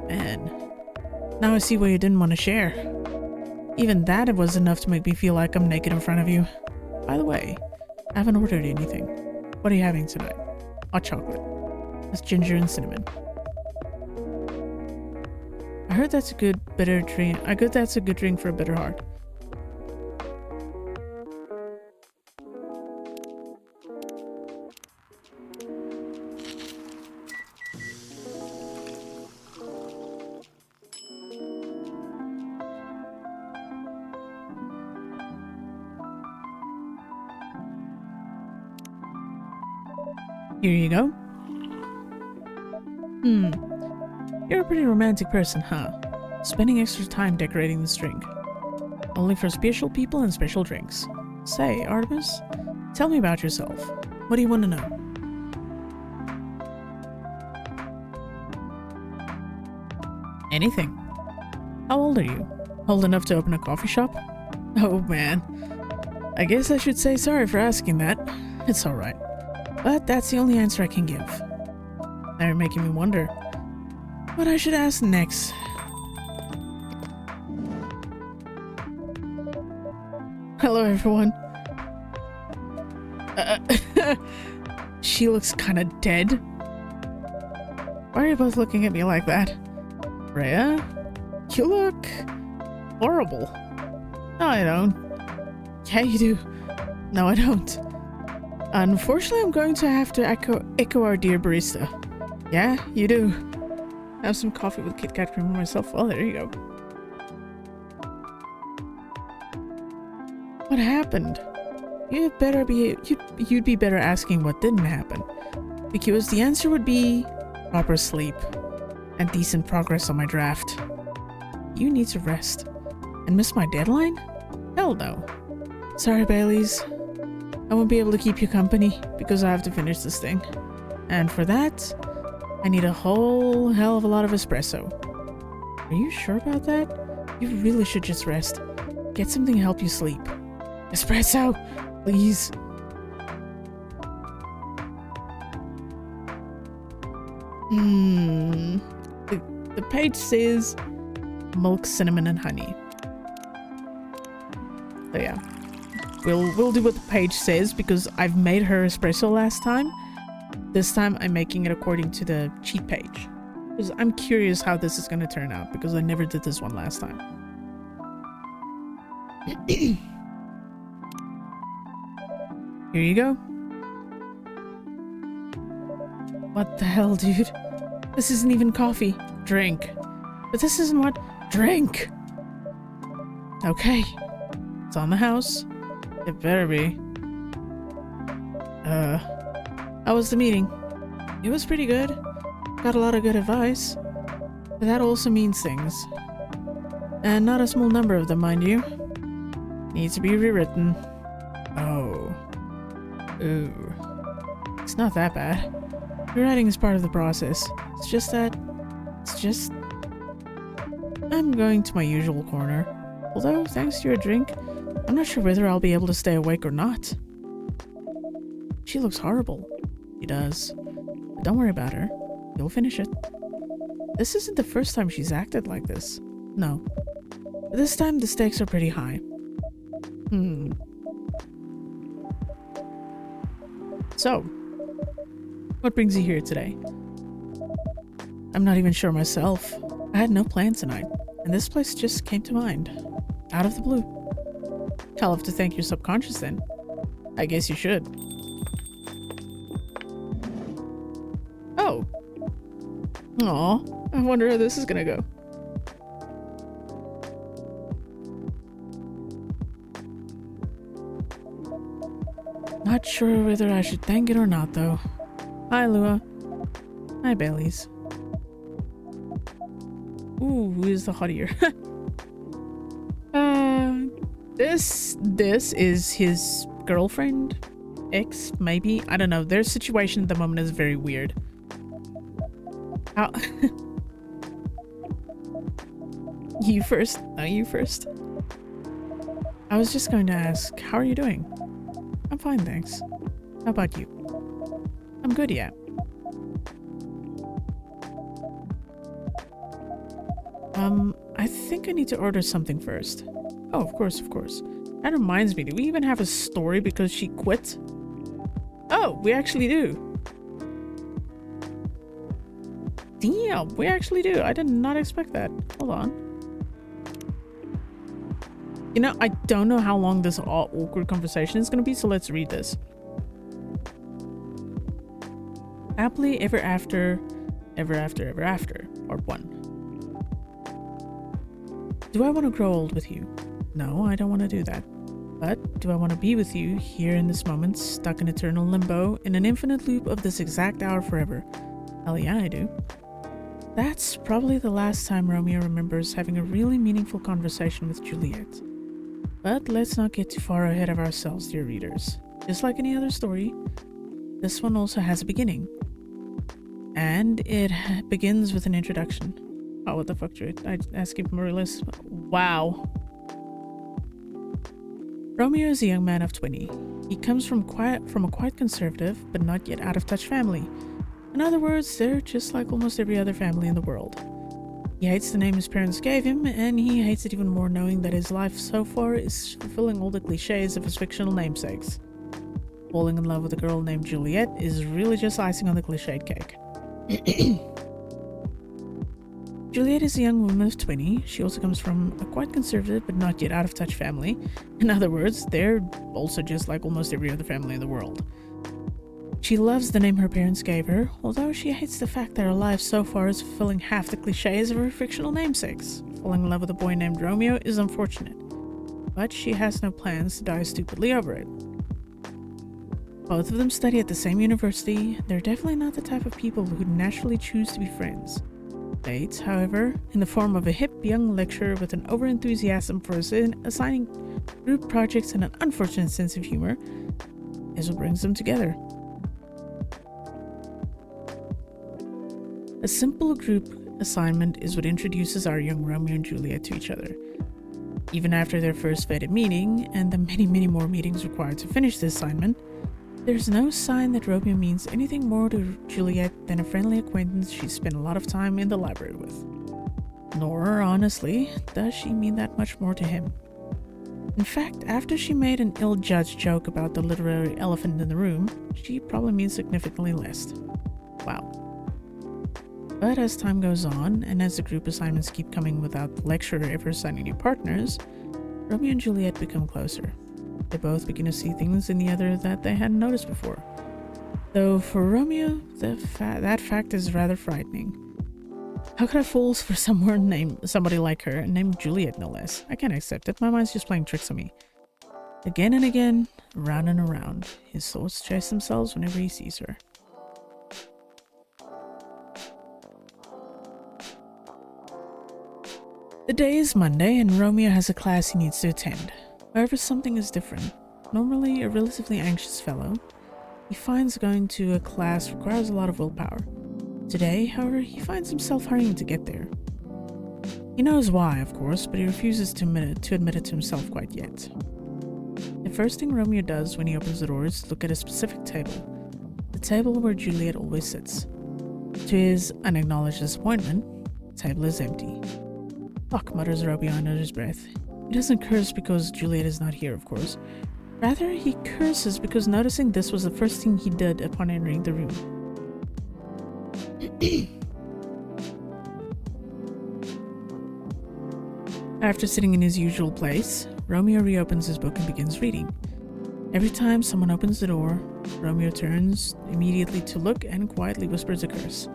And now I see why you didn't want to share. Even that was enough to make me feel like I'm naked in front of you. By the way, I haven't ordered anything. What are you having tonight? Hot chocolate. With ginger and cinnamon. I heard that's a good bitter drink. That's a good drink for a bitter heart. Here you go. You're a pretty romantic person, huh? Spending extra time decorating this drink. Only for special people and special drinks. Say, Artemis, tell me about yourself. What do you want to know? Anything. How old are you? Old enough to open a coffee shop? Oh man. I guess I should say sorry for asking that. It's alright. But that's the only answer I can give. Now you're making me wonder what I should ask next. Hello everyone. She looks kinda dead. Why are you both looking at me like that? Freya? You look horrible. No, I don't. Yeah, you do. No, I don't. Unfortunately, I'm going to have to echo our dear barista. Yeah, you do. Have some coffee with Kit Kat cream myself. Well, there you go. What happened? You'd be better asking what didn't happen. Because the answer would be proper sleep and decent progress on my draft. You need to rest. And miss my deadline? Hell no. Sorry, Baileys. I won't be able to keep you company because I have to finish this thing. And for that, I need a whole hell of a lot of espresso. Are you sure about that? You really should just rest. Get something to help you sleep. Espresso, please. The page says milk, cinnamon, and honey. So yeah. We'll do what the page says because I've made her espresso last time This time I'm making it according to the cheat page. Because I'm curious how this is going to turn out, because I never did this one last time. Here you go. What the hell, dude? This isn't even coffee. Drink. But this isn't what? Drink! Okay. It's on the house. It better be. How was the meeting? It was pretty good. Got a lot of good advice. But that also means things. And not a small number of them, mind you. Needs to be rewritten. Oh. Ooh. It's not that bad. Rewriting is part of the process. It's just that... I'm going to my usual corner. Although, thanks to your drink, I'm not sure whether I'll be able to stay awake or not. She looks horrible. She does. But don't worry about her. You'll finish it. This isn't the first time she's acted like this. No. But this time the stakes are pretty high. So, what brings you here today? I'm not even sure myself. I had no plans tonight, and this place just came to mind. Out of the blue. I'll have to thank your subconscious then. I guess you should. Oh. Aw, I wonder how this is gonna go. Not sure whether I should thank it or not, though. Hi, Lua. Hi, Baileys. Ooh, who is the hottier? This is his girlfriend? Ex, maybe? I don't know. Their situation at the moment is very weird. How? You first. No, you first. I was just going to ask, how are you doing? I'm fine, thanks. How about you? I'm good, yeah. I think I need to order something first. Oh, of course, of course. That reminds me, do we even have a story because she quit? Oh, we actually do. Damn, we actually do. I did not expect that. Hold on. You know, I don't know how long this awkward conversation is going to be, so let's read this. Happily ever after, ever after, ever after. Part 1. Do I want to grow old with you? No, I don't want to do that. But do I want to be with you here in this moment, stuck in eternal limbo, in an infinite loop of this exact hour forever? Hell yeah, I do. That's probably the last time Romeo remembers having a really meaningful conversation with Juliet. But let's not get too far ahead of ourselves, dear readers. Just like any other story, this one also has a beginning. And it begins with an introduction. Oh, what the fuck, Druid? I skipped Morales. Wow. Romeo is a young man of 20. He comes from a quite conservative, but not yet out-of-touch family. In other words, they're just like almost every other family in the world. He hates the name his parents gave him, and he hates it even more knowing that his life so far is fulfilling all the cliches of his fictional namesakes. Falling in love with a girl named Juliet is really just icing on the cliched cake. Juliet is a young woman of 20. She also comes from a quite conservative but not yet out-of-touch family. In other words, they're also just like almost every other family in the world. She loves the name her parents gave her, although she hates the fact that her life so far is fulfilling half the cliches of her fictional namesakes. Falling in love with a boy named Romeo is unfortunate, but she has no plans to die stupidly over it. Both of them study at the same university. They're definitely not the type of people who naturally choose to be friends. Bates, however, in the form of a hip young lecturer with an overenthusiasm for assigning group projects and an unfortunate sense of humor, is what brings them together. A simple group assignment is what introduces our young Romeo and Juliet to each other. Even after their first fated meeting, and the many more meetings required to finish the assignment, there's no sign that Romeo means anything more to Juliet than a friendly acquaintance she spent a lot of time in the library with. Nor, honestly, does she mean that much more to him. In fact, after she made an ill-judged joke about the literary elephant in the room, she probably means significantly less. Wow. But as time goes on, and as the group assignments keep coming without the lecturer ever assigning new partners, Romeo and Juliet become closer. They both begin to see things in the other that they hadn't noticed before. Though for Romeo, that fact is rather frightening. How could I fall for somebody like her, named Juliet no less? I can't accept it, my mind's just playing tricks on me. Again and again, around and around, his thoughts chase themselves whenever he sees her. The day is Monday and Romeo has a class he needs to attend. However, something is different. Normally a relatively anxious fellow, he finds going to a class requires a lot of willpower. Today, however, he finds himself hurrying to get there. He knows why, of course, but he refuses to admit it to himself quite yet. The first thing Romeo does when he opens the door is look at a specific table. The table where Juliet always sits. To his unacknowledged disappointment, the table is empty. Fuck, mutters Romeo under his breath. He doesn't curse because Juliet is not here, of course. Rather, he curses because noticing this was the first thing he did upon entering the room. After sitting in his usual place, Romeo reopens his book and begins reading. Every time someone opens the door, Romeo turns immediately to look and quietly whispers a curse.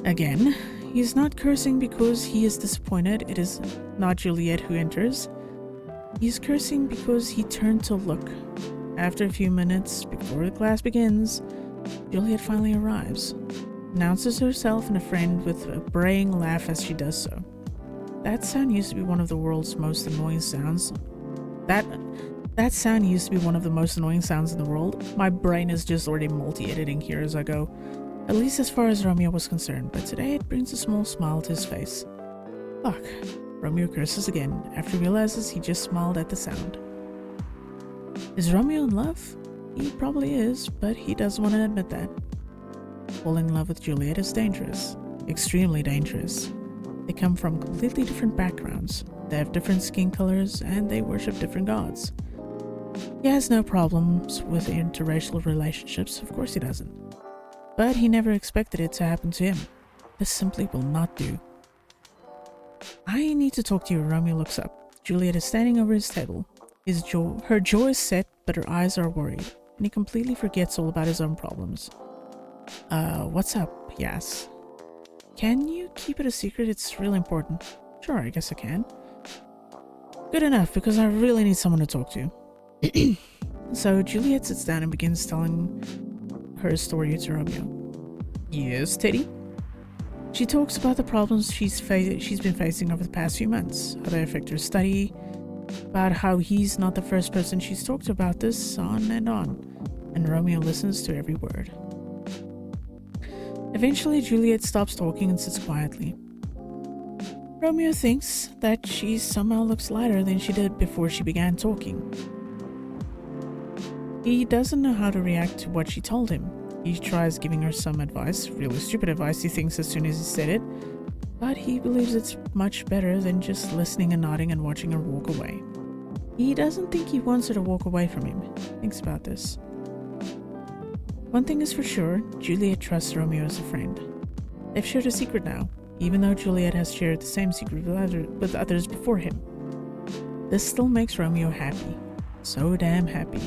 Again, he is not cursing because he is disappointed. It is not Juliet who enters. He is cursing because he turned to look. After a few minutes, before the class begins, Juliet finally arrives, announces herself and a friend with a braying laugh as she does so. That sound used to be one of the world's most annoying sounds. That sound used to be one of the most annoying sounds in the world. My brain is just already multi-editing here as I go. At least as far as Romeo was concerned, but today it brings a small smile to his face. Fuck. Romeo curses again, after he realizes he just smiled at the sound. Is Romeo in love? He probably is, but he doesn't want to admit that. Falling in love with Juliet is dangerous. Extremely dangerous. They come from completely different backgrounds. They have different skin colors, and they worship different gods. He has no problems with interracial relationships, of course he doesn't. But he never expected it to happen to him. This simply will not do. I need to talk to you. Romeo looks up. Juliet is standing over his table. Her jaw is set, but her eyes are worried, and he completely forgets all about his own problems. What's up? He asks. Can you keep it a secret? It's really important. Sure, I guess I can. Good enough, because I really need someone to talk to. So Juliet sits down and begins telling her story to Romeo. Yes, Teddy? She talks about the problems she's been facing over the past few months, how they affect her study, about how he's not the first person she's talked to about this, on, and Romeo listens to every word. Eventually, Juliet stops talking and sits quietly. Romeo thinks that she somehow looks lighter than she did before she began talking. He doesn't know how to react to what she told him. He tries giving her some advice, really stupid advice he thinks as soon as he said it, but he believes it's much better than just listening and nodding and watching her walk away. He doesn't think he wants her to walk away from him. Thinks about this. One thing is for sure, Juliet trusts Romeo as a friend. They've shared a secret now, even though Juliet has shared the same secret with others before him. This still makes Romeo happy. So damn happy.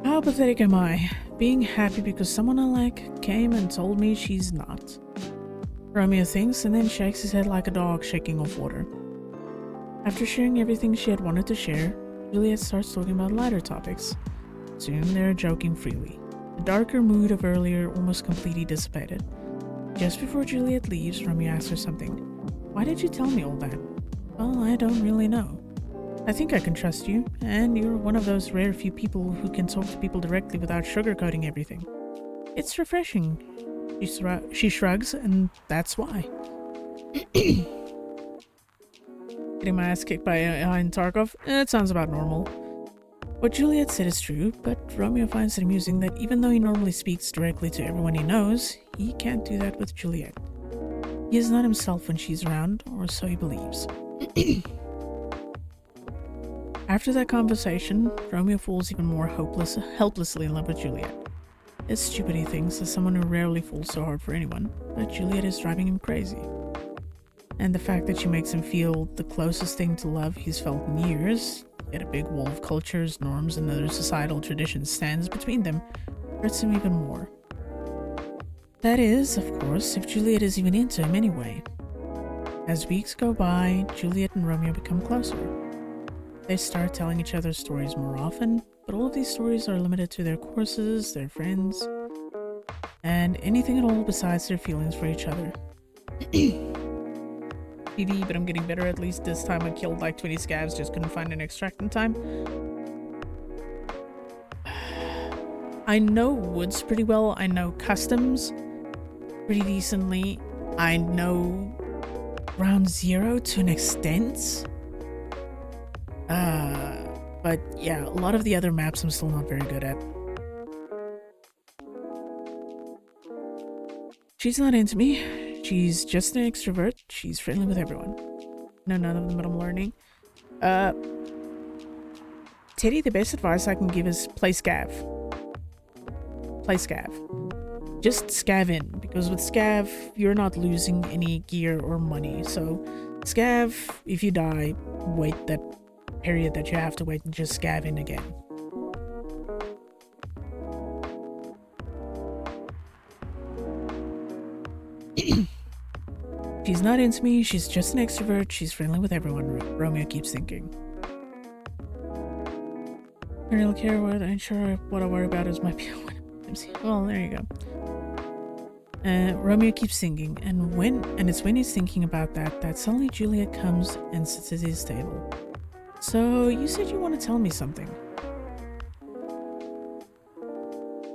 How pathetic am I, being happy because someone I like came and told me she's not. Romeo thinks and then shakes his head like a dog shaking off water. After sharing everything she had wanted to share, Juliet starts talking about lighter topics. Soon they're joking freely. The darker mood of earlier almost completely dissipated. Just before Juliet leaves, Romeo asks her something. Why did you tell me all that? Well, I don't really know. I think I can trust you, and you're one of those rare few people who can talk to people directly without sugarcoating everything. It's refreshing. She shrugs, and that's why. Getting my ass kicked by Ian Tarkov? It sounds about normal. What Juliet said is true, but Romeo finds it amusing that even though he normally speaks directly to everyone he knows, he can't do that with Juliet. He is not himself when she's around, or so he believes. After that conversation, Romeo falls even more helplessly in love with Juliet. It's stupid, he thinks, as someone who rarely falls so hard for anyone, but Juliet is driving him crazy. And the fact that she makes him feel the closest thing to love he's felt in years, yet a big wall of cultures, norms, and other societal traditions stands between them, hurts him even more. That is, of course, if Juliet is even into him anyway. As weeks go by, Juliet and Romeo become closer. They start telling each other stories more often, but all of these stories are limited to their courses, their friends, and anything at all besides their feelings for each other. PD, but I'm getting better. At least this time I killed like 20 scavs, just couldn't find an extract in time. I know woods pretty well. I know customs pretty decently. I know ground zero to an extent. But yeah, a lot of the other maps I'm still not very good at. She's not into me. She's just an extrovert. She's friendly with everyone. No, none of them, but I'm learning. Teddy, the best advice I can give is play scav. Play scav. Just scav in, because with scav, you're not losing any gear or money. So scav, if you die, wait that period that you have to wait and just scav in again. She's not into me, she's just an extrovert, she's friendly with everyone, Romeo keeps thinking. I don't really care what, I'm sure what I worry about is my well, there you go. Romeo keeps singing, and it's when he's thinking about that suddenly Juliet comes and sits at his table. So, you said you want to tell me something.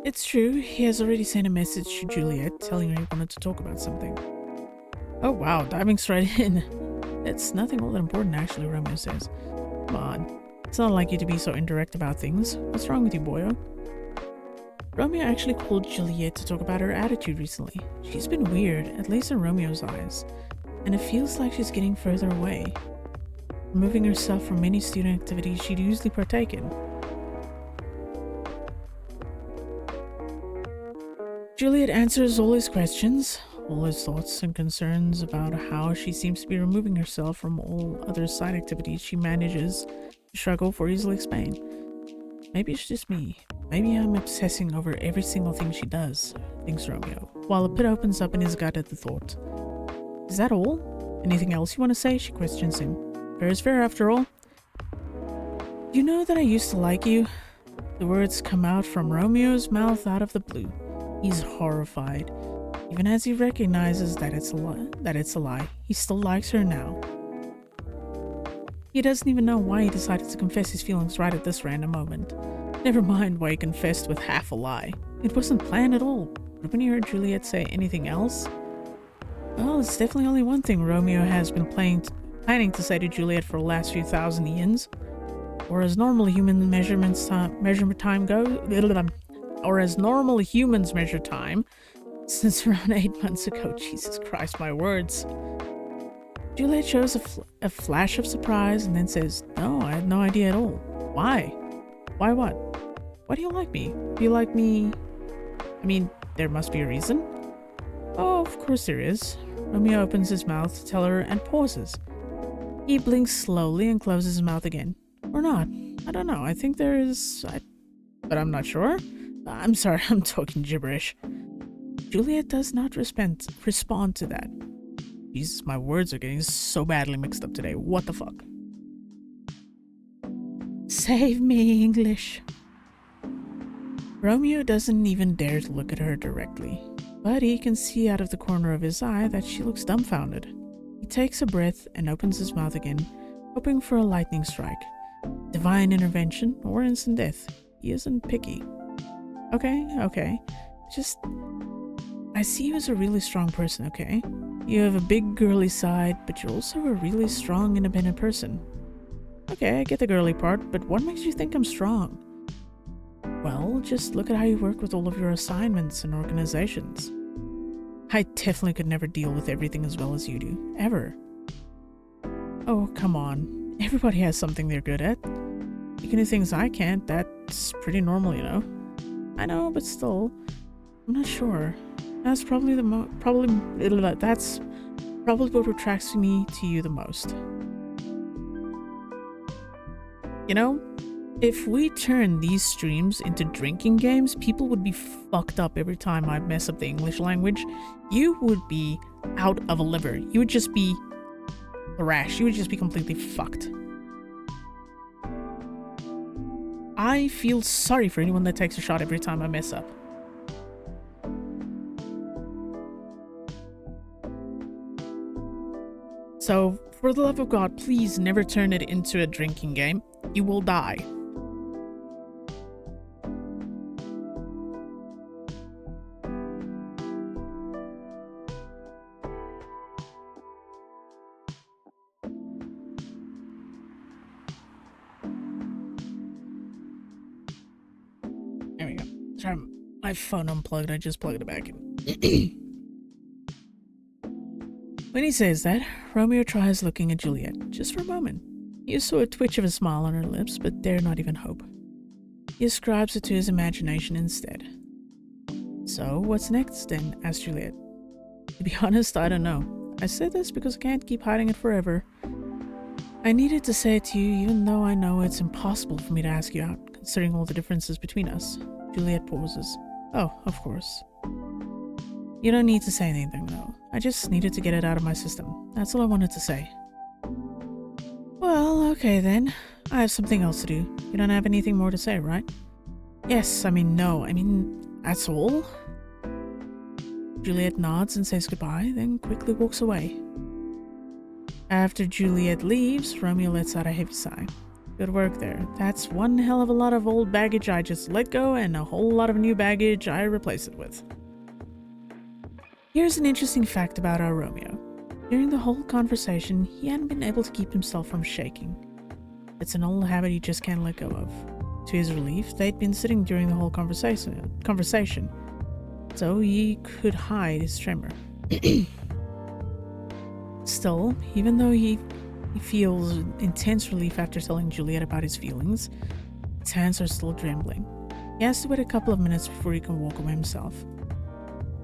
It's true, he has already sent a message to Juliet telling her he wanted to talk about something. Oh wow, diving straight in. It's nothing all that important actually, Romeo says. Come on, it's not like you to be so indirect about things. What's wrong with you, boyo? Romeo actually called Juliet to talk about her attitude recently. She's been weird, at least in Romeo's eyes, and it feels like she's getting further away, removing herself from many student activities she'd usually partake in. Juliet answers all his questions, all his thoughts and concerns about how she seems to be removing herself from all other side activities she manages to struggle for easily explain. Maybe it's just me. Maybe I'm obsessing over every single thing she does, thinks Romeo, while a pit opens up in his gut at the thought. Is that all? Anything else you want to say? She questions him. Fair is fair after all. You know that I used to like you? The words come out from Romeo's mouth out of the blue. He's horrified, even as he recognizes that it's a lie. He still likes her now. He doesn't even know why he decided to confess his feelings right at this random moment. Never mind why he confessed with half a lie. It wasn't planned at all. But when he heard Juliet say anything else, well, it's definitely only one thing Romeo has been planning to say to Juliet for the last few thousand eons. Or as normal human measurement time goes, or as normal humans measure time, since around 8 months ago. Jesus Christ, my words. Juliet shows a flash of surprise and then says, "No, I had no idea at all. Why? Why what? Why do you like me? Do you like me? I mean, there must be a reason." Oh, of course there is. Romeo opens his mouth to tell her and pauses. He blinks slowly and closes his mouth again. Or not. I don't know. I think there is... but I'm not sure. I'm sorry, I'm talking gibberish. Juliet does not respond to that. Jesus, my words are getting so badly mixed up today. What the fuck? Save me, English. Romeo doesn't even dare to look at her directly, but he can see out of the corner of his eye that she looks dumbfounded. He takes a breath and opens his mouth again, hoping for a lightning strike. Divine intervention or instant death. He isn't picky. Okay. I see you as a really strong person, okay? You have a big girly side, but you're also a really strong, independent person. Okay, I get the girly part, but what makes you think I'm strong? Well, just look at how you work with all of your assignments and organizations. I definitely could never deal with everything as well as you do, ever. Oh, come on. Everybody has something they're good at. You can do things I can't, that's pretty normal, you know. I know, but still, I'm not sure. That's probably that's probably what attracts me to you the most. You know, if we turn these streams into drinking games, people would be fucked up every time I mess up the English language. You would be out of a liver. You would just be thrashed. You would just be completely fucked. I feel sorry for anyone that takes a shot every time I mess up. So, for the love of God, please never turn it into a drinking game. You will die. There we go. Sorry, my phone unplugged. I just plugged it back in. When he says that, Romeo tries looking at Juliet, just for a moment. You saw a twitch of a smile on her lips, but dare not even hope. He ascribes it to his imagination instead. So, what's next then? Asked Juliet. To be honest, I don't know. I said this because I can't keep hiding it forever. I needed to say it to you, even though I know it's impossible for me to ask you out, considering all the differences between us. Juliet pauses. Oh, of course. You don't need to say anything, though. I just needed to get it out of my system. That's all I wanted to say. Well, okay then. I have something else to do. You don't have anything more to say, right? Yes, no. That's all? Juliet nods and says goodbye, then quickly walks away. After Juliet leaves, Romeo lets out a heavy sigh. Good work there. That's one hell of a lot of old baggage I just let go and a whole lot of new baggage I replace it with. Here's an interesting fact about our Romeo. During the whole conversation, he hadn't been able to keep himself from shaking. It's an old habit he just can't let go of. To his relief, they'd been sitting during the whole conversation, so he could hide his tremor. Still, even though he feels intense relief after telling Juliet about his feelings, his hands are still trembling. He has to wait a couple of minutes before he can walk away himself.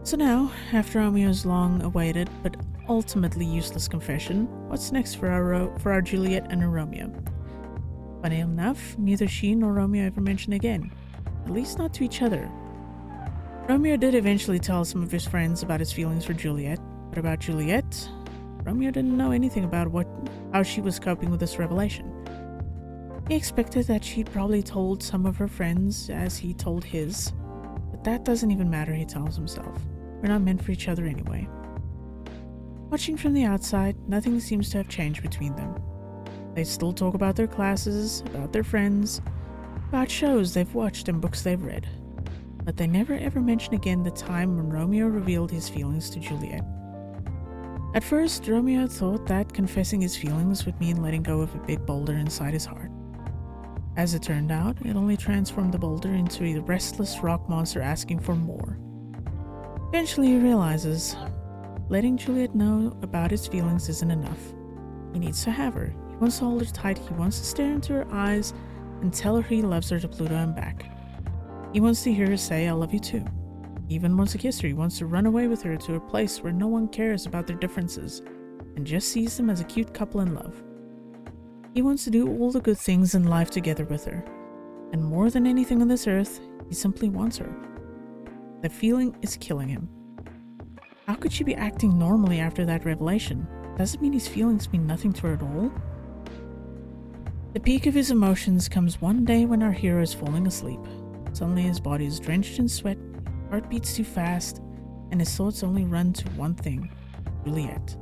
So now, after Romeo's long-awaited but ultimately useless confession, what's next for our Juliet and her Romeo? Funny enough, neither she nor Romeo ever mention again, at least not to each other. Romeo did eventually tell some of his friends about his feelings for Juliet, but about Juliet, Romeo didn't know anything about how she was coping with this revelation. He expected that she'd probably told some of her friends as he told his, but that doesn't even matter, he tells himself. We're not meant for each other anyway. Watching from the outside, nothing seems to have changed between them. They still talk about their classes, about their friends, about shows they've watched and books they've read. But they never ever mention again the time when Romeo revealed his feelings to Juliet. At first, Romeo thought that confessing his feelings would mean letting go of a big boulder inside his heart. As it turned out, it only transformed the boulder into a restless rock monster asking for more. Eventually he realizes letting Juliet know about his feelings isn't enough. He needs to have her. He wants to hold her tight. He wants to stare into her eyes and tell her he loves her to Pluto and back. He wants to hear her say, I love you too. He even wants to kiss her. He wants to run away with her to a place where no one cares about their differences and just sees them as a cute couple in love. He wants to do all the good things in life together with her. And more than anything on this earth, he simply wants her. The feeling is killing him. How could she be acting normally after that revelation? Does it mean his feelings mean nothing to her at all? The peak of his emotions comes one day when our hero is falling asleep. Suddenly his body is drenched in sweat, his heart beats too fast, and his thoughts only run to one thing, Juliet.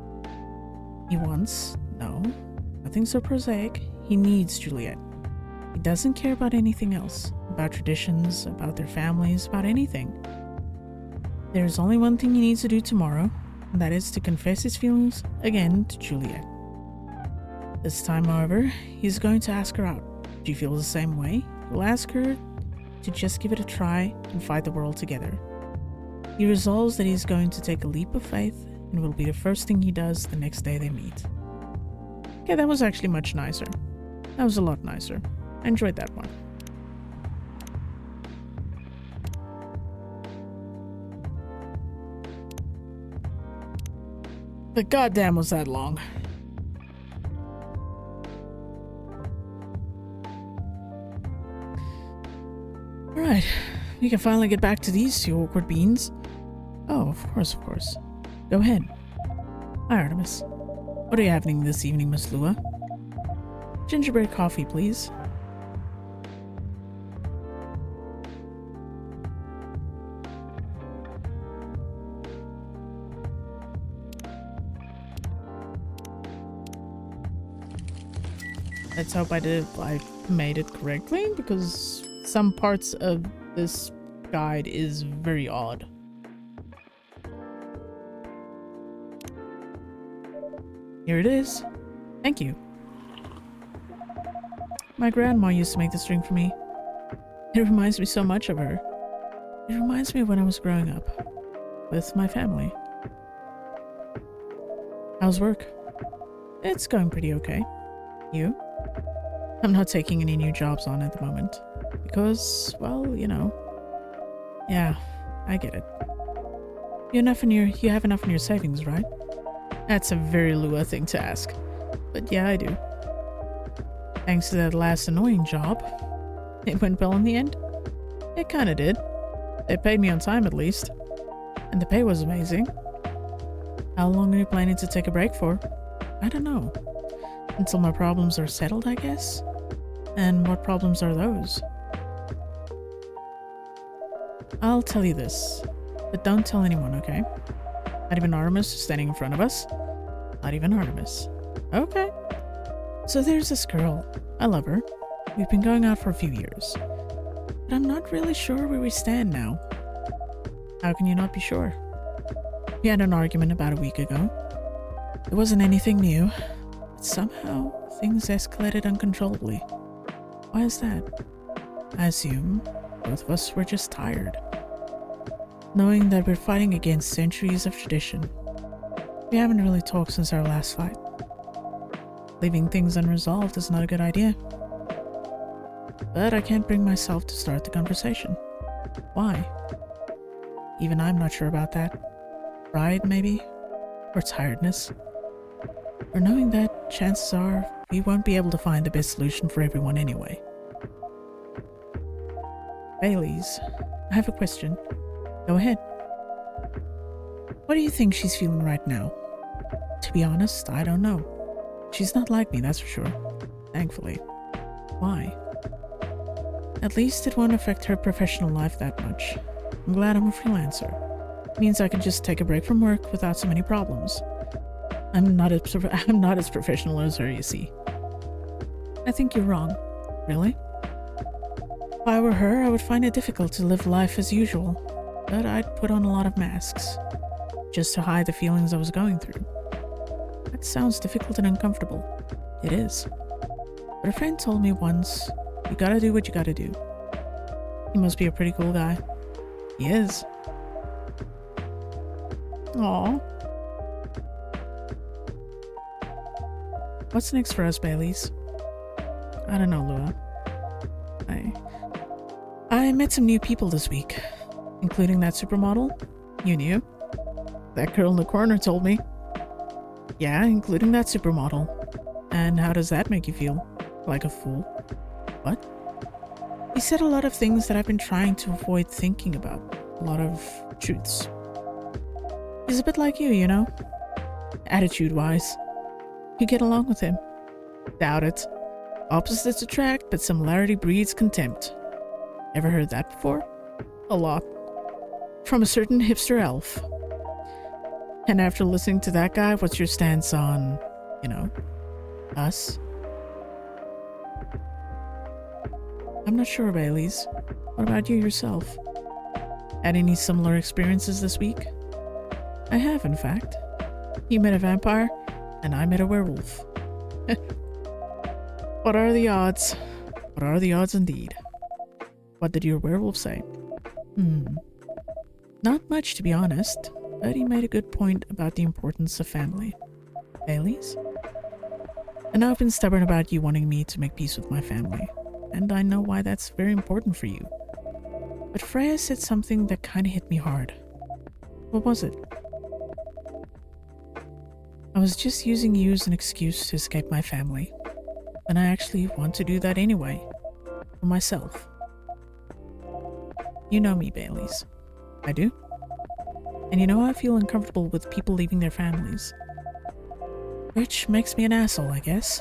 He wants, no, nothing so prosaic, he needs Juliet. He doesn't care about anything else, about traditions, about their families, about anything. There's only one thing he needs to do tomorrow, and that is to confess his feelings again to Juliet. This time, however, he's going to ask her out. She feels the same way. He'll ask her to just give it a try and fight the world together. He resolves that he's going to take a leap of faith and will be the first thing he does the next day they meet. Okay, that was actually much nicer. That was a lot nicer. I enjoyed that one. But goddamn was that long. Alright, we can finally get back to these two awkward beans. Oh, of course, of course. Go ahead. Hi, Artemis. What are you having this evening, Miss Lua? Gingerbread coffee, please. Let's hope I made it correctly, because some parts of this guide is very odd. Here it is. Thank you. My grandma used to make this drink for me. It reminds me so much of her. It reminds me of when I was growing up with my family. How's work? It's going pretty okay. You? I'm not taking any new jobs on at the moment. Because, well, you know. Yeah, I get it. You have enough in your savings, right? That's a very Lua thing to ask. But yeah, I do. Thanks to that last annoying job. It went well in the end. It kinda did. They paid me on time at least. And the pay was amazing. How long are you planning to take a break for? I don't know. Until my problems are settled, I guess? And what problems are those? I'll tell you this, but don't tell anyone, okay? Not even Artemis is standing in front of us. Not even Artemis. Okay. So there's this girl. I love her. We've been going out for a few years. But I'm not really sure where we stand now. How can you not be sure? We had an argument about a week ago. It wasn't anything new, but somehow things escalated uncontrollably. Why is that? I assume both of us were just tired. Knowing that we're fighting against centuries of tradition. We haven't really talked since our last fight. Leaving things unresolved is not a good idea. But I can't bring myself to start the conversation. Why? Even I'm not sure about that. Pride, maybe? Or tiredness? Or knowing that chances are we won't be able to find the best solution for everyone anyway. Baileys, I have a question. Go ahead. What do you think she's feeling right now? To be honest, I don't know. She's not like me, that's for sure. Thankfully. Why? At least it won't affect her professional life that much. I'm glad I'm a freelancer. It means I can just take a break from work without so many problems. I'm not as professional as her, you see. I think you're wrong. Really? If I were her, I would find it difficult to live life as usual. But I'd put on a lot of masks. Just to hide the feelings I was going through. That sounds difficult and uncomfortable. It is. But a friend told me once, you gotta do what you gotta do. He must be a pretty cool guy. He is. Aww. What's next for us, Baileys? I don't know, Lua. I met some new people this week, including that supermodel. You knew. That girl in the corner told me. Yeah, including that supermodel. And how does that make you feel? Like a fool? What? He said a lot of things that I've been trying to avoid thinking about. A lot of truths. He's a bit like you know? Attitude-wise. You get along with him. Doubt it. Opposites attract, but similarity breeds contempt. Ever heard that before? A lot. From a certain hipster elf. And after listening to that guy, what's your stance on, us? I'm not sure, Baileys. What about you yourself? Had any similar experiences this week? I have, in fact. You met a vampire, and I met a werewolf. What are the odds? What are the odds indeed? What did your werewolf say? Not much, to be honest, but he made a good point about the importance of family. Baileys? And I've been stubborn about you wanting me to make peace with my family, and I know why that's very important for you. But Freya said something that kinda hit me hard. What was it? I was just using you as an excuse to escape my family, and I actually want to do that anyway. For myself. You know me, Baileys. I do? And you know I feel uncomfortable with people leaving their families. Which makes me an asshole, I guess.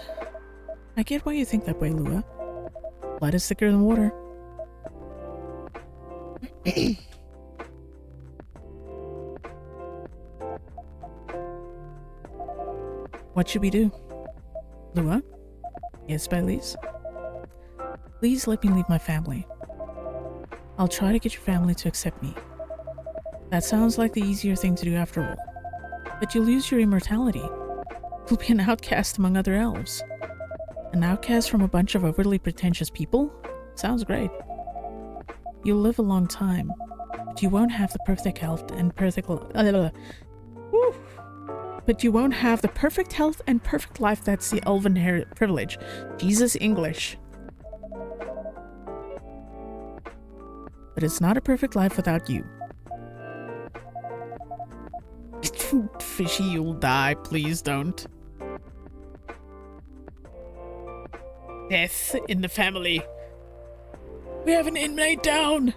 I get why you think that way, Lua. Blood is thicker than water. What should we do? Lua? Yes, Baileys? Please let me leave my family. I'll try to get your family to accept me. That sounds like the easier thing to do after all. But you'll lose your immortality. You'll be an outcast among other elves. An outcast from a bunch of overly pretentious people? Sounds great. You'll live a long time, but you won't have the perfect health and perfect... But you won't have the perfect health and perfect life that's the elven privilege. Jesus English. But it's not a perfect life without you. Fishy, you'll die. Please don't. Death in the family. We have an inmate down.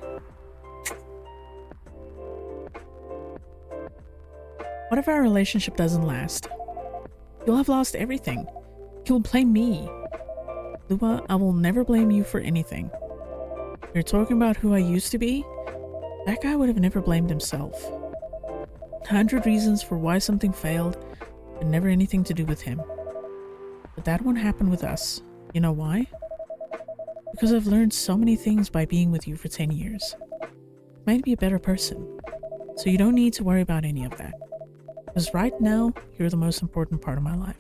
What if our relationship doesn't last? You'll have lost everything. You'll blame me. Lua, I will never blame you for anything. You're talking about who I used to be? That guy would have never blamed himself. 100 reasons for why something failed, and never anything to do with him. But that won't happen with us. You know why? Because I've learned so many things by being with you for 10 years. It made me a better person. So you don't need to worry about any of that. Because right now, you're the most important part of my life.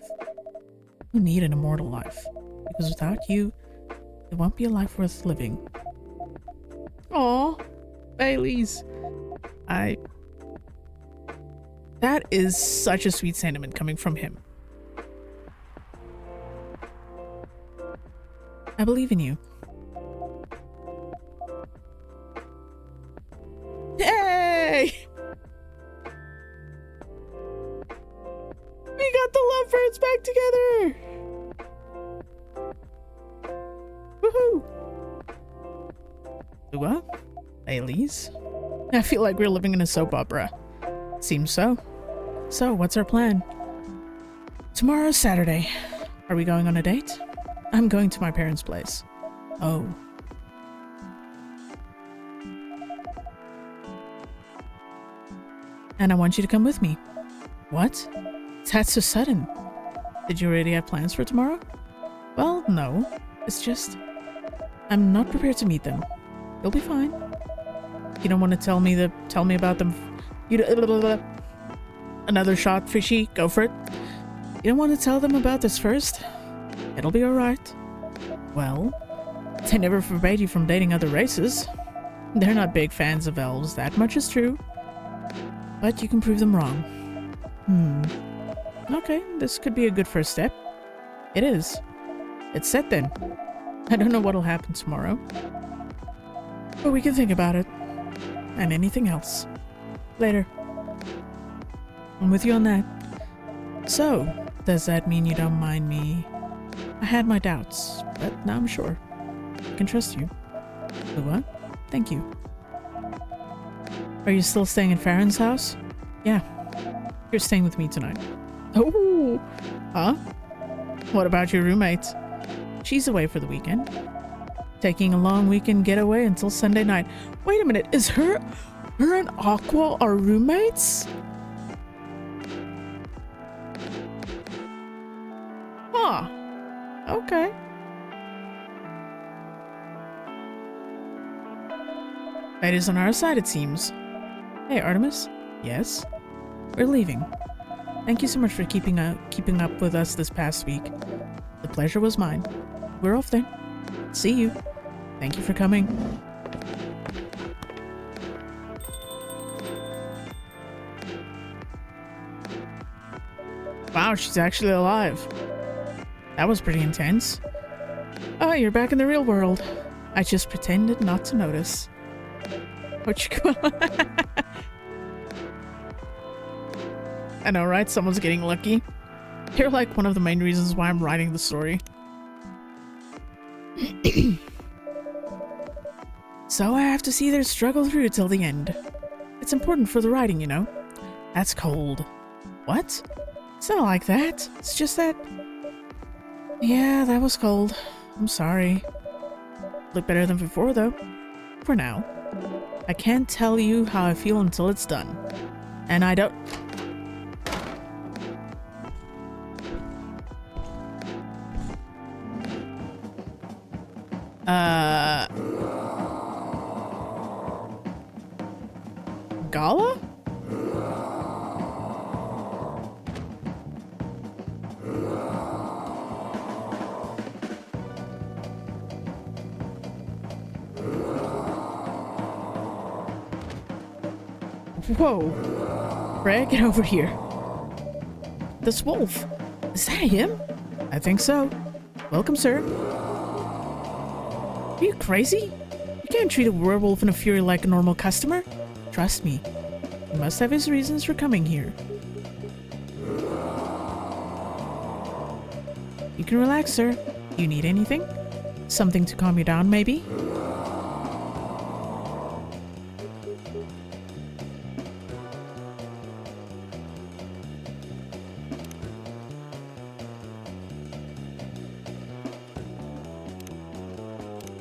You need an immortal life. Because without you, it won't be a life worth living. Aw, Baileys. That is such a sweet sentiment coming from him. I believe in you. Yay! We got the lovebirds back together! Woohoo! Lua? Baileys? I feel like we're living in a soap opera. Seems so. So, what's our plan? Tomorrow's Saturday. Are we going on a date? I'm going to my parents' place. Oh. And I want you to come with me. What? That's so sudden. Did you already have plans for tomorrow? Well, no. It's just... I'm not prepared to meet them. You'll be fine. You don't want to tell me about them. Another shot, Fishy. Go for it. You don't want to tell them about this first? It'll be alright. Well, they never forbade you from dating other races. They're not big fans of elves, that much is true. But you can prove them wrong. Okay, this could be a good first step. It is. It's set then. I don't know what'll happen tomorrow. But we can think about it. And anything else. Later. I'm with you on that. So, does that mean you don't mind me? I had my doubts, but now I'm sure. I can trust you. Lua, thank you. Are you still staying in Farron's house? Yeah. You're staying with me tonight. Oh! Huh? What about your roommate? She's away for the weekend. Taking a long weekend getaway until Sunday night. Wait a minute, is her and Aqua our roommates? Huh. Okay. Fate is on our side, it seems. Hey, Artemis? Yes? We're leaving. Thank you so much for keeping up with us this past week. The pleasure was mine. we're off then. See you. Thank you for coming. Wow, she's actually alive. That was pretty intense. Oh, you're back in the real world. I just pretended not to notice. What you call I know, right? Someone's getting lucky. You're like one of the main reasons why I'm writing the story. So I have to see their struggle through till the end. It's important for the writing, you know. That's cold. What? It's not like that. It's just that... Yeah, that was cold. I'm sorry. Look better than before, though. For now. I can't tell you how I feel until it's done. And I don't... Gala? Whoa. Freya, get over here. This wolf. Is that him? I think so. Welcome, sir. Are you crazy? You can't treat a werewolf in a fury like a normal customer. Trust me. He must have his reasons for coming here. You can relax, sir. You need anything? Something to calm you down, maybe?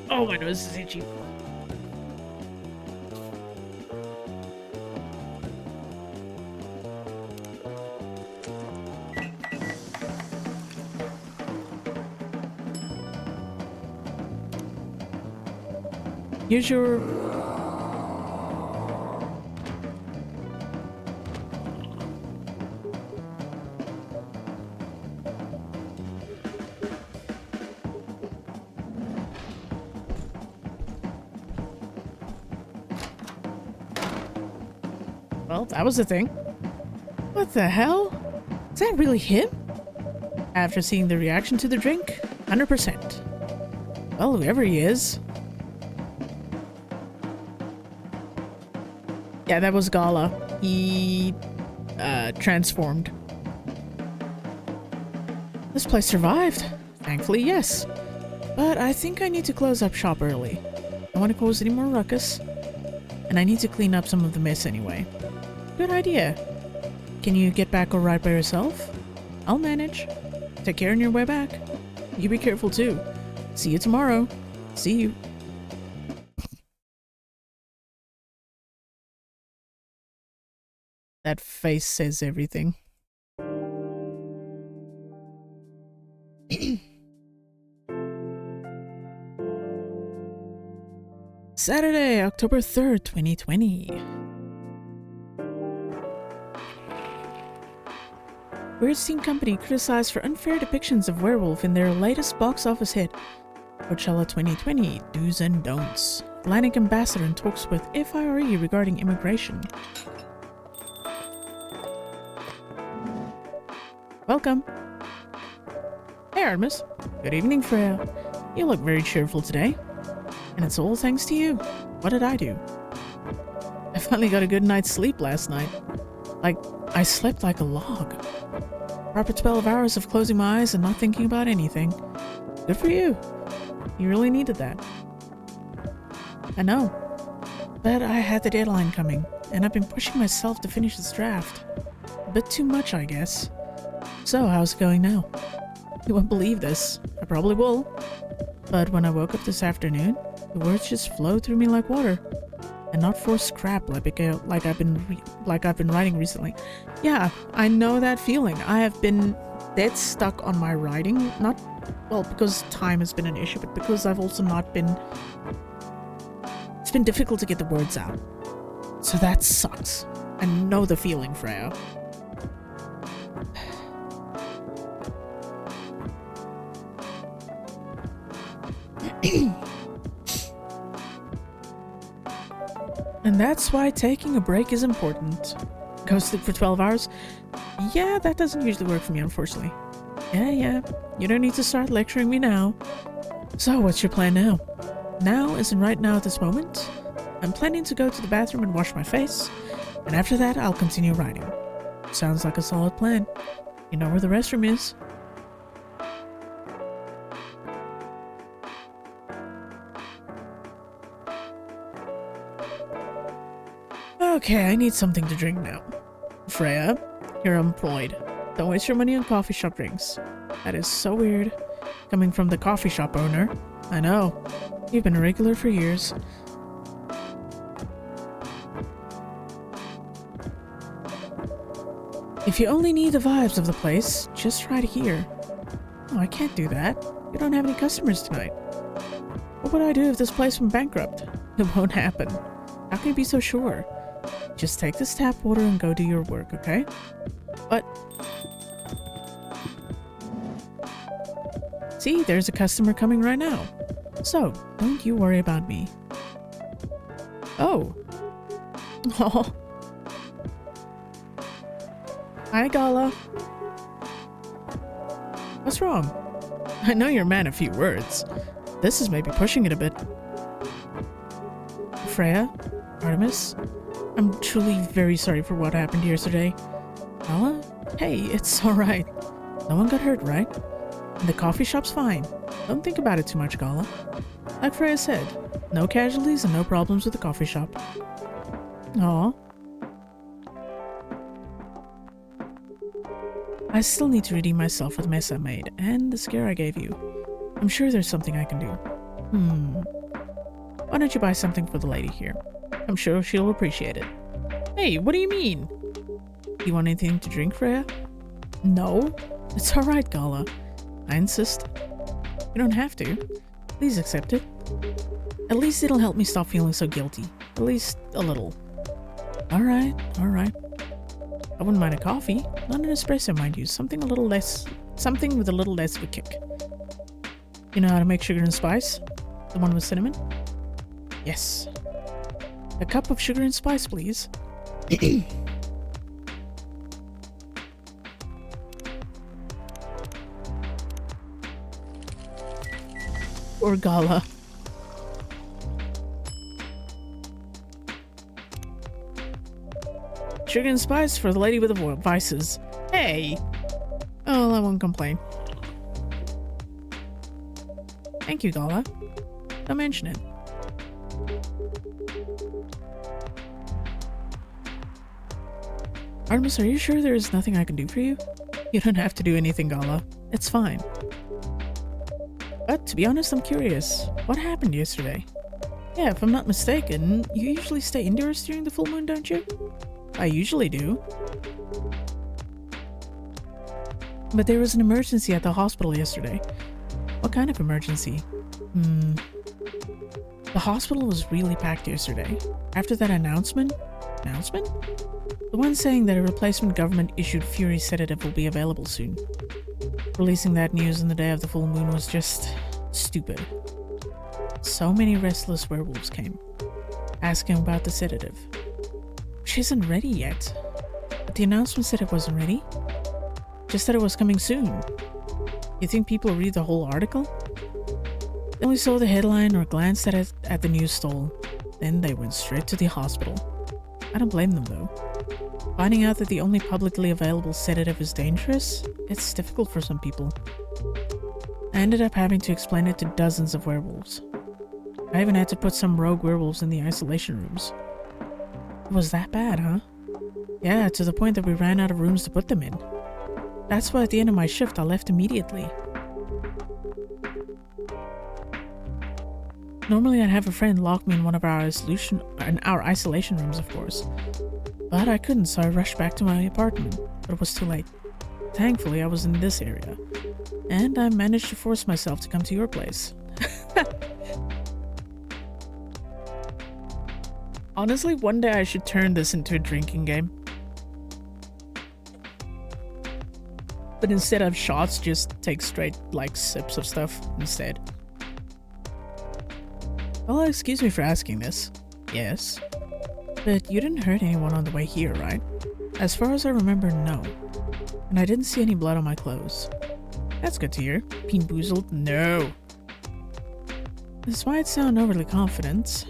Oh, my nose is itchy. Here's your... Well, that was the thing. What the hell? Is that really him? After seeing the reaction to the drink, 100%. Well, whoever he is. Yeah, that was Gala. He, transformed. This place survived. Thankfully, yes. But I think I need to close up shop early. I don't want to cause any more ruckus. And I need to clean up some of the mess anyway. Good idea. Can you get back all right by yourself? I'll manage. Take care on your way back. You be careful too. See you tomorrow. See you. That face says everything. Saturday, October 3rd, 2020. Weirdstein Company criticized for unfair depictions of werewolf in their latest box office hit, Coachella 2020 Do's and Don'ts. Atlantic ambassador in talks with FIRE regarding immigration. Welcome. Hey, Artemis. Good evening, Freya. You look very cheerful today. And it's all thanks to you. What did I do? I finally got a good night's sleep last night. Like, I slept like a log. Proper 12 hours of closing my eyes and not thinking about anything. Good for you. You really needed that. I know. But I had the deadline coming, and I've been pushing myself to finish this draft. A bit too much, I guess. So, how's it going now? You won't believe this. I probably will. But when I woke up this afternoon, the words just flowed through me like water. And not forced crap like I've been writing recently. Yeah, I know that feeling. I have been dead stuck on my writing. Not, well, because time has been an issue, but because I've also not been... It's been difficult to get the words out. So that sucks. I know the feeling, Freya. And that's why taking a break is important. Go sleep for 12 hours? Yeah, that doesn't usually work for me, unfortunately. Yeah. You don't need to start lecturing me now. So, what's your plan now? Now, as in right now at this moment, I'm planning to go to the bathroom and wash my face, and after that, I'll continue writing. Sounds like a solid plan. You know where the restroom is. Okay, I need something to drink now. Freya, you're employed. Don't waste your money on coffee shop drinks. That is so weird. Coming from the coffee shop owner. I know. You've been a regular for years. If you only need the vibes of the place, just right here. Oh, I can't do that. We don't have any customers tonight. What would I do if this place went bankrupt? It won't happen. How can you be so sure? Just take this tap water and go do your work, okay? But... See, there's a customer coming right now. So, don't you worry about me. Oh. Oh. Hi, Gala. What's wrong? I know you're a man of few words. This is maybe pushing it a bit. Freya? Artemis? I'm truly very sorry for what happened yesterday. Gala? Hey, it's alright. No one got hurt, right? And the coffee shop's fine. Don't think about it too much, Gala. Like Freya said, no casualties and no problems with the coffee shop. Aw. I still need to redeem myself for the mess I made, and the scare I gave you. I'm sure there's something I can do. Why don't you buy something for the lady here? I'm sure she'll appreciate it. Hey, what do you mean? You want anything to drink, Freya? No? It's alright, Gala. I insist. You don't have to. Please accept it. At least it'll help me stop feeling so guilty. At least a little. Alright. I wouldn't mind a coffee. Not an espresso, mind you. Something with a little less of a kick. You know how to make sugar and spice? The one with cinnamon? Yes. A cup of sugar and spice, please. Or Gala. Sugar and spice for the lady with the vices. Hey! Oh, I won't complain. Thank you, Gala. Don't mention it. Artemis, are you sure there is nothing I can do for you? You don't have to do anything, Gala. It's fine. But to be honest, I'm curious. What happened yesterday? Yeah, if I'm not mistaken, you usually stay indoors during the full moon, don't you? I usually do. But there was an emergency at the hospital yesterday. What kind of emergency? The hospital was really packed yesterday. After that announcement? The one saying that a replacement government-issued Fury sedative will be available soon. Releasing that news on the day of the full moon was just stupid. So many restless werewolves came, asking about the sedative. Which isn't ready yet. But the announcement said it wasn't ready. Just that it was coming soon. You think people read the whole article? They only saw the headline or glanced at it at the news stall. Then they went straight to the hospital. I don't blame them though. Finding out that the only publicly available sedative is dangerous, it's difficult for some people. I ended up having to explain it to dozens of werewolves. I even had to put some rogue werewolves in the isolation rooms. It was that bad, huh? Yeah, to the point that we ran out of rooms to put them in. That's why at the end of my shift I left immediately. Normally I'd have a friend lock me in one of our isolation rooms, of course. But I couldn't, so I rushed back to my apartment, but it was too late. Thankfully I was in this area, and I managed to force myself to come to your place. Honestly, one day I should turn this into a drinking game. But instead of shots, just take straight, like, sips of stuff instead. Well, excuse me for asking this. Yes. But you didn't hurt anyone on the way here, right? As far as I remember, no. And I didn't see any blood on my clothes. That's good to hear. Bean boozled? No. This might sound overly confident,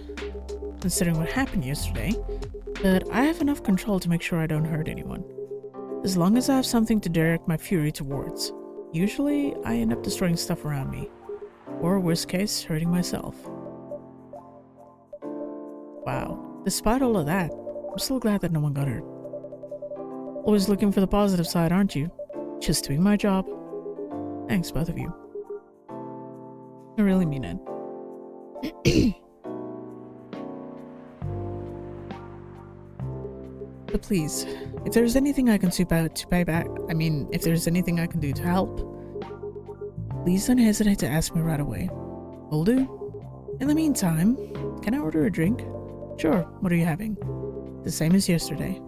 considering what happened yesterday, but I have enough control to make sure I don't hurt anyone. As long as I have something to direct my fury towards. Usually, I end up destroying stuff around me. Or worst case, hurting myself. Wow. Despite all of that, I'm still glad that no one got hurt. Always looking for the positive side, aren't you? Just doing my job. Thanks, both of you. I really mean it. But please, if there's anything I can do to pay back, if there's anything I can do to help, please don't hesitate to ask me right away. Will do. In the meantime, can I order a drink? Sure, what are you having? The same as yesterday.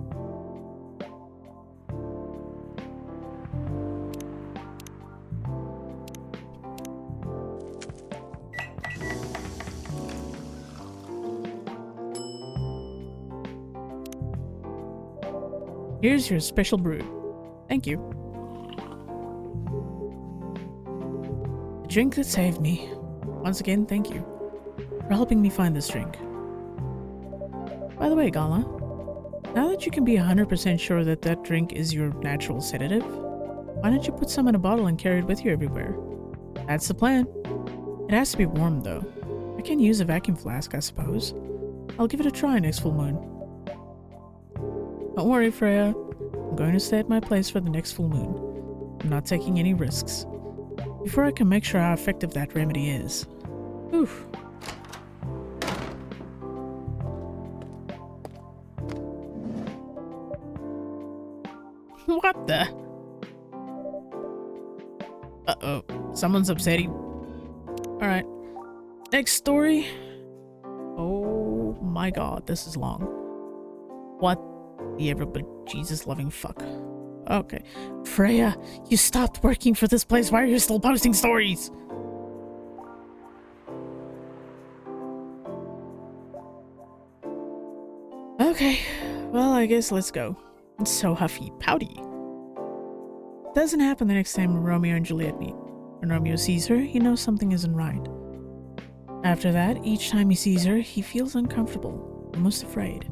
Here's your special brew. Thank you. The drink that saved me. Once again, thank you for helping me find this drink. By the way, Gala, now that you can be 100% sure that that drink is your natural sedative, why don't you put some in a bottle and carry it with you everywhere? That's the plan. It has to be warm though. I can use a vacuum flask, I suppose. I'll give it a try next full moon. Don't worry, Freya. I'm going to stay at my place for the next full moon. I'm not taking any risks. Before I can make sure how effective that remedy is. Oof. What the? Uh-oh. Someone's upsetting. Alright. Next story. Oh my god, this is long. What the everybody Jesus loving fuck. Okay. Freya, you stopped working for this place. Why are you still posting stories? Okay. Well, I guess let's go. It's so huffy. Pouty. It doesn't happen the next time Romeo and Juliet meet. When Romeo sees her, he knows something isn't right. After that, each time he sees her, he feels uncomfortable, almost afraid.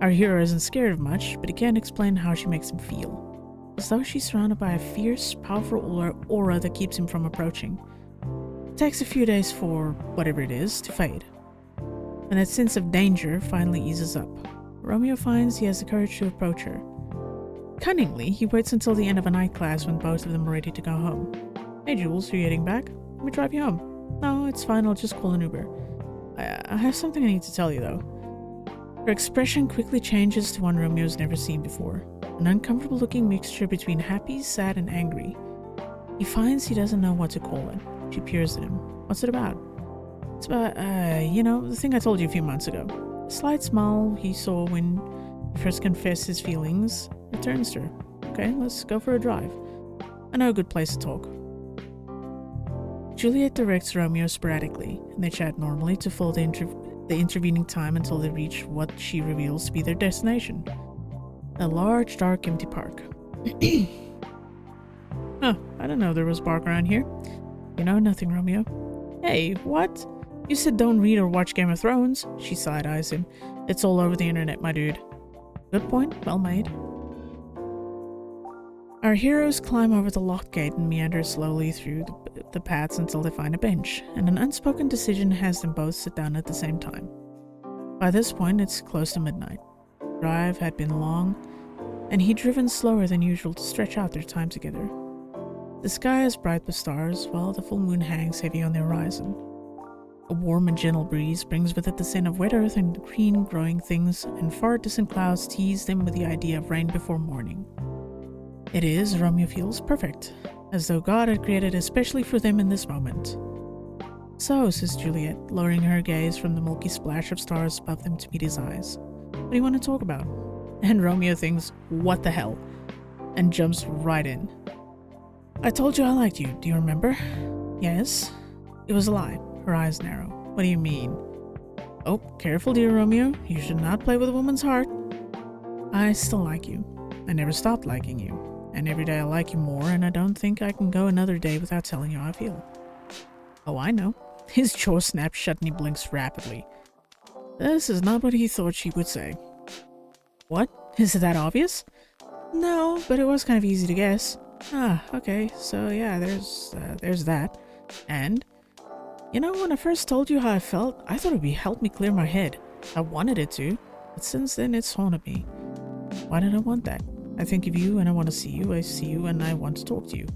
Our hero isn't scared of much, but he can't explain how she makes him feel. As though she's surrounded by a fierce, powerful aura that keeps him from approaching. It takes a few days for whatever it is to fade. And that sense of danger finally eases up. Romeo finds he has the courage to approach her. Cunningly, he waits until the end of a night class when both of them are ready to go home. Hey Jules, are you heading back? Let me drive you home. No, it's fine, I'll just call an Uber. I have something I need to tell you though. Her expression quickly changes to one Romeo's never seen before. An uncomfortable looking mixture between happy, sad, and angry. He finds he doesn't know what to call it. She peers at him. What's it about? It's about, the thing I told you a few months ago. A slight smile he saw when he first confessed his feelings returns to her. Okay, let's go for a drive. I know a good place to talk. Juliet directs Romeo sporadically, and they chat normally to fill the intervening time until they reach what she reveals to be their destination. A large, dark, empty park. Huh, I didn't know there was a park around here. You know nothing, Romeo. Hey, what? You said don't read or watch Game of Thrones. She side-eyes him. It's all over the internet, my dude. Good point, well made. Our heroes climb over the locked gate and meander slowly through the paths until they find a bench, and an unspoken decision has them both sit down at the same time. By this point, it's close to midnight. The drive had been long, and he'd driven slower than usual to stretch out their time together. The sky is bright with stars, while the full moon hangs heavy on the horizon. A warm and gentle breeze brings with it the scent of wet earth and green growing things, and far distant clouds tease them with the idea of rain before morning. It is, Romeo feels, perfect, as though God had created especially for them in this moment. So, says Juliet, lowering her gaze from the milky splash of stars above them to meet his eyes. What do you want to talk about? And Romeo thinks, what the hell? And jumps right in. I told you I liked you, do you remember? Yes. It was a lie. Her eyes narrow. What do you mean? Oh, careful, dear Romeo. You should not play with a woman's heart. I still like you. I never stopped liking you. And every day I like you more, and I don't think I can go another day without telling you how I feel. Oh, I know. His jaw snaps shut and he blinks rapidly. This is not what he thought she would say. What? Is it that obvious? No, but it was kind of easy to guess. Ah, okay, so yeah, there's that. And, you know, when I first told you how I felt, I thought it would help me clear my head. I wanted it to, but since then it's haunted me. Why did I want that? I think of you and I want to see you, I see you and I want to talk to you.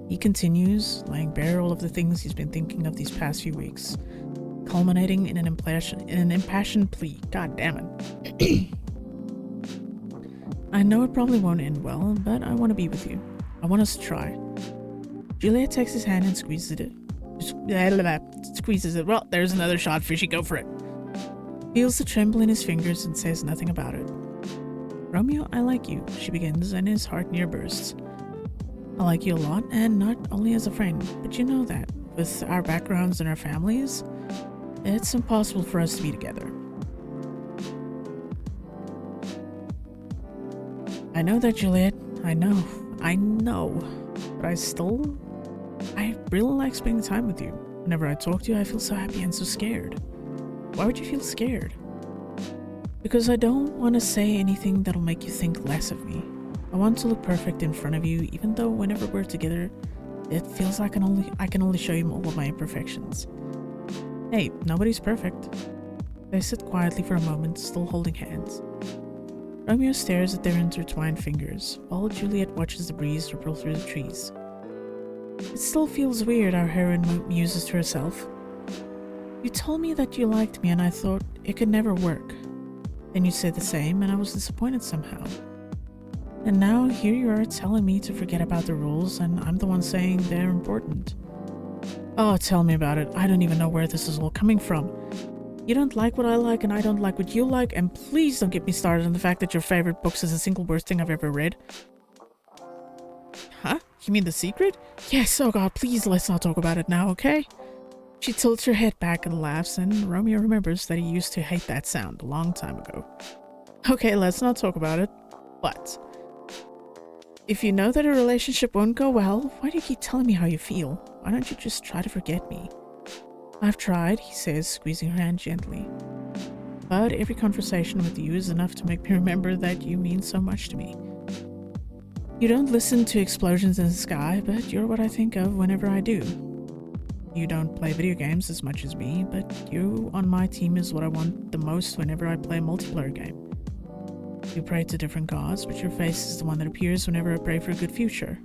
He continues, laying bare all of the things he's been thinking of these past few weeks, culminating in an impassioned plea. God damn it. I know it probably won't end well, but I want to be with you. I want us to try. Juliet takes his hand and squeezes it. Squeezes it. Well, there's another shot, fishy, go for it. Feels the tremble in his fingers and says nothing about it. Romeo, I like you, she begins, and his heart near bursts. I like you a lot, and not only as a friend, but you know that, with our backgrounds and our families, it's impossible for us to be together. I know that, Juliet. I know, but I really like spending time with you. Whenever I talk to you, I feel so happy and so scared. Why would you feel scared? Because I don't want to say anything that'll make you think less of me. I want to look perfect in front of you, even though whenever we're together, it feels like I can only show you all of my imperfections. Hey, nobody's perfect. They sit quietly for a moment, still holding hands. Romeo stares at their intertwined fingers, while Juliet watches the breeze ripple through the trees. It still feels weird, our heroine muses to herself. You told me that you liked me and I thought it could never work. Then you said the same and I was disappointed somehow. And now here you are telling me to forget about the rules and I'm the one saying they're important. Oh, tell me about it. I don't even know where this is all coming from. You don't like what I like and I don't like what you like, and please don't get me started on the fact that your favorite books is the single worst thing I've ever read. Huh? You mean The Secret? Yes, oh god, please let's not talk about it now, okay? She tilts her head back and laughs, and Romeo remembers that he used to hate that sound a long time ago. Okay, let's not talk about it, but if you know that a relationship won't go well, why do you keep telling me how you feel? Why don't you just try to forget me? I've tried, he says, squeezing her hand gently. But every conversation with you is enough to make me remember that you mean so much to me. You don't listen to explosions in the sky, but you're what I think of whenever I do. You don't play video games as much as me, but you on my team is what I want the most whenever I play a multiplayer game. You pray to different gods, but your face is the one that appears whenever I pray for a good future.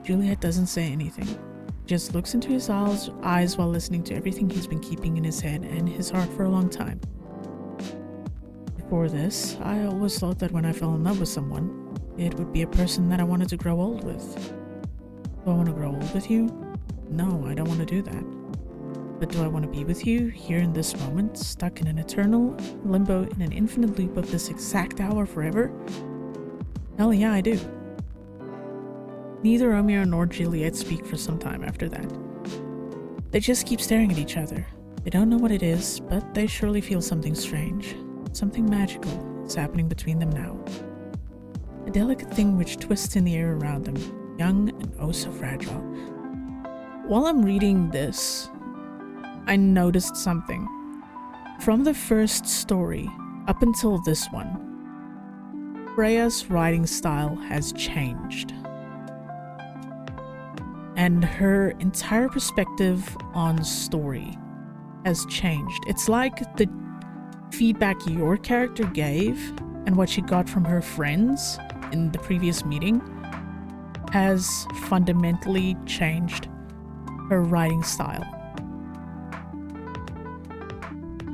Juliet doesn't say anything. Just looks into his eyes while listening to everything he's been keeping in his head and his heart for a long time. Before this, I always thought that when I fell in love with someone, it would be a person that I wanted to grow old with. Do I want to grow old with you? No, I don't want to do that. But do I want to be with you, here in this moment, stuck in an eternal limbo in an infinite loop of this exact hour forever? Hell yeah, I do. Neither Romeo nor Juliet speak for some time after that. They just keep staring at each other. They don't know what it is, but they surely feel something strange. Something magical is happening between them now. A delicate thing which twists in the air around them, young and oh so fragile. While I'm reading this, I noticed something. From the first story up until this one, Freya's writing style has changed. And her entire perspective on story has changed. It's like the feedback your character gave and what she got from her friends in the previous meeting has fundamentally changed her writing style.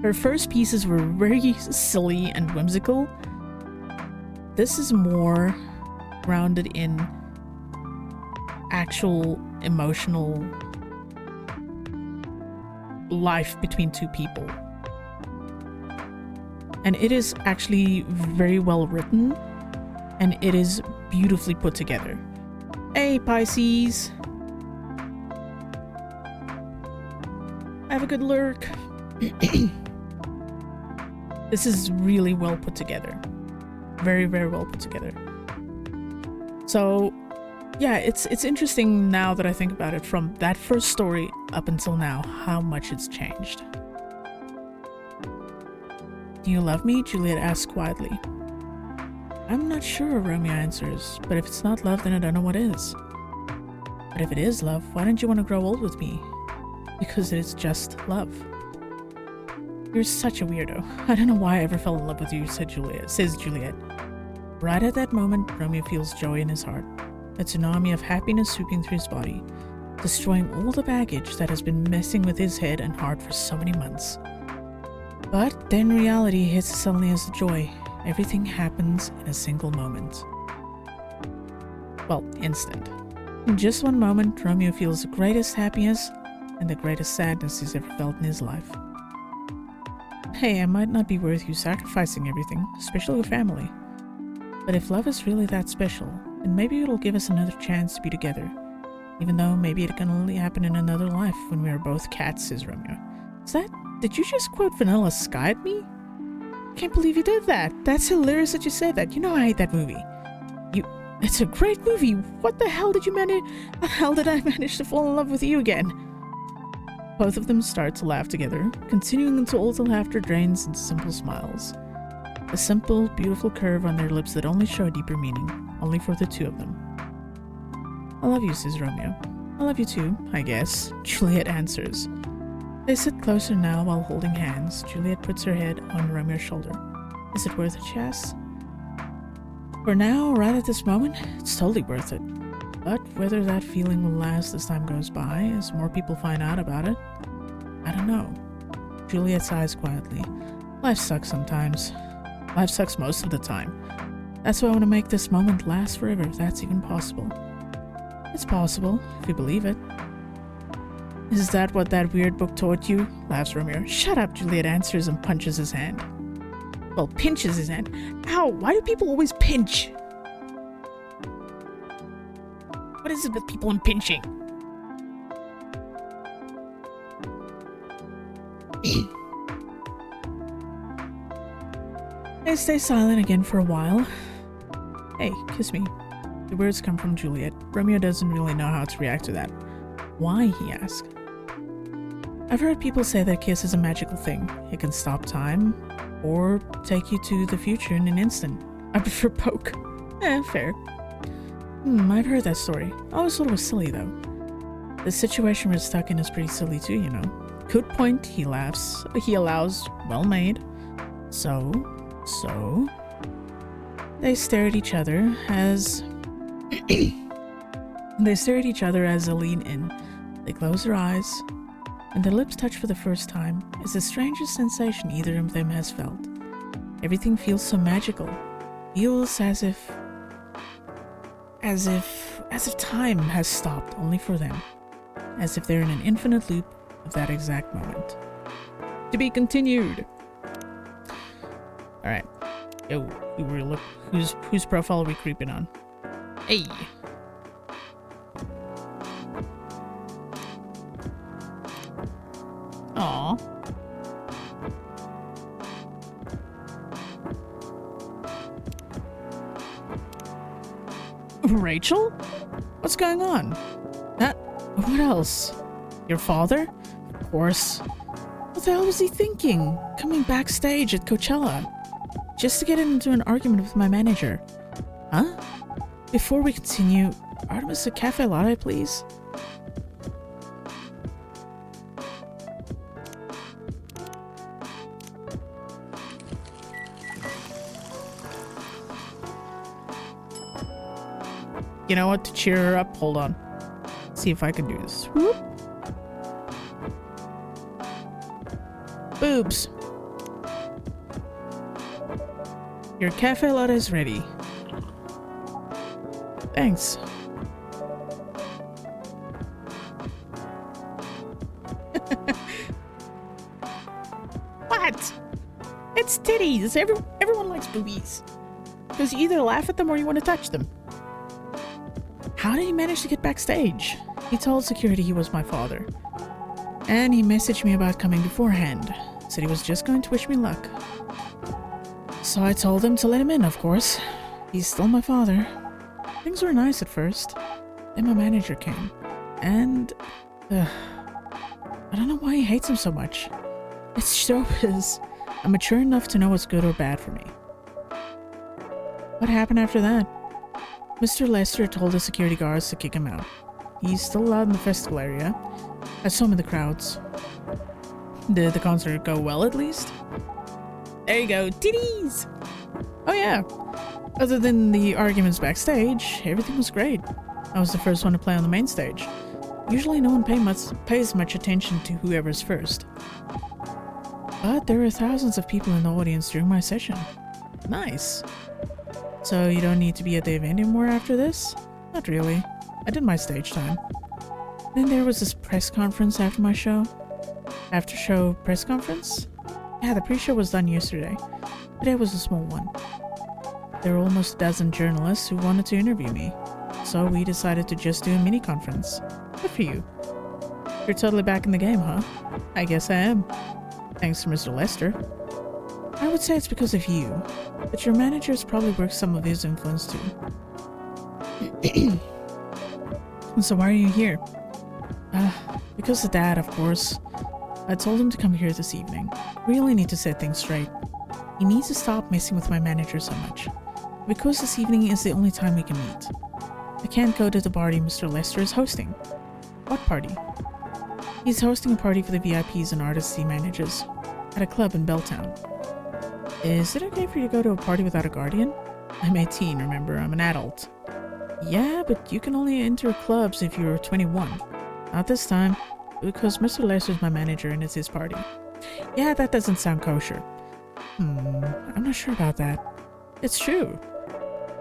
Her first pieces were very silly and whimsical. This is more grounded in actual emotional life between two people. And it is actually very well written, and it is beautifully put together. Hey, Pisces! Have a good lurk. This is really well put together. Very, very well put together. So, yeah, it's interesting now that I think about it, from that first story up until now, how much it's changed. Do you love me? Juliet asks quietly. I'm not sure, Romeo answers, but if it's not love, then I don't know what is. But if it is love, why don't you want to grow old with me? Because it is just love. You're such a weirdo. I don't know why I ever fell in love with you, says Juliet. Right at that moment, Romeo feels joy in his heart, a tsunami of happiness sweeping through his body, destroying all the baggage that has been messing with his head and heart for so many months. But then reality hits as suddenly as the joy. Everything happens in a single moment. Well, instant. In just one moment, Romeo feels the greatest happiness and the greatest sadness he's ever felt in his life. Hey, I might not be worth you sacrificing everything, especially your family. But if love is really that special, then maybe it'll give us another chance to be together. Even though maybe it can only happen in another life when we are both cats, says Romeo. Did you just quote Vanilla Sky at me? Can't believe you did that. That's hilarious that you said that. You know I hate that movie. It's a great movie. What the hell did you manage? How the hell did I manage to fall in love with you again? Both of them start to laugh together, continuing until all the laughter drains into simple smiles. A simple, beautiful curve on their lips that only show a deeper meaning, only for the two of them. I love you, says Romeo. I love you too, I guess, Juliet answers. They sit closer now while holding hands. Juliet puts her head on Romeo's shoulder. Is it worth it, she asks? For now, right at this moment, it's totally worth it. But whether that feeling will last as time goes by, as more people find out about it, I don't know. Juliet sighs quietly. Life sucks sometimes. Life sucks most of the time. That's why I want to make this moment last forever, if that's even possible. It's possible, if you believe it. Is that what that weird book taught you? Laughs Romeo. Shut up, Juliet answers and punches his hand. Well, pinches his hand. Ow, why do people always pinch? What is it with people and pinching? They stay silent again for a while. Hey, kiss me. The words come from Juliet. Romeo doesn't really know how to react to that. Why, he asks. I've heard people say that a kiss is a magical thing. It can stop time, or take you to the future in an instant. I prefer poke. Fair. I've heard that story. I always thought it was silly, though. The situation we're stuck in is pretty silly too, you know. Good point, he laughs. He allows, well made. So... They stare at each other as... They stare at each other as they lean in. They close their eyes. And their lips touch for the first time is the strangest sensation either of them has felt. Everything feels so magical. Feels as if time has stopped only for them. As if they're in an infinite loop of that exact moment. To be continued. Alright. Yo, look, whose profile are we creeping on? Hey. Aww. Rachel? What's going on? What else? Your father? Of course. What the hell was he thinking? Coming backstage at Coachella? Just to get into an argument with my manager. Huh? Before we continue, Artemis a cafe latte, please? You know what? To cheer her up, hold on. See if I can do this. Whoop. Boobs. Your cafe latte is ready. Thanks. What? It's titties. Everyone likes boobies. Because you either laugh at them or you want to touch them. How did he manage to get backstage? He told security he was my father. And he messaged me about coming beforehand. Said he was just going to wish me luck. So I told him to let him in, of course. He's still my father. Things were nice at first. Then my manager came. And... I don't know why he hates him so much. It's showbiz. I'm mature enough to know what's good or bad for me. What happened after that? Mr. Lester told the security guards to kick him out. He's still out in the festival area. I saw him in the crowds. Did the concert go well at least? There you go, titties! Oh yeah. Other than the arguments backstage, everything was great. I was the first one to play on the main stage. Usually no one pays much attention to whoever's first. But there were thousands of people in the audience during my session. Nice. So you don't need to be at the event anymore after this? Not really. I did my stage time. Then there was this press conference after my show. After show press conference? Yeah, the pre-show was done yesterday. Today was a small one. There were almost a dozen journalists who wanted to interview me. So we decided to just do a mini conference. Good for you. You're totally back in the game, huh? I guess I am. Thanks to Mr. Lester. I would say it's because of you, but your manager's probably worked some of his influence too. So why are you here? Because of Dad, of course. I told him to come here this evening. Really need to set things straight. He needs to stop messing with my manager so much. Because this evening is the only time we can meet. I can't go to the party Mr. Lester is hosting. What party? He's hosting a party for the VIPs and artists he manages at a club in Belltown. Is it okay for you to go to a party without a guardian? I'm 18, remember, I'm an adult. Yeah, but you can only enter clubs if you're 21. Not this time, because Mr. Lester's my manager and it's his party. Yeah, that doesn't sound kosher. I'm not sure about that. It's true.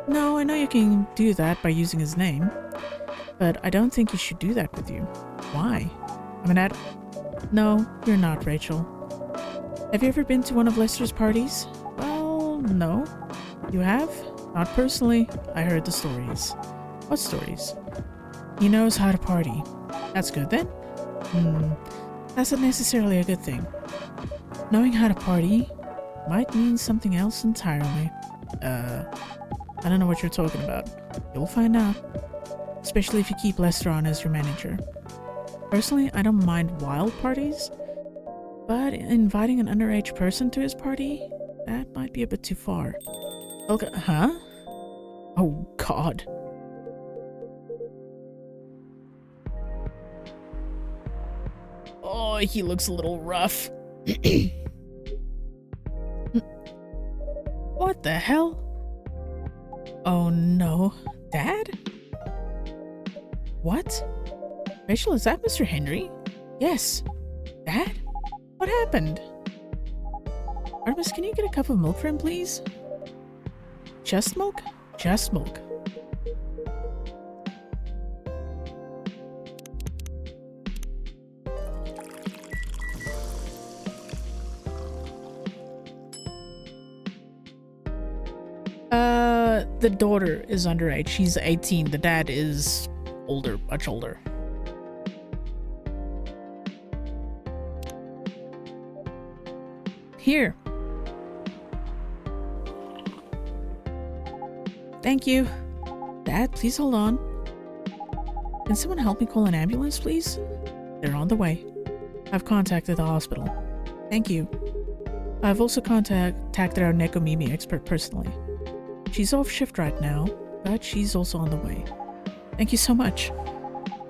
No, I know you can do that by using his name, but I don't think you should do that with you. Why? I'm an ad- No, you're not, Rachel. Have you ever been to one of Lester's parties? Well, no. You have? Not personally. I heard the stories. What stories? He knows how to party. That's good then? That's not necessarily a good thing. Knowing how to party might mean something else entirely. I don't know what you're talking about. You'll find out. Especially if you keep Lester on as your manager. Personally, I don't mind wild parties, but inviting an underage person to his party, that might be a bit too far. Okay, huh? Oh God. Oh, he looks a little rough. What the hell? Oh no. Dad? What? Rachel, is that Mr. Henry? Yes. Dad? What happened? Artemis, can you get a cup of milk for him, please? Just milk? Just milk. The daughter is underage. She's 18. The dad is older, much older. Here. Thank you. Dad, please hold on. Can someone help me call an ambulance, please? They're on the way. I've contacted the hospital. Thank you. I've also contacted our Nekomimi expert personally. She's off shift right now, but she's also on the way. Thank you so much.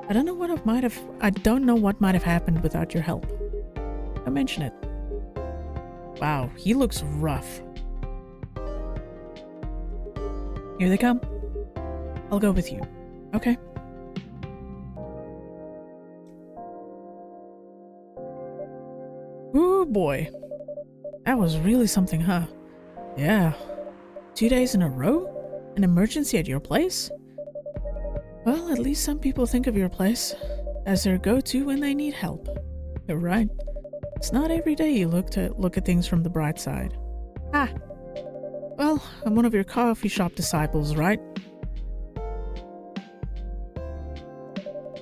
I don't know what might have happened without your help. Don't mention it. Wow, he looks rough. Here they come. I'll go with you. Okay. Ooh boy. That was really something, huh? Yeah. 2 days in a row? An emergency at your place? Well, at least some people think of your place as their go-to when they need help. You're right. It's not every day you look at things from the bright side. Ah. Well, I'm one of your coffee shop disciples, right?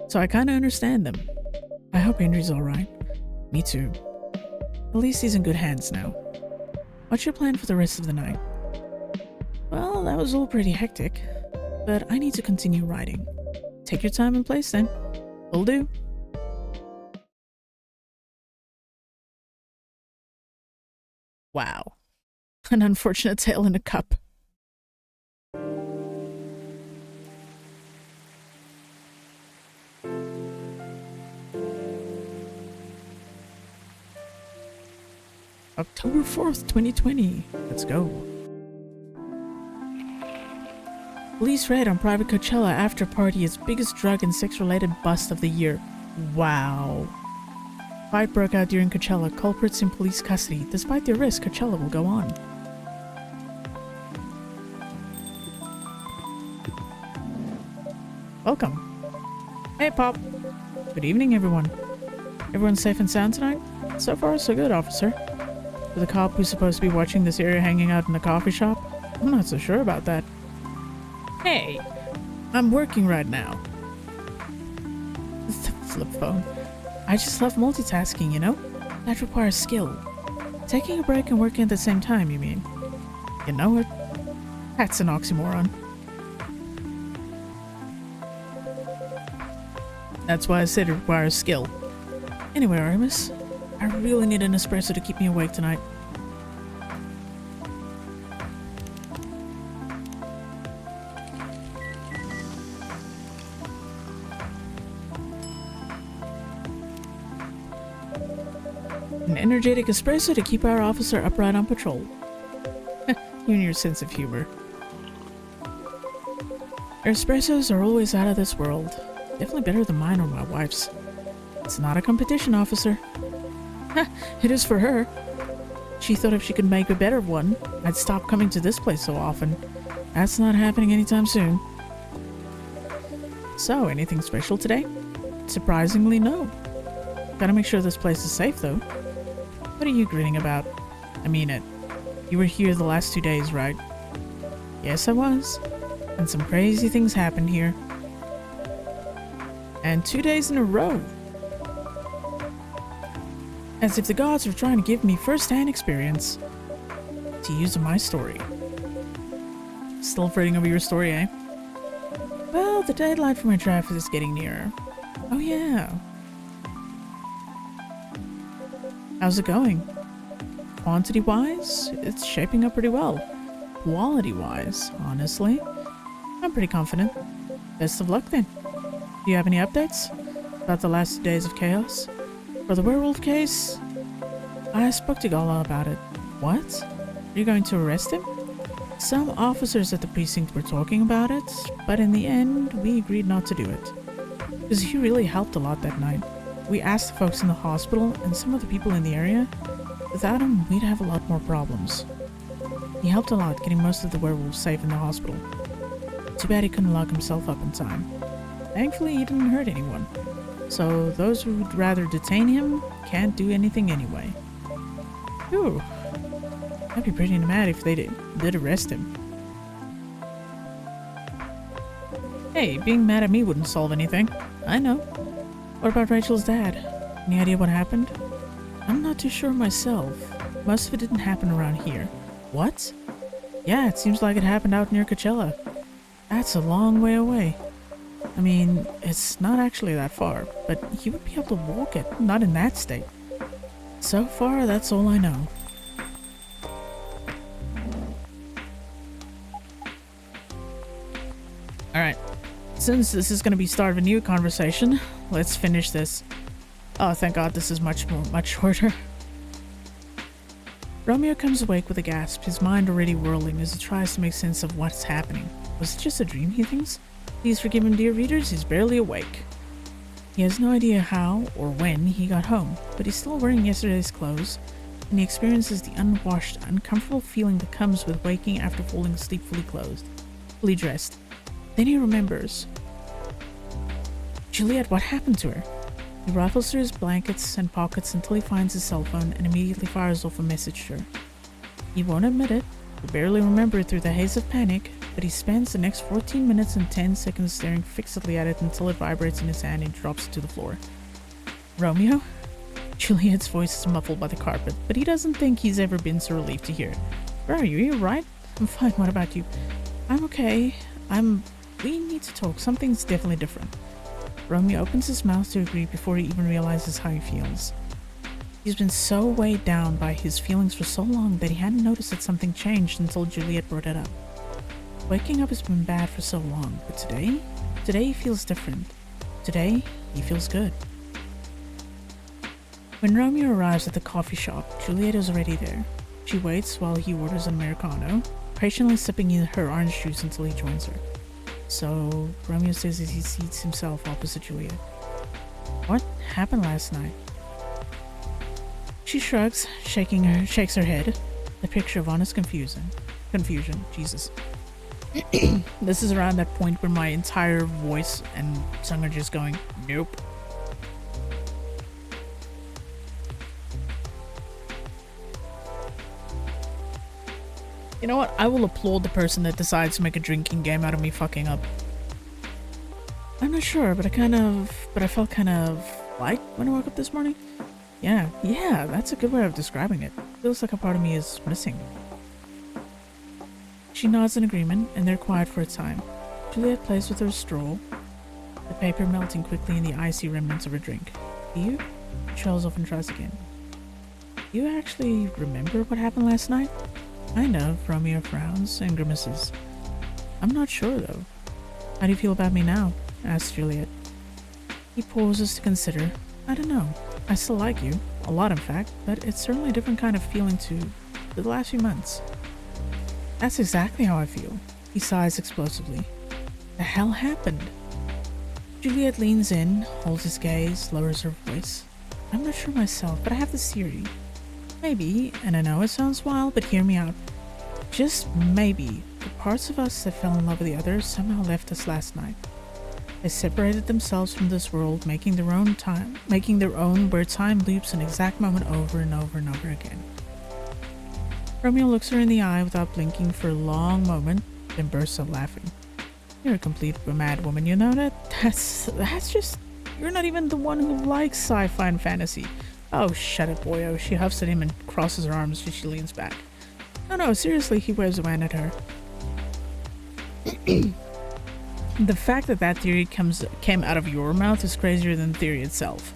So I kinda understand them. I hope Henry's alright. Me too. At least he's in good hands now. What's your plan for the rest of the night? Well, that was all pretty hectic, but I need to continue writing. Take your time and place then. Will do. Wow. An unfortunate tale in a cup. October 4th, 2020. Let's go. Police raid on private Coachella after party is biggest drug and sex-related bust of the year. Wow. Fight broke out during Coachella, culprits in police custody. Despite the arrest, Coachella will go on. Welcome. Hey, Pop. Good evening, everyone. Everyone safe and sound tonight? So far, so good, officer. With the cop who's supposed to be watching this area hanging out in the coffee shop? I'm not so sure about that. Hey, I'm working right now. The flip phone. I just love multitasking, you know? That requires skill. Taking a break and working at the same time, you mean? You know it? That's an oxymoron. That's why I said it requires skill. Anyway, Artemis, I really need an espresso to keep me awake tonight. An energetic espresso to keep our officer upright on patrol. You and your sense of humor. Our espressos are always out of this world. Definitely better than mine or my wife's. It's not a competition, officer. It is for her. She thought if she could make a better one, I'd stop coming to this place so often. That's not happening anytime soon. So, anything special today? Surprisingly, no. Gotta make sure this place is safe, though. What are you grinning about? I mean it. You were here the last 2 days, right? Yes, I was. And some crazy things happened here. And 2 days in a row. As if the gods were trying to give me first-hand experience to use in my story. Still fretting over your story, eh? Well, the deadline for my draft is getting nearer. Oh yeah. How's it going? Quantity-wise, it's shaping up pretty well. Quality-wise, honestly, I'm pretty confident. Best of luck then. Do you have any updates about the last 2 days of chaos? For the werewolf case, I spoke to Gala about it. What? Are you going to arrest him? Some officers at the precinct were talking about it, but in the end, we agreed not to do it. Because he really helped a lot that night. We asked the folks in the hospital and some of the people in the area. Without him, we'd have a lot more problems. He helped a lot getting most of the werewolves safe in the hospital. Too bad he couldn't lock himself up in time. Thankfully, he didn't hurt anyone. So those who would rather detain him can't do anything anyway. Ooh. I'd be pretty mad if they did arrest him. Hey, being mad at me wouldn't solve anything. I know. What about Rachel's dad? Any idea what happened? I'm not too sure myself. Most of it didn't happen around here. What? Yeah, it seems like it happened out near Coachella. That's a long way away. I mean, it's not actually that far, but he would be able to walk it, not in that state. So far, that's all I know. Alright, since this is going to be start of a new conversation, let's finish this. Oh, thank God this is much shorter. Romeo comes awake with a gasp, his mind already whirling as he tries to make sense of what's happening. Was it just a dream, he thinks? Please forgive him, dear readers, he's barely awake. He has no idea how or when he got home, but he's still wearing yesterday's clothes, and he experiences the unwashed, uncomfortable feeling that comes with waking after falling asleep fully clothed, fully dressed. Then he remembers. Juliet, what happened to her? He rifles through his blankets and pockets until he finds his cell phone and immediately fires off a message to her. He won't admit it, will barely remember it through the haze of panic, but he spends the next 14 minutes and 10 seconds staring fixedly at it until it vibrates in his hand and drops to the floor. Romeo? Juliet's voice is muffled by the carpet, but he doesn't think he's ever been so relieved to hear it. Where are you? Are you alright? I'm fine. What about you? I'm okay. We need to talk. Something's definitely different. Romeo opens his mouth to agree before he even realizes how he feels. He's been so weighed down by his feelings for so long that he hadn't noticed that something changed until Juliet brought it up. Waking up has been bad for so long, but today he feels different. Today, he feels good. When Romeo arrives at the coffee shop, Juliet is already there. She waits while he orders an Americano, patiently sipping in her orange juice until he joins her. So, Romeo says as he seats himself opposite Juliet. What happened last night? She shrugs, shakes her head. The picture of honest confusion. Jesus. This is around that point where my entire voice and tongue are just going, nope. You know what? I will applaud the person that decides to make a drinking game out of me fucking up. I'm not sure, but I felt kind of light when I woke up this morning. Yeah, that's a good way of describing it. Feels like a part of me is missing. She nods in agreement, and they're quiet for a time. Juliet plays with her straw, the paper melting quickly in the icy remnants of her drink. Do you? She trails off and tries again. Do you actually remember what happened last night? Kind of. Romeo frowns and grimaces. I'm not sure, though. How do you feel about me now? Asks Juliet. He pauses to consider. I don't know. I still like you. A lot, in fact, but it's certainly a different kind of feeling to the last few months. That's exactly how I feel. He sighs explosively. The hell happened? Juliet leans in, holds his gaze, lowers her voice. I'm not sure myself, but I have this theory. Maybe, and I know it sounds wild, but hear me out. Just maybe, the parts of us that fell in love with the others somehow left us last night. They separated themselves from this world, making their own where time loops an exact moment over and over and over again. Romeo looks her in the eye without blinking for a long moment, then bursts out laughing. You're a complete mad woman, you know that? That's just... You're not even the one who likes sci-fi and fantasy. Oh, shut it, boyo. She huffs at him and crosses her arms as she leans back. No, seriously, he waves a hand at her. The fact that theory came out of your mouth is crazier than the theory itself.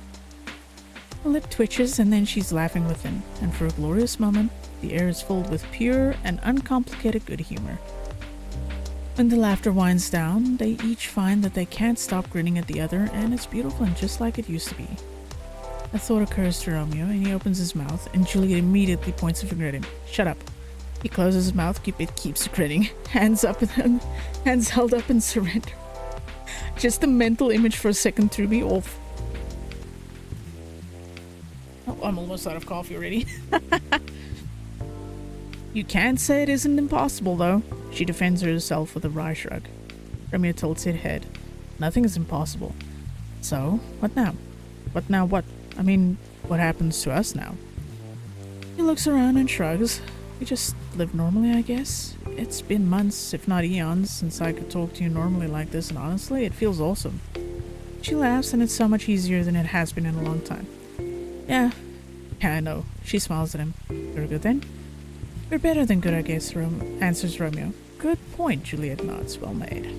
Her lip twitches and then she's laughing with him, and for a glorious moment, the air is filled with pure and uncomplicated good humor. When the laughter winds down, they each find that they can't stop grinning at the other, and it's beautiful and just like it used to be. A thought occurs to Romeo, and he opens his mouth, and Juliet immediately points a finger at him. Shut up. He closes his mouth, keeps grinning, hands held up in surrender. Just the mental image for a second threw me off. Oh, I'm almost out of coffee already. You can't say it isn't impossible, though. She defends herself with a wry shrug. Romeo tilts his head. Nothing is impossible. So, what now? What now what? I mean, what happens to us now? He looks around and shrugs. We just live normally, I guess. It's been months, if not eons, since I could talk to you normally like this, and honestly, it feels awesome. She laughs, and it's so much easier than it has been in a long time. Yeah, I know. She smiles at him. You're good then? You're better than good, I guess, answers Romeo. Good point, Juliet nods. Well made.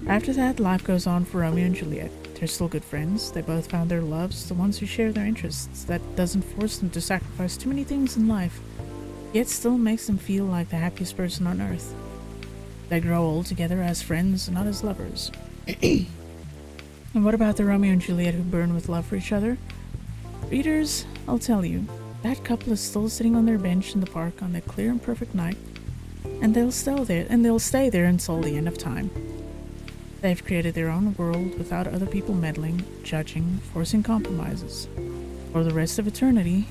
After that, life goes on for Romeo and Juliet. They're still good friends. They both found their loves, the ones who share their interests. That doesn't force them to sacrifice too many things in life, yet still makes them feel like the happiest person on earth. They grow old together as friends, not as lovers. And what about the Romeo and Juliet who burn with love for each other? Readers, I'll tell you, that couple is still sitting on their bench in the park on that clear and perfect night, and they'll stay there until the end of time. They've created their own world without other people meddling, judging, forcing compromises. For the rest of eternity,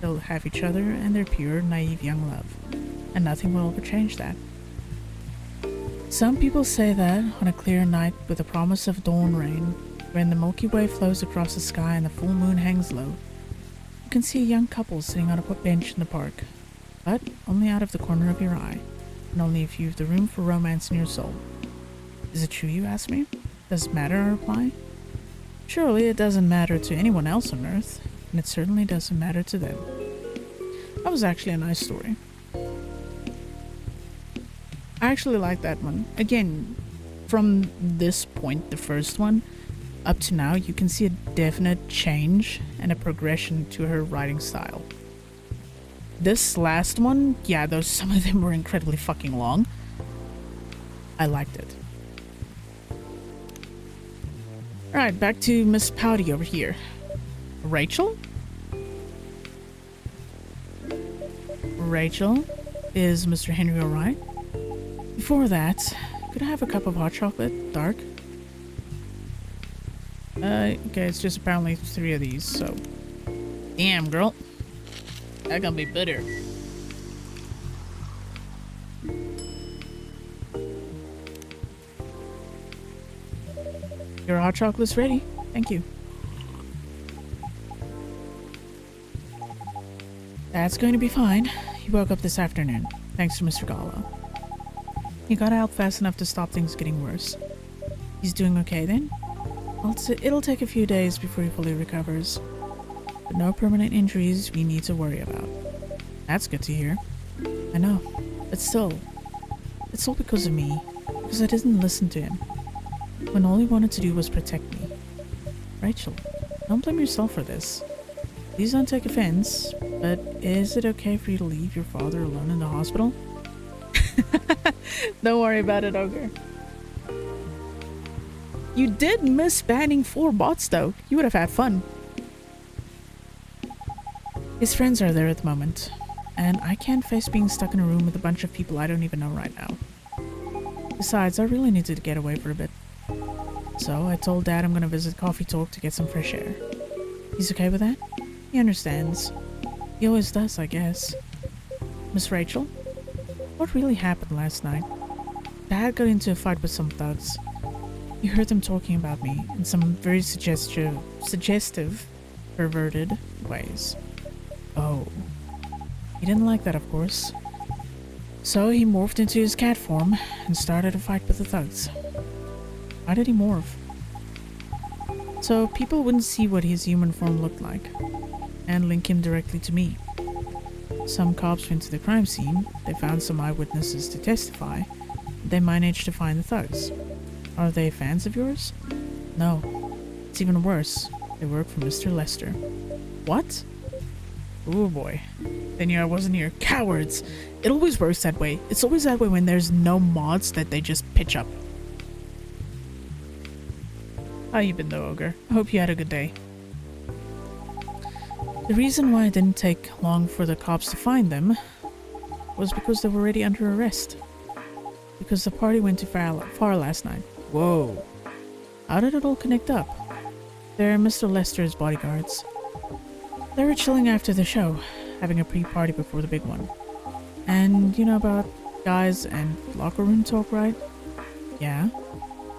they'll have each other and their pure, naive young love, and nothing will ever change that. Some people say that on a clear night with the promise of dawn rain, when the Milky Way flows across the sky and the full moon hangs low, you can see a young couple sitting on a bench in the park, but only out of the corner of your eye, and only if you've the room for romance in your soul. Is it true, you ask me? Does it matter, I reply? Surely it doesn't matter to anyone else on Earth, and it certainly doesn't matter to them. That was actually a nice story. I actually like that one. Again, from this point, the first one, up to now, you can see a definite change and a progression to her writing style. This last one, yeah, those some of them were incredibly fucking long. I liked it. Alright, back to Miss Pouty over here. Rachel? Rachel? Is Mr. Henry alright? Before that, could I have a cup of hot chocolate? Dark? Okay, it's just apparently 3 of these, so... Damn, girl. That gonna be bitter. Your hot chocolate's ready. Thank you. That's going to be fine. He woke up this afternoon, thanks to Mr. Gallo. He got out fast enough to stop things getting worse. He's doing okay then? It'll take a few days before he fully recovers. But no permanent injuries we need to worry about. That's good to hear. I know, but still, it's all because of me. Because I didn't listen to him. When all he wanted to do was protect me. Rachel, don't blame yourself for this. Please don't take offense, but is it okay for you to leave your father alone in the hospital? Don't worry about it, Ogre. You did miss banning 4 bots though. You would have had fun. His friends are there at the moment, and I can't face being stuck in a room with a bunch of people I don't even know right now. Besides, I really needed to get away for a bit. So I told Dad I'm gonna visit Coffee Talk to get some fresh air. He's okay with that? He understands. He always does, I guess. Miss Rachel? What really happened last night? Dad got into a fight with some thugs. You heard them talking about me in some very suggestive, perverted ways. Oh. He didn't like that, of course. So he morphed into his cat form and started a fight with the thugs. Why did he morph? So people wouldn't see what his human form looked like, and link him directly to me. Some cops went to the crime scene, they found some eyewitnesses to testify, they managed to find the thugs. Are they fans of yours? No. It's even worse. They work for Mr. Lester. What? Oh boy. They knew I wasn't here. Cowards! It always works that way. It's always that way when there's no mods that they just pitch up. How you been though, Ogre? I hope you had a good day. The reason why it didn't take long for the cops to find them was because they were already under arrest. Because the party went too far last night. Whoa. How did it all connect up? They're Mr. Lester's bodyguards. They were chilling after the show, having a pre-party before the big one. And you know about guys and locker room talk, right? Yeah.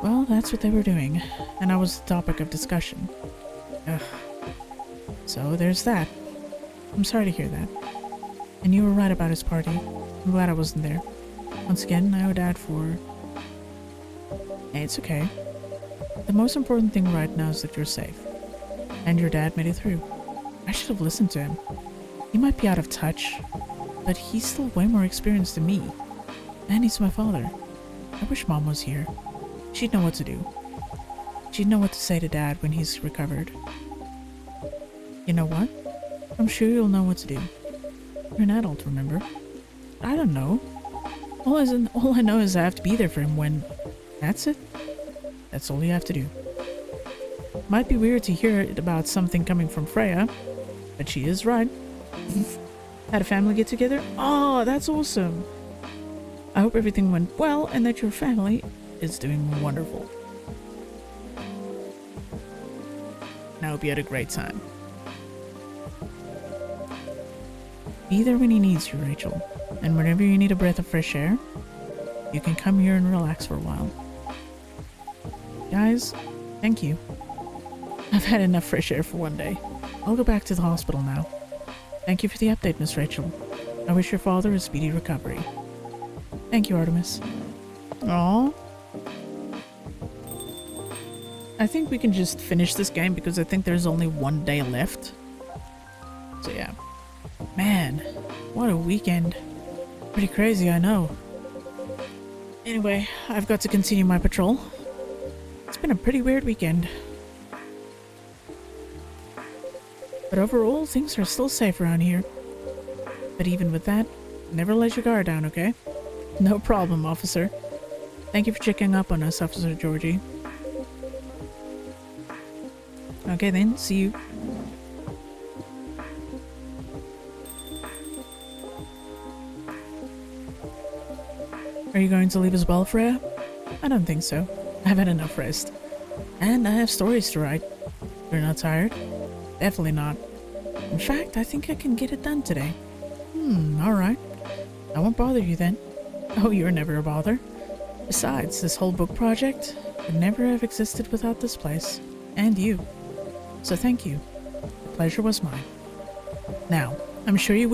Well, that's what they were doing, and I was the topic of discussion. Ugh. So there's that. I'm sorry to hear that. And you were right about his party. I'm glad I wasn't there. Once again, I owe Dad for... Hey, it's okay. The most important thing right now is that you're safe. And your dad made it through. I should have listened to him. He might be out of touch, but he's still way more experienced than me. And he's my father. I wish Mom was here. She'd know what to do. She'd know what to say to Dad when he's recovered. You know what? I'm sure you'll know what to do. You're an adult, remember? I don't know. All I know is I have to be there for him when... That's it. That's all you have to do. Might be weird to hear it about something coming from Freya, but she is right. Had a family get together? Oh, that's awesome. I hope everything went well and that your family is doing wonderful. And I hope you had a great time. Be there when he needs you, Rachel. And whenever you need a breath of fresh air, you can come here and relax for a while. Guys, thank you. I've had enough fresh air for one day. I'll go back to the hospital now. Thank you for the update, Miss Rachel. I wish your father a speedy recovery. Thank you, Artemis. Aww. I think we can just finish this game because I think there's only one day left. So yeah. Man, what a weekend. Pretty crazy, I know. Anyway, I've got to continue my patrol. It's been a pretty weird weekend. But overall, things are still safe around here. But even with that, never let your guard down, okay? No problem, officer. Thank you for checking up on us, Officer Georgie. Okay then, see you. Are you going to leave as well, Freya? I don't think so. I've had enough rest. And I have stories to write. You're not tired? Definitely not. In fact, I think I can get it done today. Alright. I won't bother you then. Oh, you're never a bother. Besides, this whole book project would never have existed without this place. And you. So thank you. The pleasure was mine. Now, I'm sure you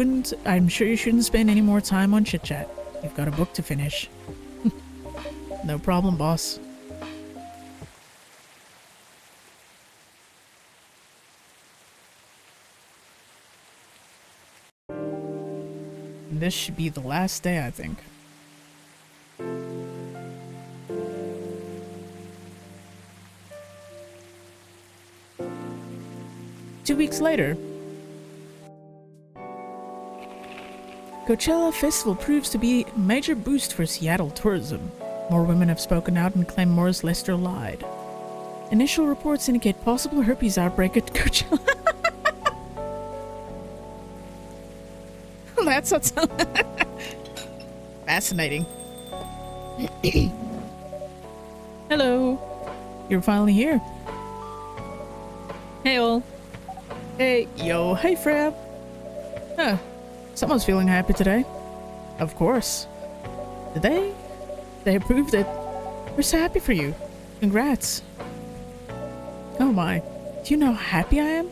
shouldn't spend any more time on chit-chat. You've got a book to finish. No problem, boss. This should be the last day, I think. Two weeks later. Coachella Festival proves to be a major boost for Seattle tourism. More women have spoken out and claimed Morris Lester lied. Initial reports indicate possible herpes outbreak at Coachella. That's what's fascinating. Hello. You're finally here. Hey all. Hey, yo, hey Freya. Huh. Someone's feeling happy today. Of course. Did they? They approved it. We're so happy for you. Congrats. Oh my. Do you know how happy I am?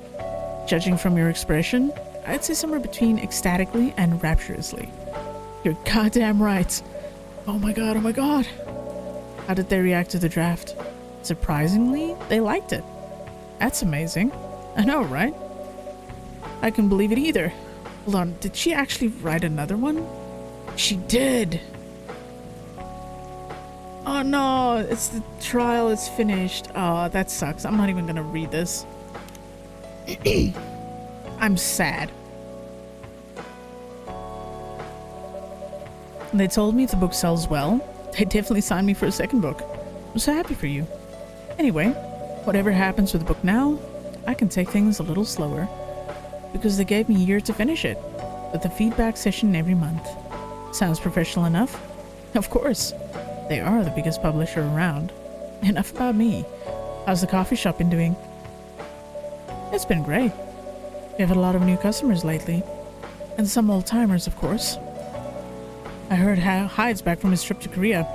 Judging from your expression, I'd say somewhere between ecstatically and rapturously. You're goddamn right. Oh my god, oh my god. How did they react to the draft? Surprisingly, they liked it. That's amazing. I know, right? I couldn't believe it either. Hold on, did she actually write another one? She did! Oh no, it's the trial is finished. Oh, that sucks. I'm not even gonna read this. I'm sad. They told me if the book sells well, they definitely signed me for a second book. I'm so happy for you. Anyway, whatever happens with the book now, I can take things a little slower. Because they gave me a year to finish it, with a feedback session every month. Sounds professional enough? Of course. They are the biggest publisher around. Enough about me. How's the coffee shop been doing? It's been great. We've had a lot of new customers lately. And some old-timers, of course. I heard Hyde's back from his trip to Korea.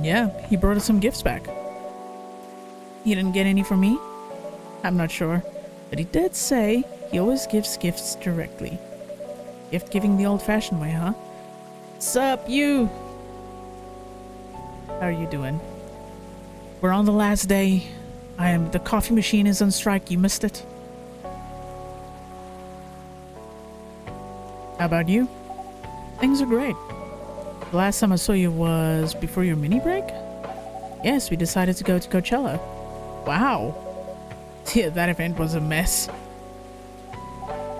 Yeah, he brought us some gifts back. He didn't get any from me? I'm not sure. But he did say he always gives gifts directly. Gift giving the old-fashioned way, huh? Sup, you? How are you doing? We're on the last day. The coffee machine is on strike. You missed it. How about you? Things are great. The last time I saw you was before your mini break? Yes, we decided to go to Coachella. Wow. Yeah, that event was a mess.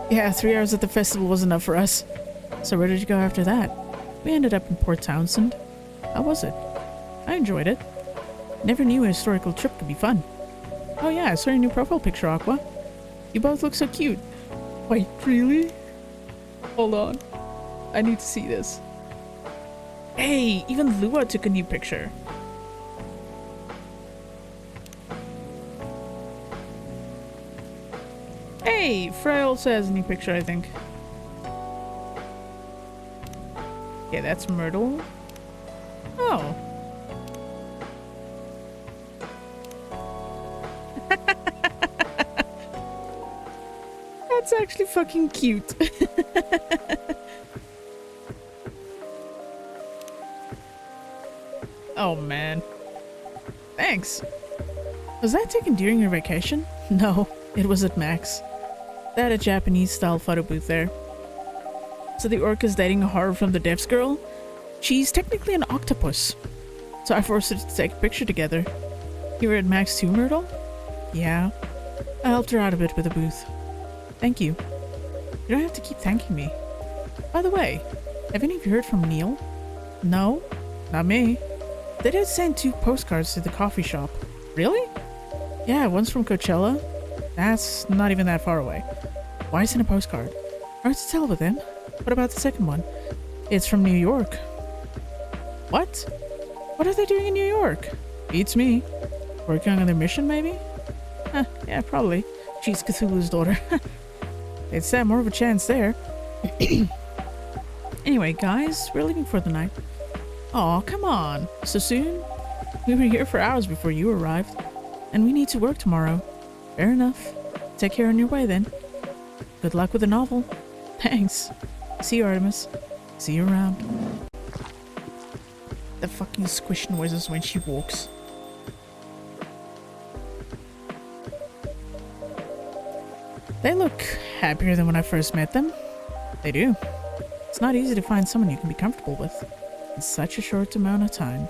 Yeah, 3 hours at the festival was enough for us. So where did you go after that? We ended up in Port Townsend. How was it? I enjoyed it. Never knew a historical trip could be fun. Oh yeah, I saw your new profile picture, Aqua. You both look so cute. Wait, really? Hold on. I need to see this. Hey, even Lua took a new picture. Hey, Freya also has a new picture, I think. Yeah, that's Myrtle. Oh. That's actually fucking cute. Oh man. Thanks. Was that taken during your vacation? No, it was at Max. They had a Japanese-style photo booth there. So the orc is dating a horror from the devs girl? She's technically an octopus. So I forced her to take a picture together. You were at Max too, Myrtle? Yeah. I helped her out a bit with the booth. Thank you. You don't have to keep thanking me. By the way, have any of you heard from Neil? No, not me. They did send 2 postcards to the coffee shop. Really? Yeah, one's from Coachella. That's not even that far away. Why send a postcard? Hard to tell with him. What about the second one? It's from New York. What? What are they doing in New York? Beats me. Working on their mission, maybe? Huh, yeah, probably. She's Cthulhu's daughter. They'd stand more of a chance there. Anyway, guys, we're leaving for the night. Aw, come on. So soon? We were here for hours before you arrived. And we need to work tomorrow. Fair enough. Take care on your way then. Good luck with the novel. Thanks. See you, Artemis. See you around. The fucking squish noises when she walks. They look happier than when I first met them. They do. It's not easy to find someone you can be comfortable with in such a short amount of time.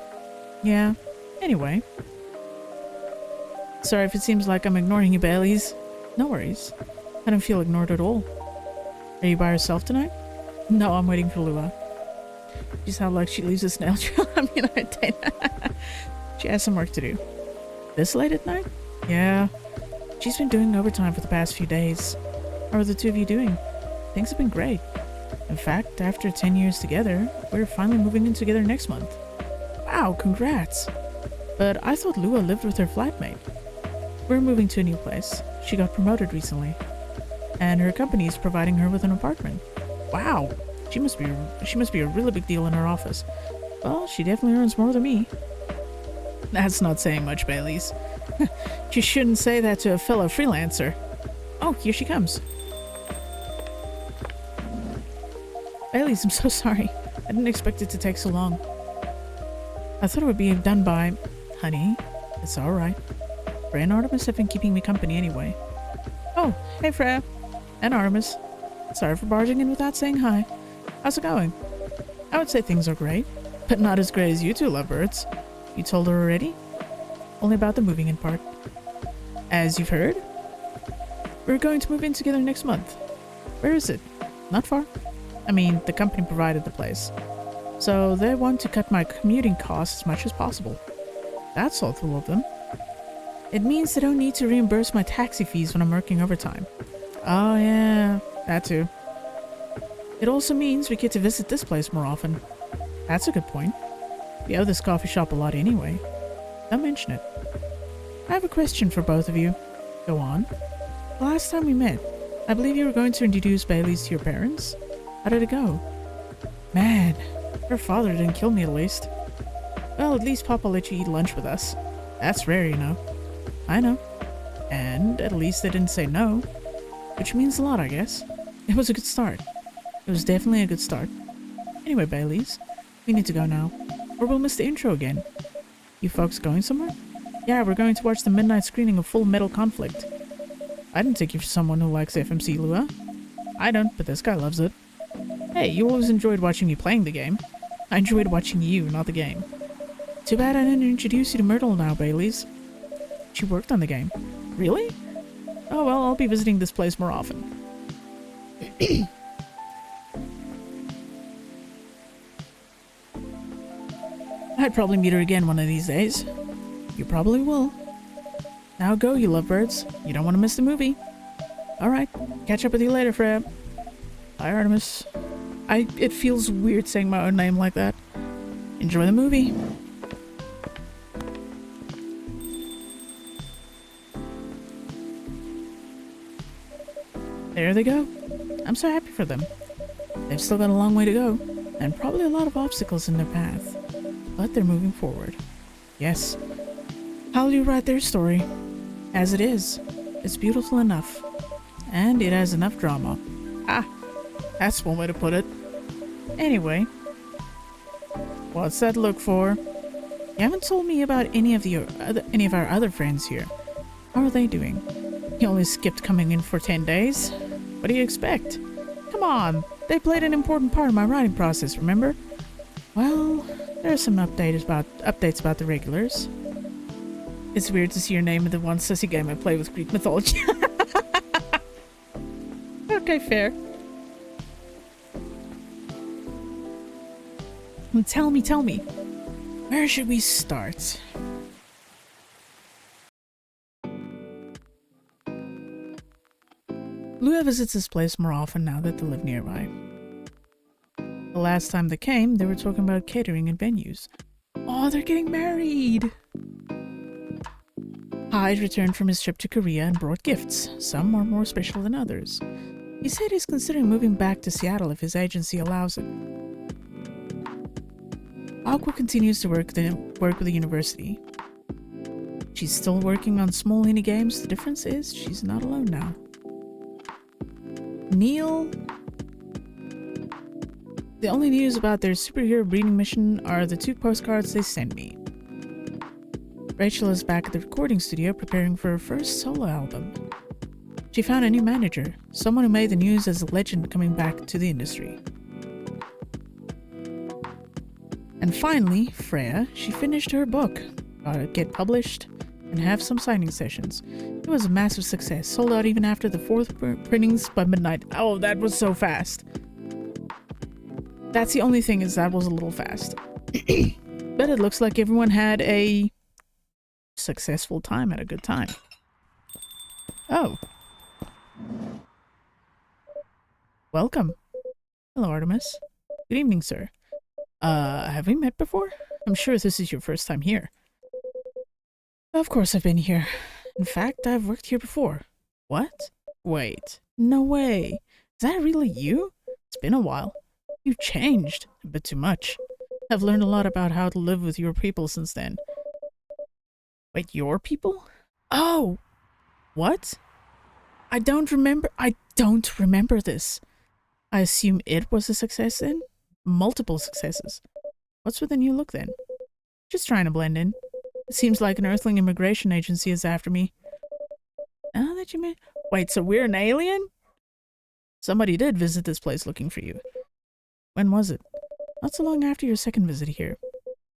Yeah. Anyway. Sorry if it seems like I'm ignoring you, Baileys. No worries. I don't feel ignored at all. Are you by yourself tonight? No, I'm waiting for Lua. She sounds like she leaves a snail trail. I mean, I did. She has some work to do. This late at night? Yeah. She's been doing overtime for the past few days. How are the 2 of you doing? Things have been great. In fact, after 10 years together, we're finally moving in together next month. Wow, congrats. But I thought Lua lived with her flatmate. We're moving to a new place. She got promoted recently. And her company is providing her with an apartment. Wow. She must be a really big deal in her office. Well, she definitely earns more than me. That's not saying much, Baileys. You shouldn't say that to a fellow freelancer. Oh, here she comes. Baileys, I'm so sorry. I didn't expect it to take so long. I thought it would be done by... Honey, it's alright. Freya and Artemis have been keeping me company anyway. Oh, hey Freya. And Artemis. Sorry for barging in without saying hi. How's it going? I would say things are great, but not as great as you 2 lovebirds. You told her already? Only about the moving in part. As you've heard? We're going to move in together next month. Where is it? Not far. I mean, the company provided the place. So they want to cut my commuting costs as much as possible. That's thoughtful of them. It means they don't need to reimburse my taxi fees when I'm working overtime. Oh yeah, that too. It also means we get to visit this place more often. That's a good point. We owe this coffee shop a lot anyway. Don't mention it. I have a question for both of you. Go on. The last time we met, I believe you were going to introduce Baileys to your parents. How did it go? Man, her father didn't kill me at least. Well, at least Papa let you eat lunch with us. That's rare, you know. I know. And at least they didn't say no. Which means a lot, I guess. It was a good start. It was definitely a good start. Anyway, Baileys, we need to go now, or we'll miss the intro again. You folks going somewhere? Yeah, we're going to watch the midnight screening of Full Metal Conflict. I didn't take you for someone who likes FMC, Lua. I don't, but this guy loves it. Hey, you always enjoyed watching me playing the game. I enjoyed watching you, not the game. Too bad I didn't introduce you to Myrtle now, Baileys. She worked on the game. Really? Oh well, I'll be visiting this place more often. I'd probably meet her again one of these days. You probably will. Now go, you lovebirds. You don't want to miss the movie. Alright, catch up with you later, Freya. Bye, Artemis. It feels weird saying my own name like that. Enjoy the movie. There they go. I'm so happy for them. They've still got a long way to go, and probably a lot of obstacles in their path. But they're moving forward. Yes. How do you write their story? As it is. It's beautiful enough. And it has enough drama. Ah, that's one way to put it. Anyway. What's that look for? You haven't told me about any of our other friends here. How are they doing? He only skipped coming in for 10 days. What do you expect? Come on, they played an important part in my writing process, remember? Well, there are some updates about the regulars. It's weird to see your name in the one sussy game I play with Greek mythology. Okay, fair. Tell me. Where should we start? Lua visits this place more often now that they live nearby. The last time they came, they were talking about catering and venues. Oh, they're getting married! Hyde returned from his trip to Korea and brought gifts. Some are more special than others. He said he's considering moving back to Seattle if his agency allows it. Aqua continues to work with the university. She's still working on small indie games. The difference is she's not alone now. Neil. The only news about their superhero breeding mission are the 2 postcards they sent me. Rachel is back at the recording studio preparing for her first solo album. She found a new manager, someone who made the news as a legend coming back to the industry. And finally, Freya, she finished her book, got it get published, and have some signing sessions. It was a massive success, sold out even after the 4th printings by midnight. Oh, that was so fast. That's the only thing, is that was a little fast. But it looks like everyone had a successful time, had a good time. Oh. Welcome. Hello, Artemis. Good evening, sir. Have we met before? I'm sure this is your first time here. Of course I've been here. In fact, I've worked here before. What? Wait. No way. Is that really you? It's been a while. You changed. A bit too much. I've learned a lot about how to live with your people since then. Wait, your people? Oh! What? I don't remember this. I assume it was a success then? Multiple successes. What's with the new look then? Just trying to blend in. It seems like an Earthling immigration agency is after me. Now that you mean... Wait, so we're an alien? Somebody did visit this place looking for you. When was it? Not so long after your second visit here.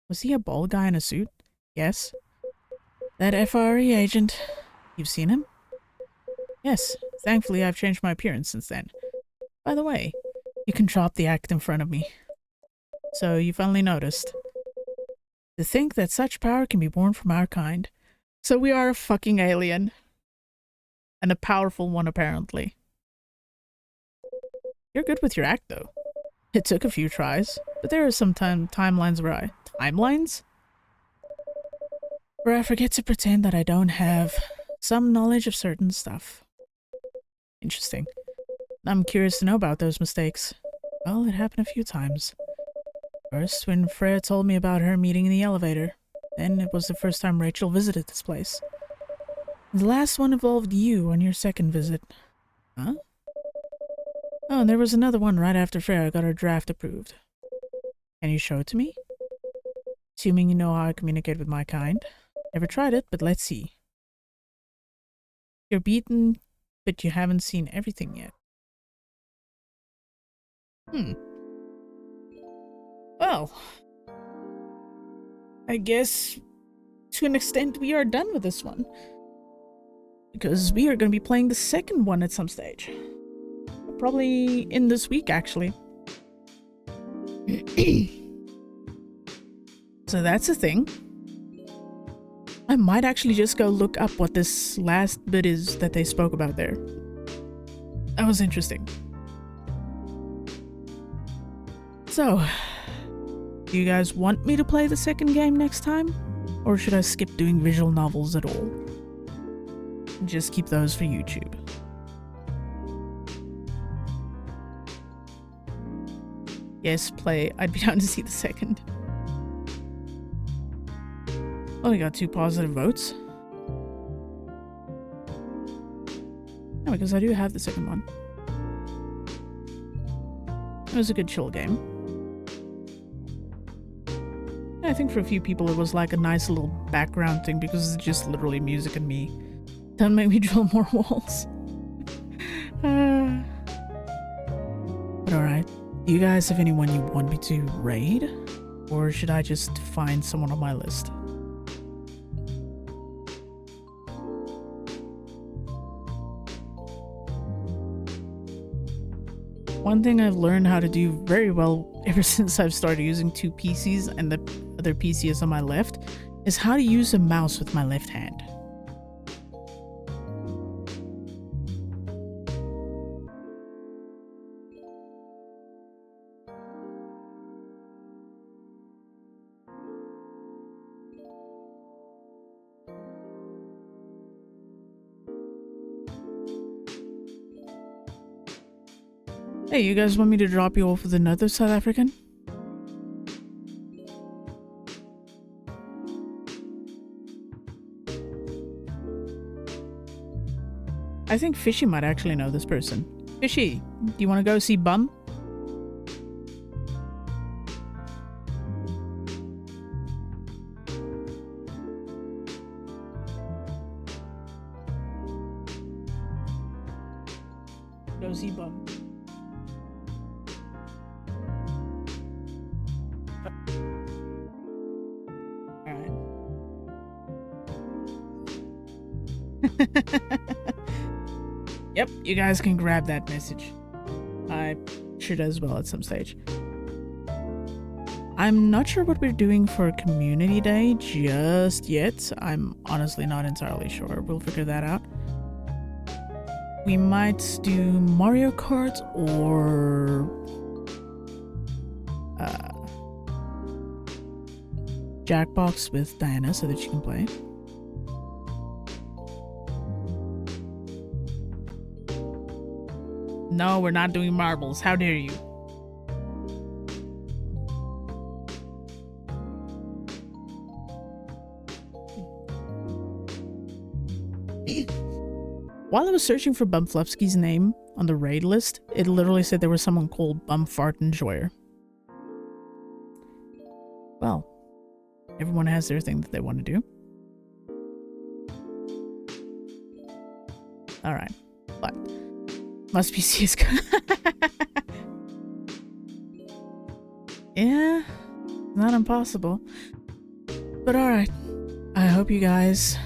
Was he a bald guy in a suit? Yes. That FRE agent. You've seen him? Yes. Thankfully, I've changed my appearance since then. By the way, you can drop the act in front of me. So, you finally noticed. To think that such power can be born from our kind. So we are a fucking alien. And a powerful one, apparently. You're good with your act, though. It took a few tries, but there are some timelines where I... Timelines? Where I forget to pretend that I don't have some knowledge of certain stuff. Interesting. I'm curious to know about those mistakes. Well, it happened a few times. First, when Freya told me about her meeting in the elevator. Then it was the first time Rachel visited this place. The last one involved you on your second visit. Huh? Oh, and there was another one right after Freya got her draft approved. Can you show it to me? Assuming you know how I communicate with my kind. Never tried it, but let's see. You're beaten, but you haven't seen everything yet. Well, I guess to an extent we are done with this one. Because we are going to be playing the second one at some stage. Probably in this week, actually. So that's a thing. I might actually just go look up what this last bit is that they spoke about there. That was interesting. So, do you guys want me to play the second game next time? Or should I skip doing visual novels at all? Just keep those for YouTube. Yes, play. I'd be down to see the second. Oh, we got 2 positive votes. No, because I do have the second one. It was a good chill game. I think for a few people it was like a nice little background thing because it's just literally music and me Don't make me drill more walls. But alright. Do you guys have anyone you want me to raid? Or should I just find someone on my list? One thing I've learned how to do very well ever since I've started using two PCs and the other PC is on my left is how to use a mouse with my left hand. Hey, you guys want me to drop you off with another South African? I think Fishy might actually know this person. Fishy, do you want to go see Bum? Go see Bum. Alright. Yep, you guys can grab that message. I should as well at some stage. I'm not sure what we're doing for Community Day just yet. I'm honestly not entirely sure. We'll figure that out. We might do Mario Kart or Jackbox with Diana so that she can play. No, we're not doing marbles. How dare you? While I was searching for Bumflupski's name on the raid list, it literally said there was someone called Bumfart Enjoyer. Well, everyone has their thing that they want to do. Alright, but must be CSGO. Yeah, not impossible. But alright, I hope you guys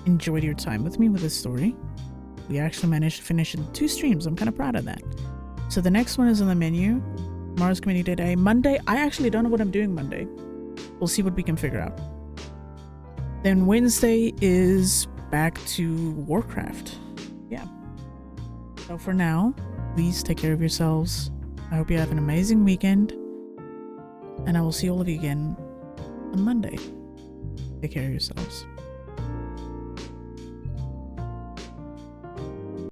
enjoyed your time with me with this story. We actually managed to finish in 2 streams. I'm kind of proud of that. So the next one is on the menu. Tomorrow's Community Day. Monday, I actually don't know what I'm doing Monday. We'll see what we can figure out. Then Wednesday is back to Warcraft. Yeah. So for now, please take care of yourselves. I hope you have an amazing weekend. And I will see all of you again on Monday. Take care of yourselves.